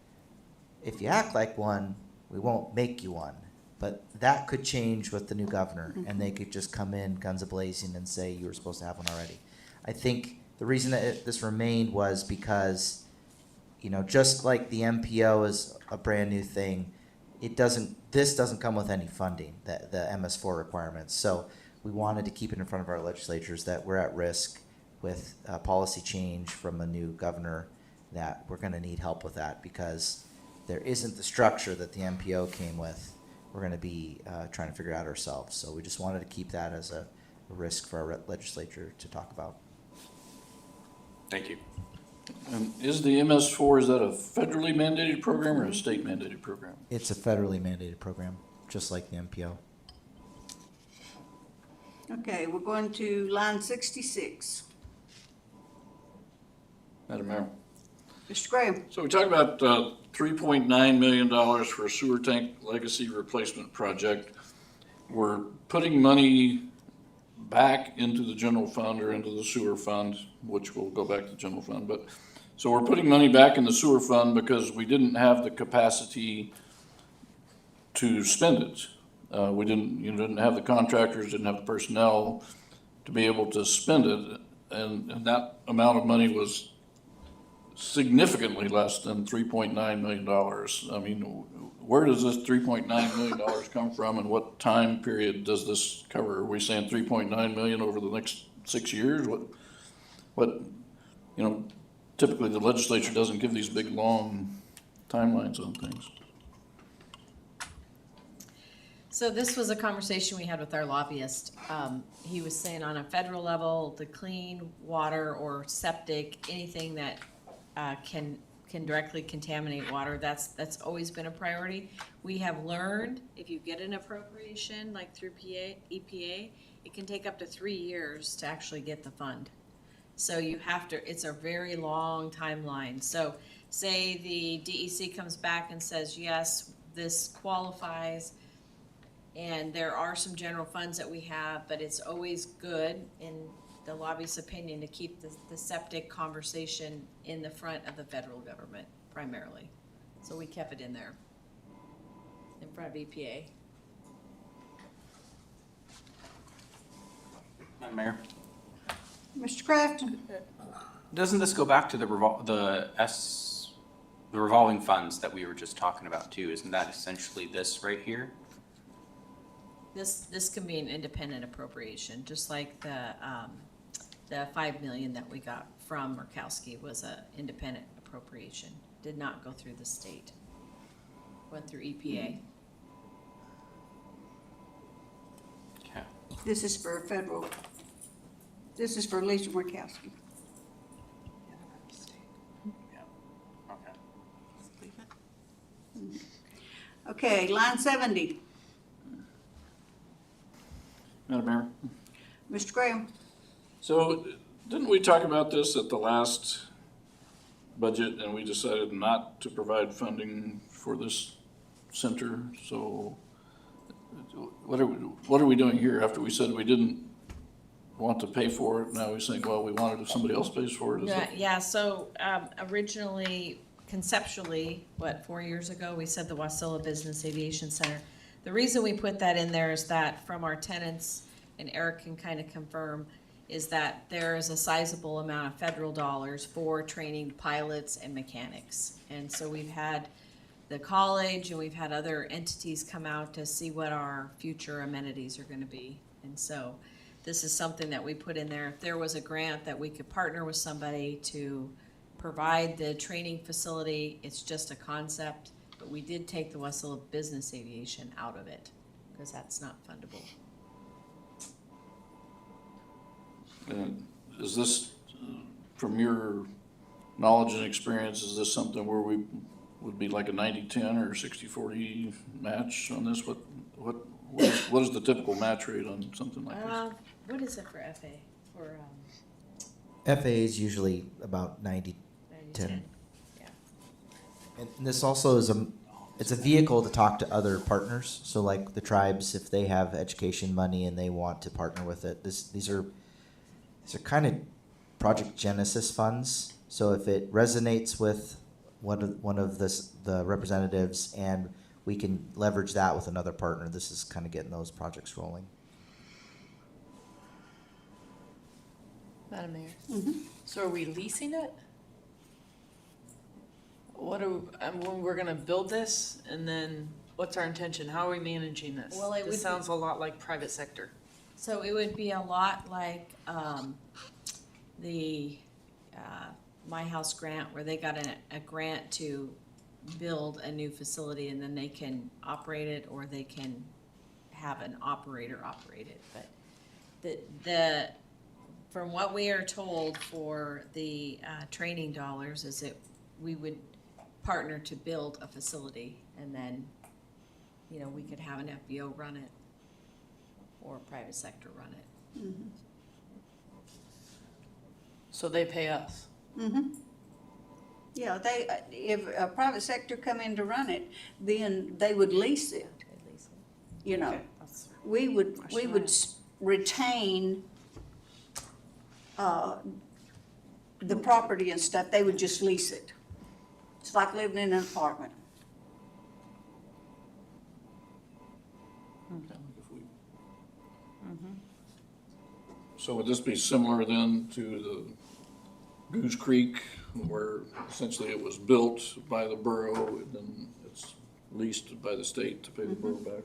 if you act like one, we won't make you one. But that could change with the new governor, and they could just come in guns a-blazing and say you were supposed to have one already. I think the reason that this remained was because, just like the MPO is a brand new thing, this doesn't come with any funding, the MS4 requirements. So we wanted to keep it in front of our legislatures that we're at risk with policy change from a new governor, that we're gonna need help with that because there isn't the structure that the MPO came with. We're gonna be trying to figure out ourselves. So we just wanted to keep that as a risk for our legislature to talk about. Thank you. Is the MS4, is that a federally mandated program or a state mandated program? It's a federally mandated program, just like the MPO. Okay, we're going to line 66. Madam Mayor? Mr. Graham? So we talked about $3.9 million for a sewer tank legacy replacement project. We're putting money back into the general fund or into the sewer fund, which will go back to the general fund. But so we're putting money back in the sewer fund because we didn't have the capacity to spend it. We didn't have the contractors, didn't have the personnel to be able to spend it. And that amount of money was significantly less than $3.9 million. I mean, where does this $3.9 million come from, and what time period does this cover? Are we saying $3.9 million over the next 6 years? What, typically the legislature doesn't give these big, long timelines on things. So this was a conversation we had with our lobbyist. He was saying on a federal level, the clean water or septic, anything that can directly contaminate water, that's always been a priority. We have learned if you get an appropriation like through EPA, it can take up to 3 years to actually get the fund. So you have to, it's a very long timeline. So say the DEC comes back and says, yes, this qualifies, and there are some general funds that we have, but it's always good, and the lobbyist's opinion to keep the septic conversation in the front of the federal government primarily. So we kept it in there, in front of EPA. Madam Mayor, Mr. Crafton? doesn't this go back to the revolving funds that we were just talking about too? Isn't that essentially this right here? This can be an independent appropriation, just like the 5 million that we got from Murkowski was a independent appropriation. Did not go through the state. Went through EPA. Okay. This is for federal, this is for Lisa Murkowski. Okay. Okay, line 70, Madam Mayor? Mr. Graham. So didn't we talk about this at the last budget and we decided not to provide funding for this center? So what are we doing here after we said we didn't want to pay for it? Now we're saying, well, we want it if somebody else pays for it. Is that- Yeah, so originally, conceptually, 4 years ago, we said the Wasilla Business Aviation Center. The reason we put that in there is that from our tenants, and Eric can kind of confirm, is that there is a sizable amount of federal dollars for training pilots and mechanics. And so we've had the college and we've had other entities come out to see what our future amenities are gonna be. And so this is something that we put in there. If there was a grant that we could partner with somebody to provide the training facility, it's just a concept, but we did take the Wasilla Business Aviation out of it, because that's not fundable. Is this, from your knowledge and experience, is this something where we would be like a 90-10 or 60-40 match on this? What is the typical match rate on something like this? What is it for FA? For, FAA is usually about 90-10. 90-10? Yeah. And this also is it's a vehicle to talk to other partners. So like the tribes, if they have education money and they want to partner with it, these are kind of Project Genesis funds. So if it resonates with one of the representatives and we can leverage that with another partner, this is kind of getting those projects rolling. Madam Mayor. Mm-hmm. So are we leasing it? When we're gonna build this, and then what's our intention? How are we managing this? Well, it would be- This sounds a lot like private sector. So it would be a lot like the My House grant, where they got a grant to build a new facility, and then they can operate it, or they can have an operator operate it. But the from what we are told for the training dollars is that we would partner to build a facility, and then, we could have an FBO run it or a private sector run it. Mm-hmm. So they pay us. Mm-hmm. Yeah, if a private sector come in to run it, then they would lease it. They lease it. Okay, that's- We would retain the property and stuff. They would just lease it. It's like living in an apartment. So would this be similar then to the Goose Creek, where essentially it was built by the borough and then it's leased by the state to pay the borough back?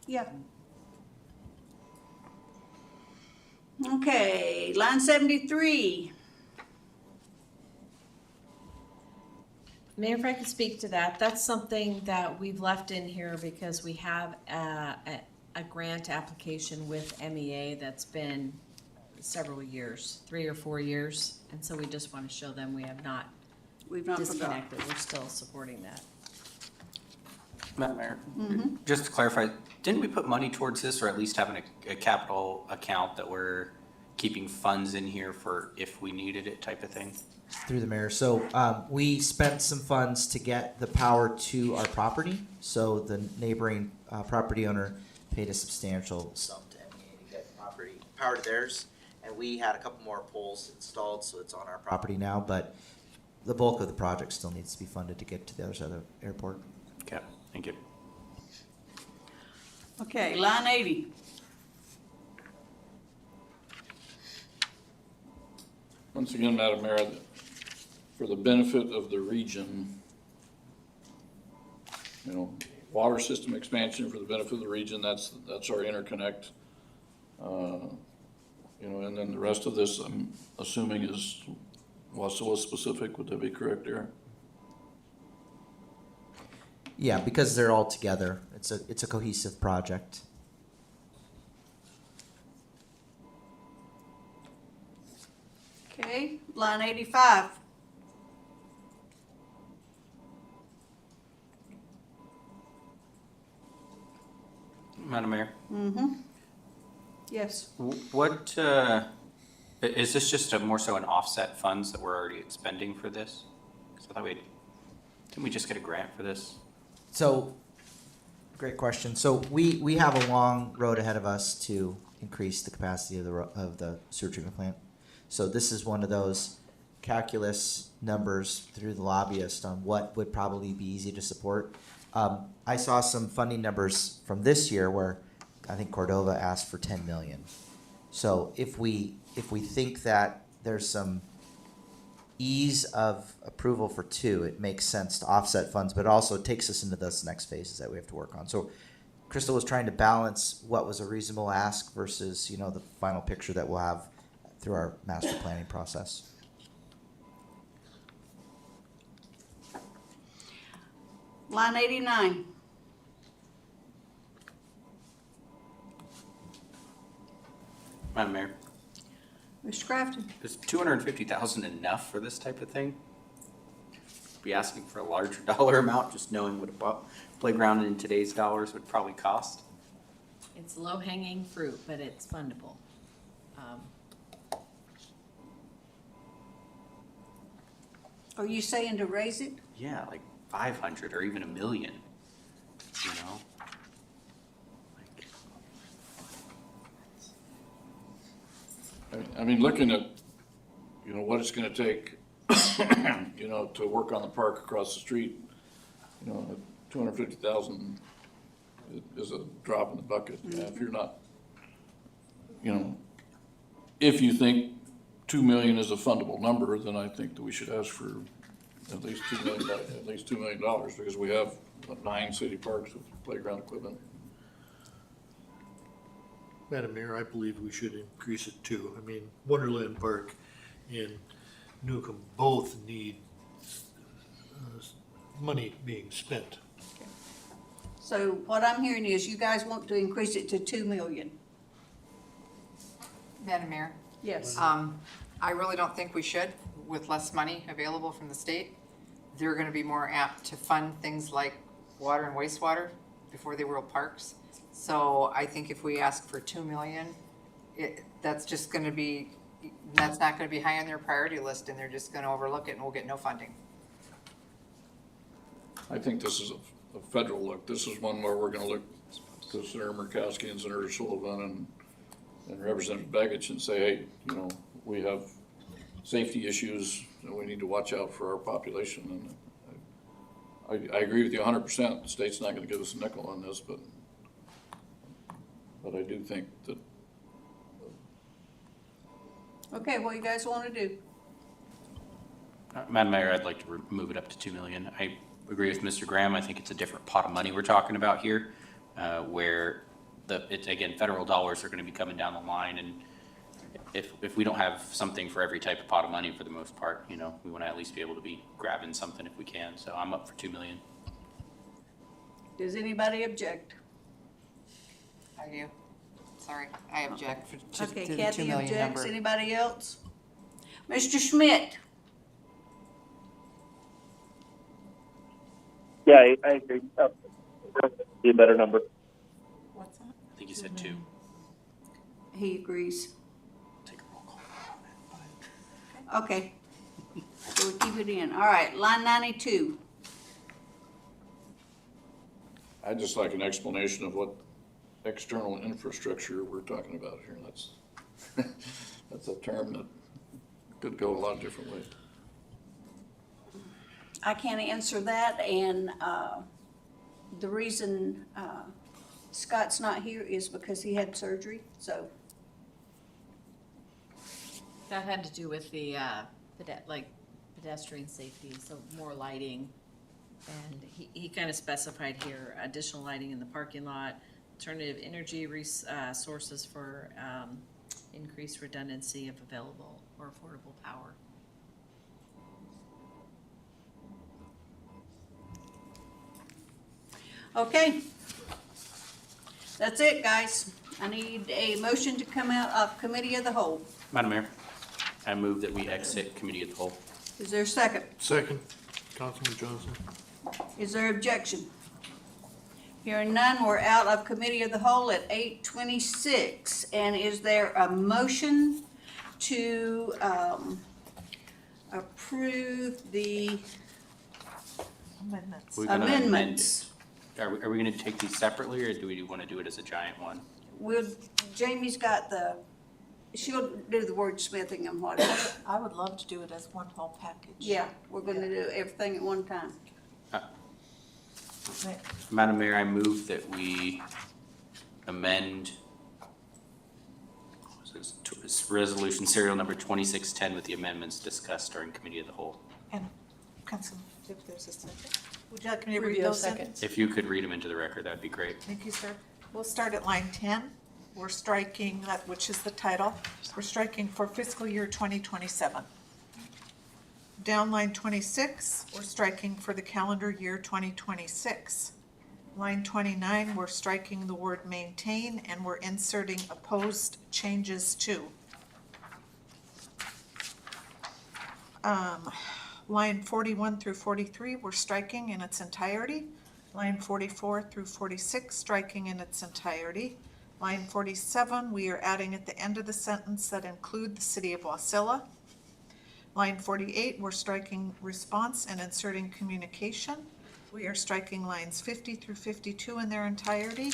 Yeah. Okay, line 73. Mayor, if I could speak to that, that's something that we've left in here because we have a grant application with MEA that's been several years, 3 or 4 years, and so we just want to show them we have not We've not forgotten. disconnected, we're still supporting that. Madam Mayor, Mm-hmm. just to clarify, didn't we put money towards this, or at least having a capital account that we're keeping funds in here for if we needed it type of thing? Through the mayor. So we spent some funds to get the power to our property. So the neighboring property owner paid a substantial sum to MEA to get the power to theirs. and we had a couple more poles installed, so it's on our property now, but the bulk of the project still needs to be funded to get to the other side of the airport. Okay, thank you. Okay, line 80. Once again, Madam Mayor, for the benefit of the region, you know, water system expansion for the benefit of the region, that's our interconnect. You know, and then the rest of this, I'm assuming is Wasilla specific, would that be correct, Eric? Yeah, because they're all together. It's a cohesive project. Okay, line 85. Madam Mayor, Yes. what, is this just more so an offset funds that we're already expending for this? 'Cause I thought didn't we just get a grant for this? So, great question. So we have a long road ahead of us to increase the capacity of the sewer treatment plant. So this is one of those calculus numbers through the lobbyist on what would probably be easy to support. I saw some funding numbers from this year where I think Cordova asked for 10 million. So if we think that there's some ease of approval for 2, it makes sense to offset funds, but also it takes us into those next phases that we have to work on. So Crystal was trying to balance what was a reasonable ask versus, you know, the final picture that we'll have through our master planning process. Line 89. Madam Mayor, Mr. Crafton. is 250,000 enough for this type of thing? Be asking for a larger dollar amount, just knowing what a playground in today's dollars would probably cost? It's low-hanging fruit, but it's fundable. Are you saying to raise it? Yeah, like 500 or even $1 million, you know? I mean, looking at, you know, what it's gonna take, you know, to work on the park across the street, you know, 250,000 is a drop in the bucket. Yeah, if you're not, you know, if you think 2 million is a fundable number, then I think that we should ask for at least $2 million, because we have 9 city parks with playground equipment. Madam Mayor, I believe we should increase it too. I mean, Wonderland Park and Newcomb both need money being spent. So what I'm hearing is you guys want to increase it to 2 million. Madam Mayor, Yes. I really don't think we should, with less money available from the state. They're gonna be more apt to fund things like water and wastewater before they will parks. So I think if we ask for 2 million, that's just gonna be, that's not gonna be high on their priority list, and they're just gonna overlook it and we'll get no funding. I think this is a federal look. This is one where we're gonna look to Senator Murkowski and Senator Sullivan and Representative Begich and say, hey, you know, we have safety issues and we need to watch out for our population. And I agree with you 100%. The state's not gonna give us a nickel on this, but I do think that Okay, what you guys want to do? Madam Mayor, I'd like to move it up to 2 million. I agree with Mr. Graham. I think it's a different pot of money we're talking about here, where it's, again, federal dollars are gonna be coming down the line, and if we don't have something for every type of pot of money for the most part, you know, we wanna at least be able to be grabbing something if we can, so I'm up for 2 million. Does anybody object? Are you? Sorry, I object to Okay, the 2 Kathy million objects. number. Anybody else? Mr. Schmidt? Yeah, I agree. Be a better number. What's that? I think you said 2. He agrees. Take a roll call. Okay. So we keep it in. All right, line 92. I'd just like an explanation of what external infrastructure we're talking about here. That's, That's a term that could go a lot of different ways. I can't answer that, and the reason Scott's not here is because he had surgery, so. That had to do with the, pedestrian safety, so more lighting. And he kind of specified here, additional lighting in the parking lot, alternative energy sources for increased redundancy of available or affordable power. Okay. That's it, guys. I need a motion to come out of committee of the whole. Madam Mayor, I move that we exit committee of the whole. Is there a second? Second, Councilman Johnson. Is there objection? Hearing none, we're out of committee of the whole at 8:26. And is there a motion to approve the Amendments. We're gonna amend amendments? it. Are we gonna take these separately, or do we wanna do it as a giant one? Jamie's got she'll do the wordsmithing and whatever. I would love to do it as one whole package. Yeah, we're gonna do everything at one time. Madam Mayor, I move that we amend this resolution serial number 2610 with the amendments discussed during committee of the whole. And Councilman, if there's a second, would you like me to read Rubio, those in? second. If you could read them into the record, that'd be great. Thank you, sir. We'll start at line 10. We're striking that, which is the title. We're striking for fiscal year 2027. Down line 26, we're striking for the calendar year 2026. Line 29, we're striking the word maintain and we're inserting opposed changes to. Line 41 through 43, we're striking in its entirety. Line 44 through 46, striking in its entirety. Line 47, we are adding at the end of the sentence that include the city of Wasilla. Line 48, we're striking response and inserting communication. We are striking lines 50 through 52 in their entirety.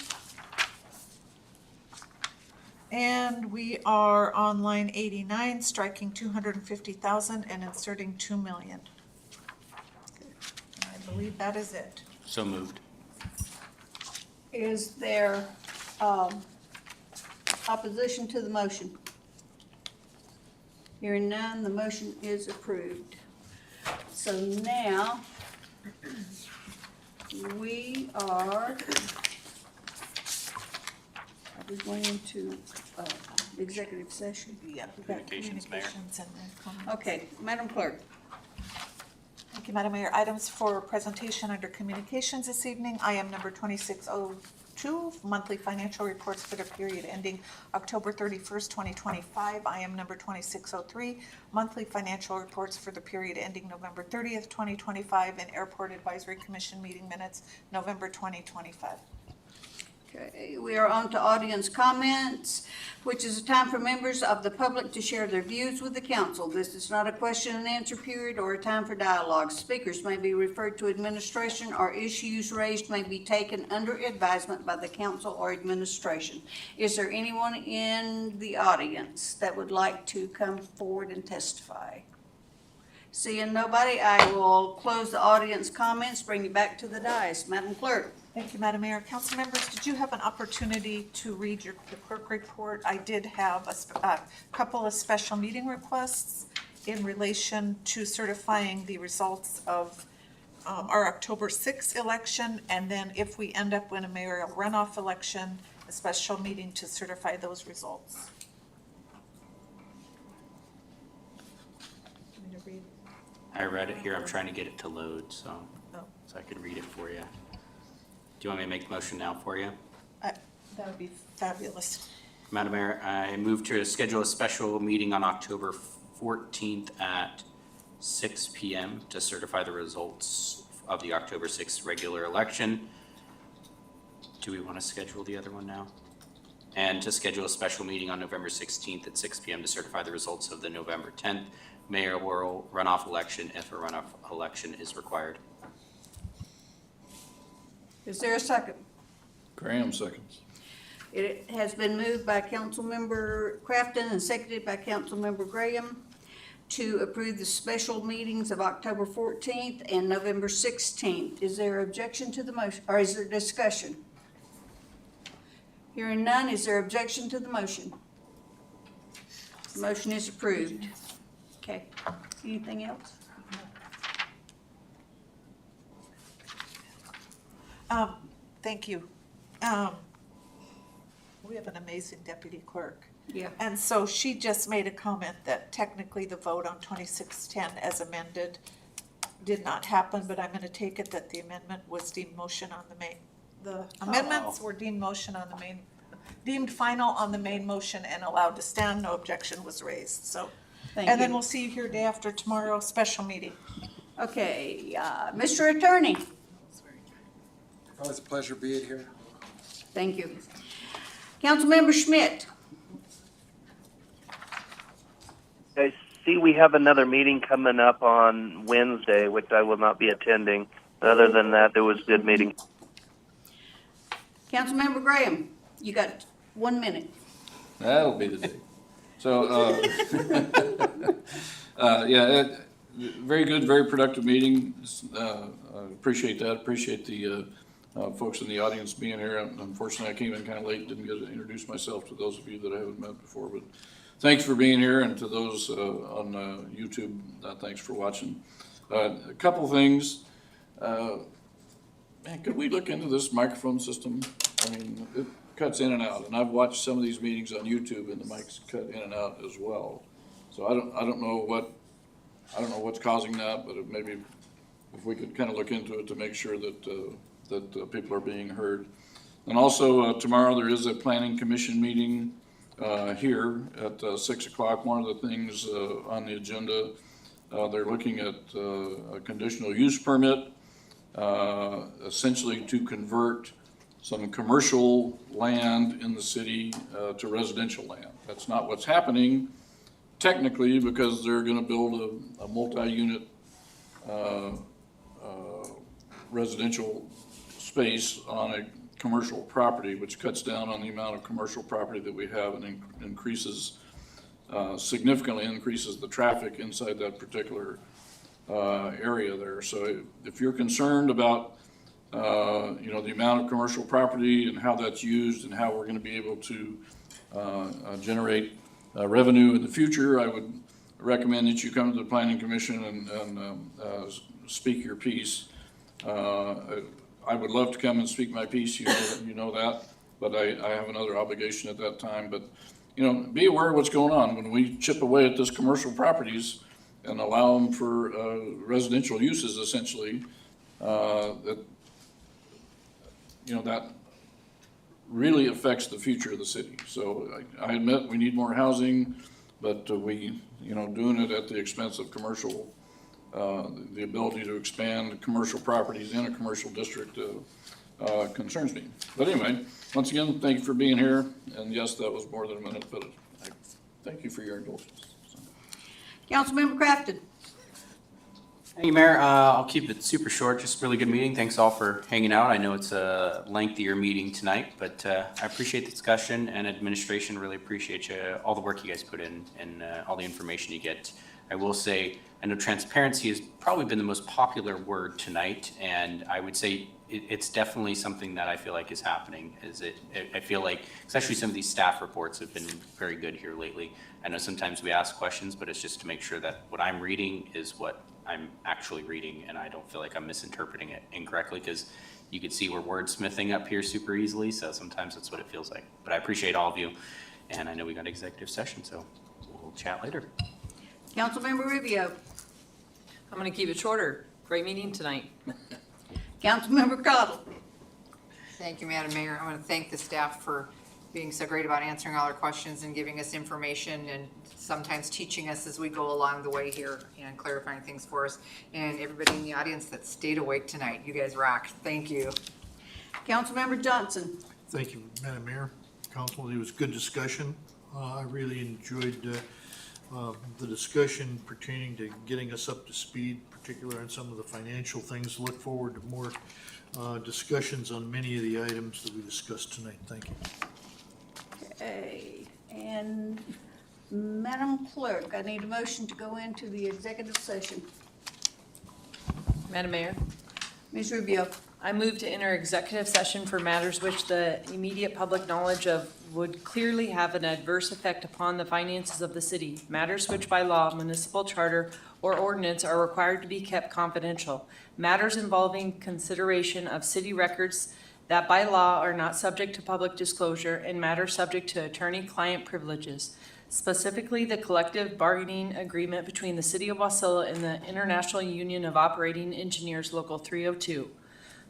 And we are on line 89, striking 250,000 and inserting 2 million. I believe that is it. So moved. Is there opposition to the motion? Hearing none, the motion is approved. So now, we are going into executive session. Yeah. Communications, Mayor. Communications and then comments. Okay, Madam Clerk. Thank you, Madam Mayor. Items for presentation under communications this evening. Item number 2602, monthly financial reports for the period ending October 31st, 2025. Item number 2603, monthly financial reports for the period ending November 30th, 2025, and Airport Advisory Commission meeting minutes, November 2025. Okay, we are on to audience comments, which is a time for members of the public to share their views with the council. This is not a question and answer period or a time for dialogue. Speakers may be referred to administration, or issues raised may be taken under advisement by the council or administration. Is there anyone in the audience that would like to come forward and testify? Seeing nobody, I will close the audience comments, bring you back to the dais. Madam Clerk. Thank you, Madam Mayor. Council members, did you have an opportunity to read the clerk report? I did have a couple of special meeting requests in relation to certifying the results of our October 6th election, and then if we end up in a mayoral runoff election, a special meeting to certify those results. Want me to read? I read it here. I'm trying to get it to load, so Oh. I could read it for you. Do you want me to make the motion now for you? That would be fabulous. Madam Mayor, I move to schedule a special meeting on October 14th at 6 p.m. to certify the results of the October 6th regular election. Do we want to schedule the other one now? And to schedule a special meeting on November 16th at 6 p.m. to certify the results of the November 10th mayoral runoff election if a runoff election is required. Is there a second? Graham seconds. It has been moved by Councilmember Crafton and seconded by Councilmember Graham to approve the special meetings of October 14th and November 16th. Is there objection to the motion, or is there discussion? Hearing none, is there objection to the motion? The motion is approved. Okay, anything else? Thank you. We have an amazing deputy clerk. Yeah. And so she just made a comment that technically the vote on 2610 as amended did not happen, but I'm gonna take it that the amendment was deemed motion on the main. The amendments were deemed motion on the main, deemed final on the main motion and allowed to stand, no objection was raised, so. Thank And then you. we'll see you here day after tomorrow, special meeting. Okay, Mr. Attorney, Well, it's a pleasure being here. thank you. Councilmember Schmidt, I see we have another meeting coming up on Wednesday, which I will not be attending. Other than that, there was a good meeting. Councilmember Graham, you got 1 minute. That'll be the day. So, yeah, very good, very productive meeting. I appreciate that. Appreciate the folks in the audience being here. Unfortunately, I came in kind of late, didn't get to introduce myself to those of you that I haven't met before. But thanks for being here, and to those on YouTube, thanks for watching. A couple things. Man, could we look into this microphone system? I mean, it cuts in and out, and I've watched some of these meetings on YouTube, and the mics cut in and out as well. So I don't know what's causing that, but maybe if we could kind of look into it to make sure that people are being heard. And also tomorrow there is a planning commission meeting here at 6 o'clock. One of the things on the agenda, they're looking at a conditional use permit, essentially to convert some commercial land in the city to residential land. That's not what's happening technically, because they're gonna build a multi-unit residential space on a commercial property, which cuts down on the amount of commercial property that we have and increases, significantly increases the traffic inside that particular area there. So if you're concerned about the amount of commercial property and how that's used and how we're gonna be able to generate revenue in the future, I would recommend that you come to the Planning Commission and speak your piece. I would love to come and speak my piece, you know that, but I have another obligation at that time. But, be aware of what's going on. When we chip away at this commercial properties and allow them for residential uses essentially, that really affects the future of the city. So I admit we need more housing, but doing it at the expense of commercial, the ability to expand commercial properties in a commercial district concerns me. But anyway, once again, thank you for being here. And yes, that was more than a minute, but I thank you for your indulgence. So. Councilmember Crafton. Thank you, Mayor. I'll keep it super short, just really good meeting. Thanks all for hanging out. I know it's a lengthier meeting tonight, but I appreciate the discussion, and administration really appreciate all the work you guys put in and all the information you get. I will say, I know transparency has probably been the most popular word tonight, and I would say it's definitely something that I feel like is happening. I feel like, especially some of these staff reports have been very good here lately. I know sometimes we ask questions, but it's just to make sure that what I'm reading is what I'm actually reading, and I don't feel like I'm misinterpreting it incorrectly, because you could see we're wordsmithing up here super easily, so sometimes that's what it feels like. But I appreciate all of you, and I know we got executive session, so we'll chat later. Councilmember Rubio. I'm gonna keep it shorter. Great meeting tonight. Councilmember Cottle. Thank you, Madam Mayor. I want to thank the staff for being so great about answering all our questions and giving us information and sometimes teaching us as we go along the way here and clarifying things for us. And everybody in the audience that stayed awake tonight, you guys rocked. Thank you. Councilmember Johnson. Thank you, Madam Mayor, Council. It was good discussion. I really enjoyed the discussion pertaining to getting us up to speed, particularly on some of the financial things. Look forward to more discussions on many of the items that we discussed tonight. Thank you. Okay, and Madam Clerk, I need a motion to go into the executive session. Madam Mayor, Ms. Rubio. I move to enter executive session for matters which the immediate public knowledge of would clearly have an adverse effect upon the finances of the city. Matters which by law, municipal charter, or ordinance are required to be kept confidential. Matters involving consideration of city records that by law are not subject to public disclosure, and matters subject to attorney-client privileges. Specifically, the collective bargaining agreement between the City of Wasilla and the International Union of Operating Engineers Local 302.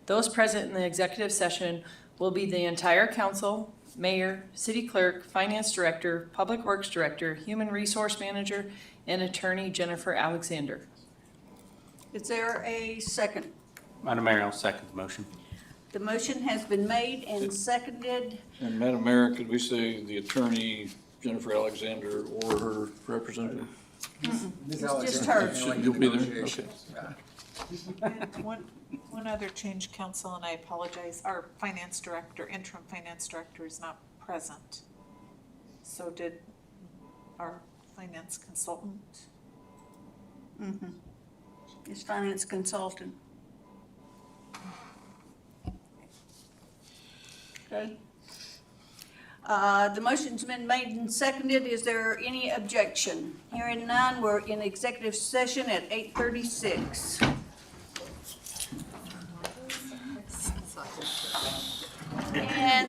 Those present in the executive session will be the entire council, mayor, city clerk, finance director, public works director, human resource manager, and attorney Jennifer Alexander. Is there a second? Madam Mayor, I'll second the motion. The motion has been made and seconded. And Madam Mayor, could we say the attorney Jennifer Alexander or her representative? It's just her. You'll be there, okay. And one other change, council, and I apologize, our finance director, interim finance director is not present. So did our finance consultant. Is finance consultant. Okay. The motion's been made and seconded. Is there any objection? Hearing none, we're in executive session at 8:36. And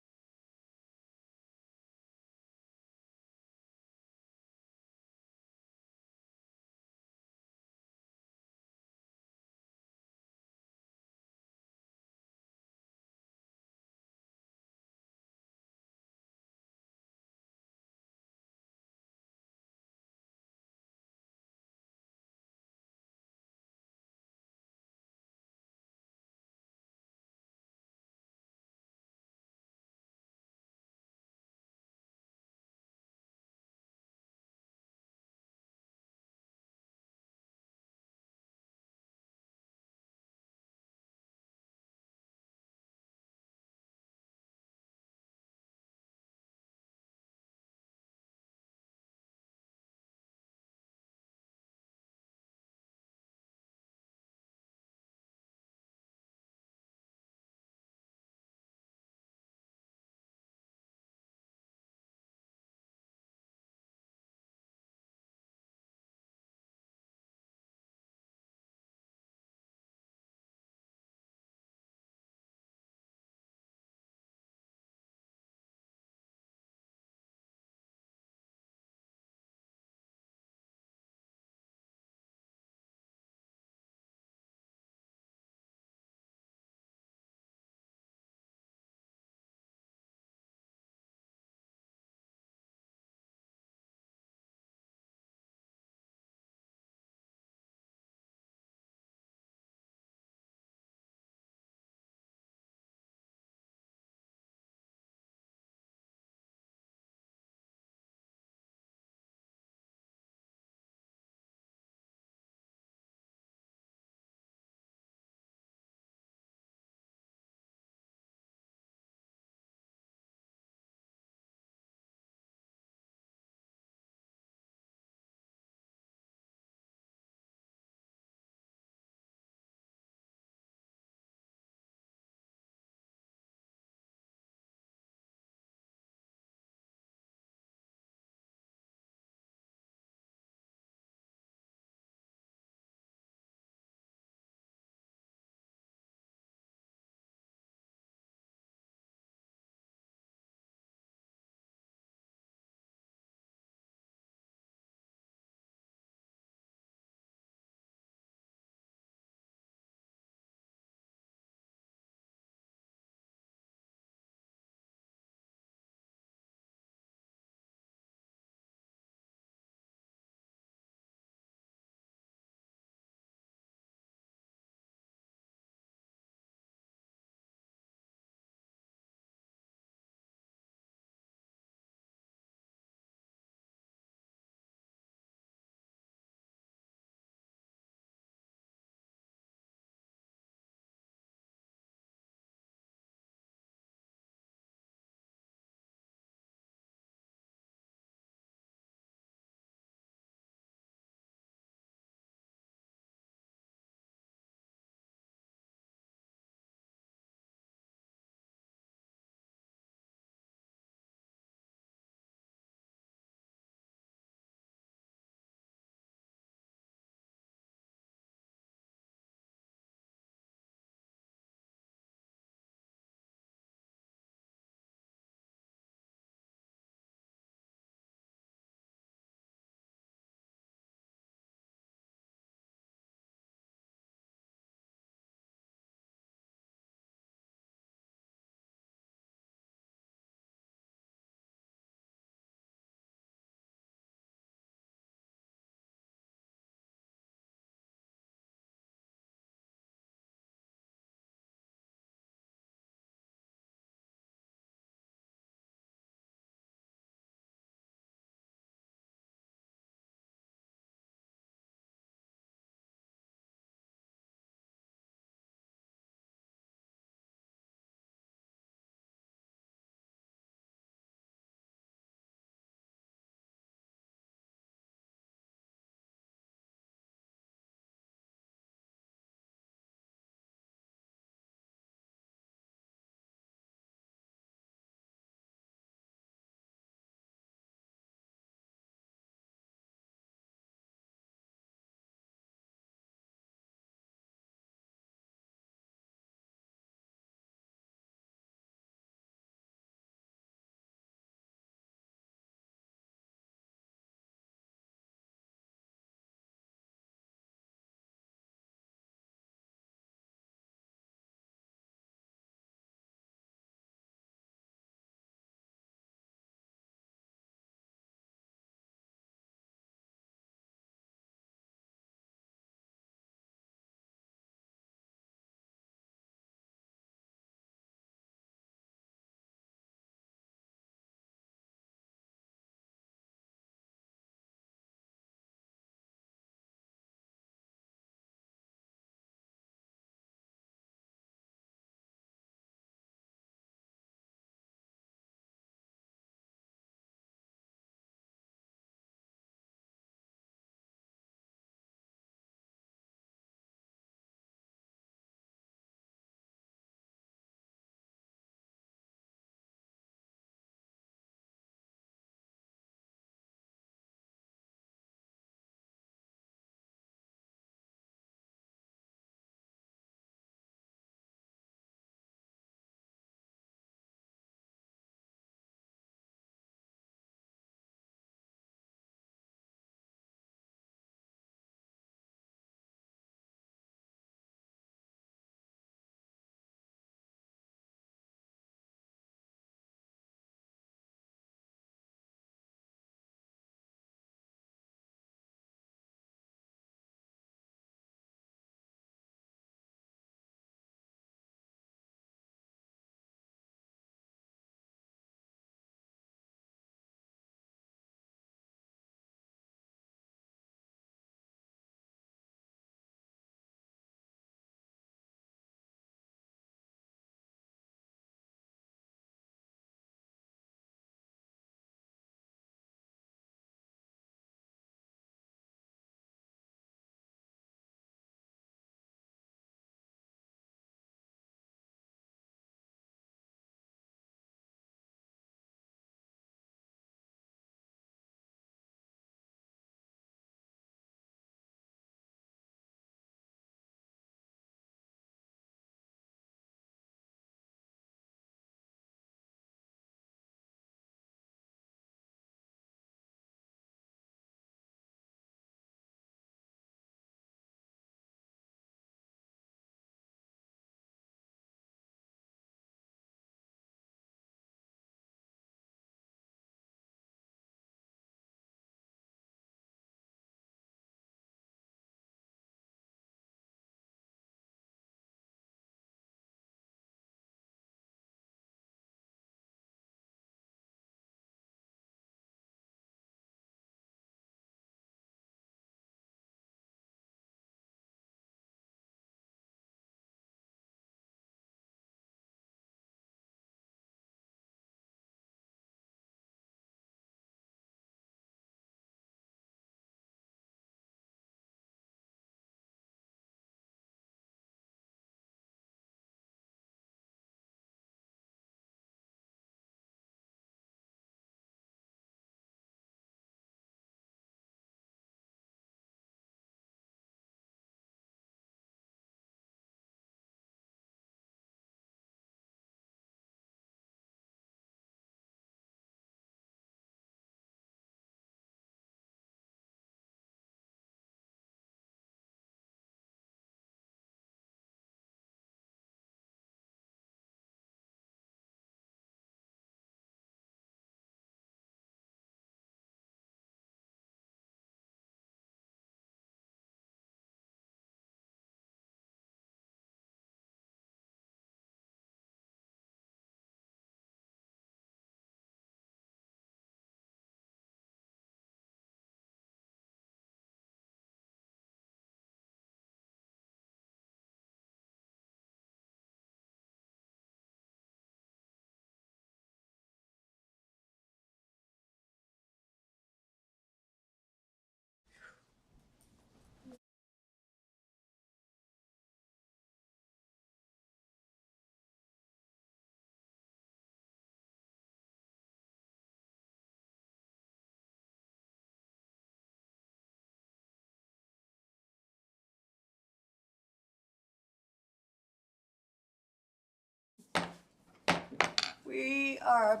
We are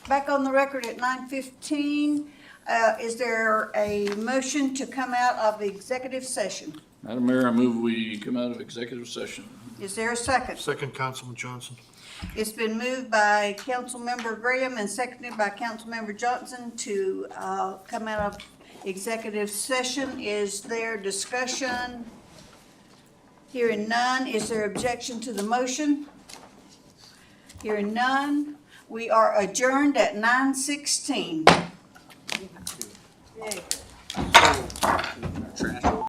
back on the record at 9:15. Is there a motion to come out of executive session? Madam Mayor, I move we come out of executive session. Is there a second? Second, Councilman Johnson. It's been moved by Councilmember Graham and seconded by Councilmember Johnson to come out of executive session. Is there discussion? Hearing none, is there objection to the motion? Hearing none, we are adjourned at 9:16. Yay.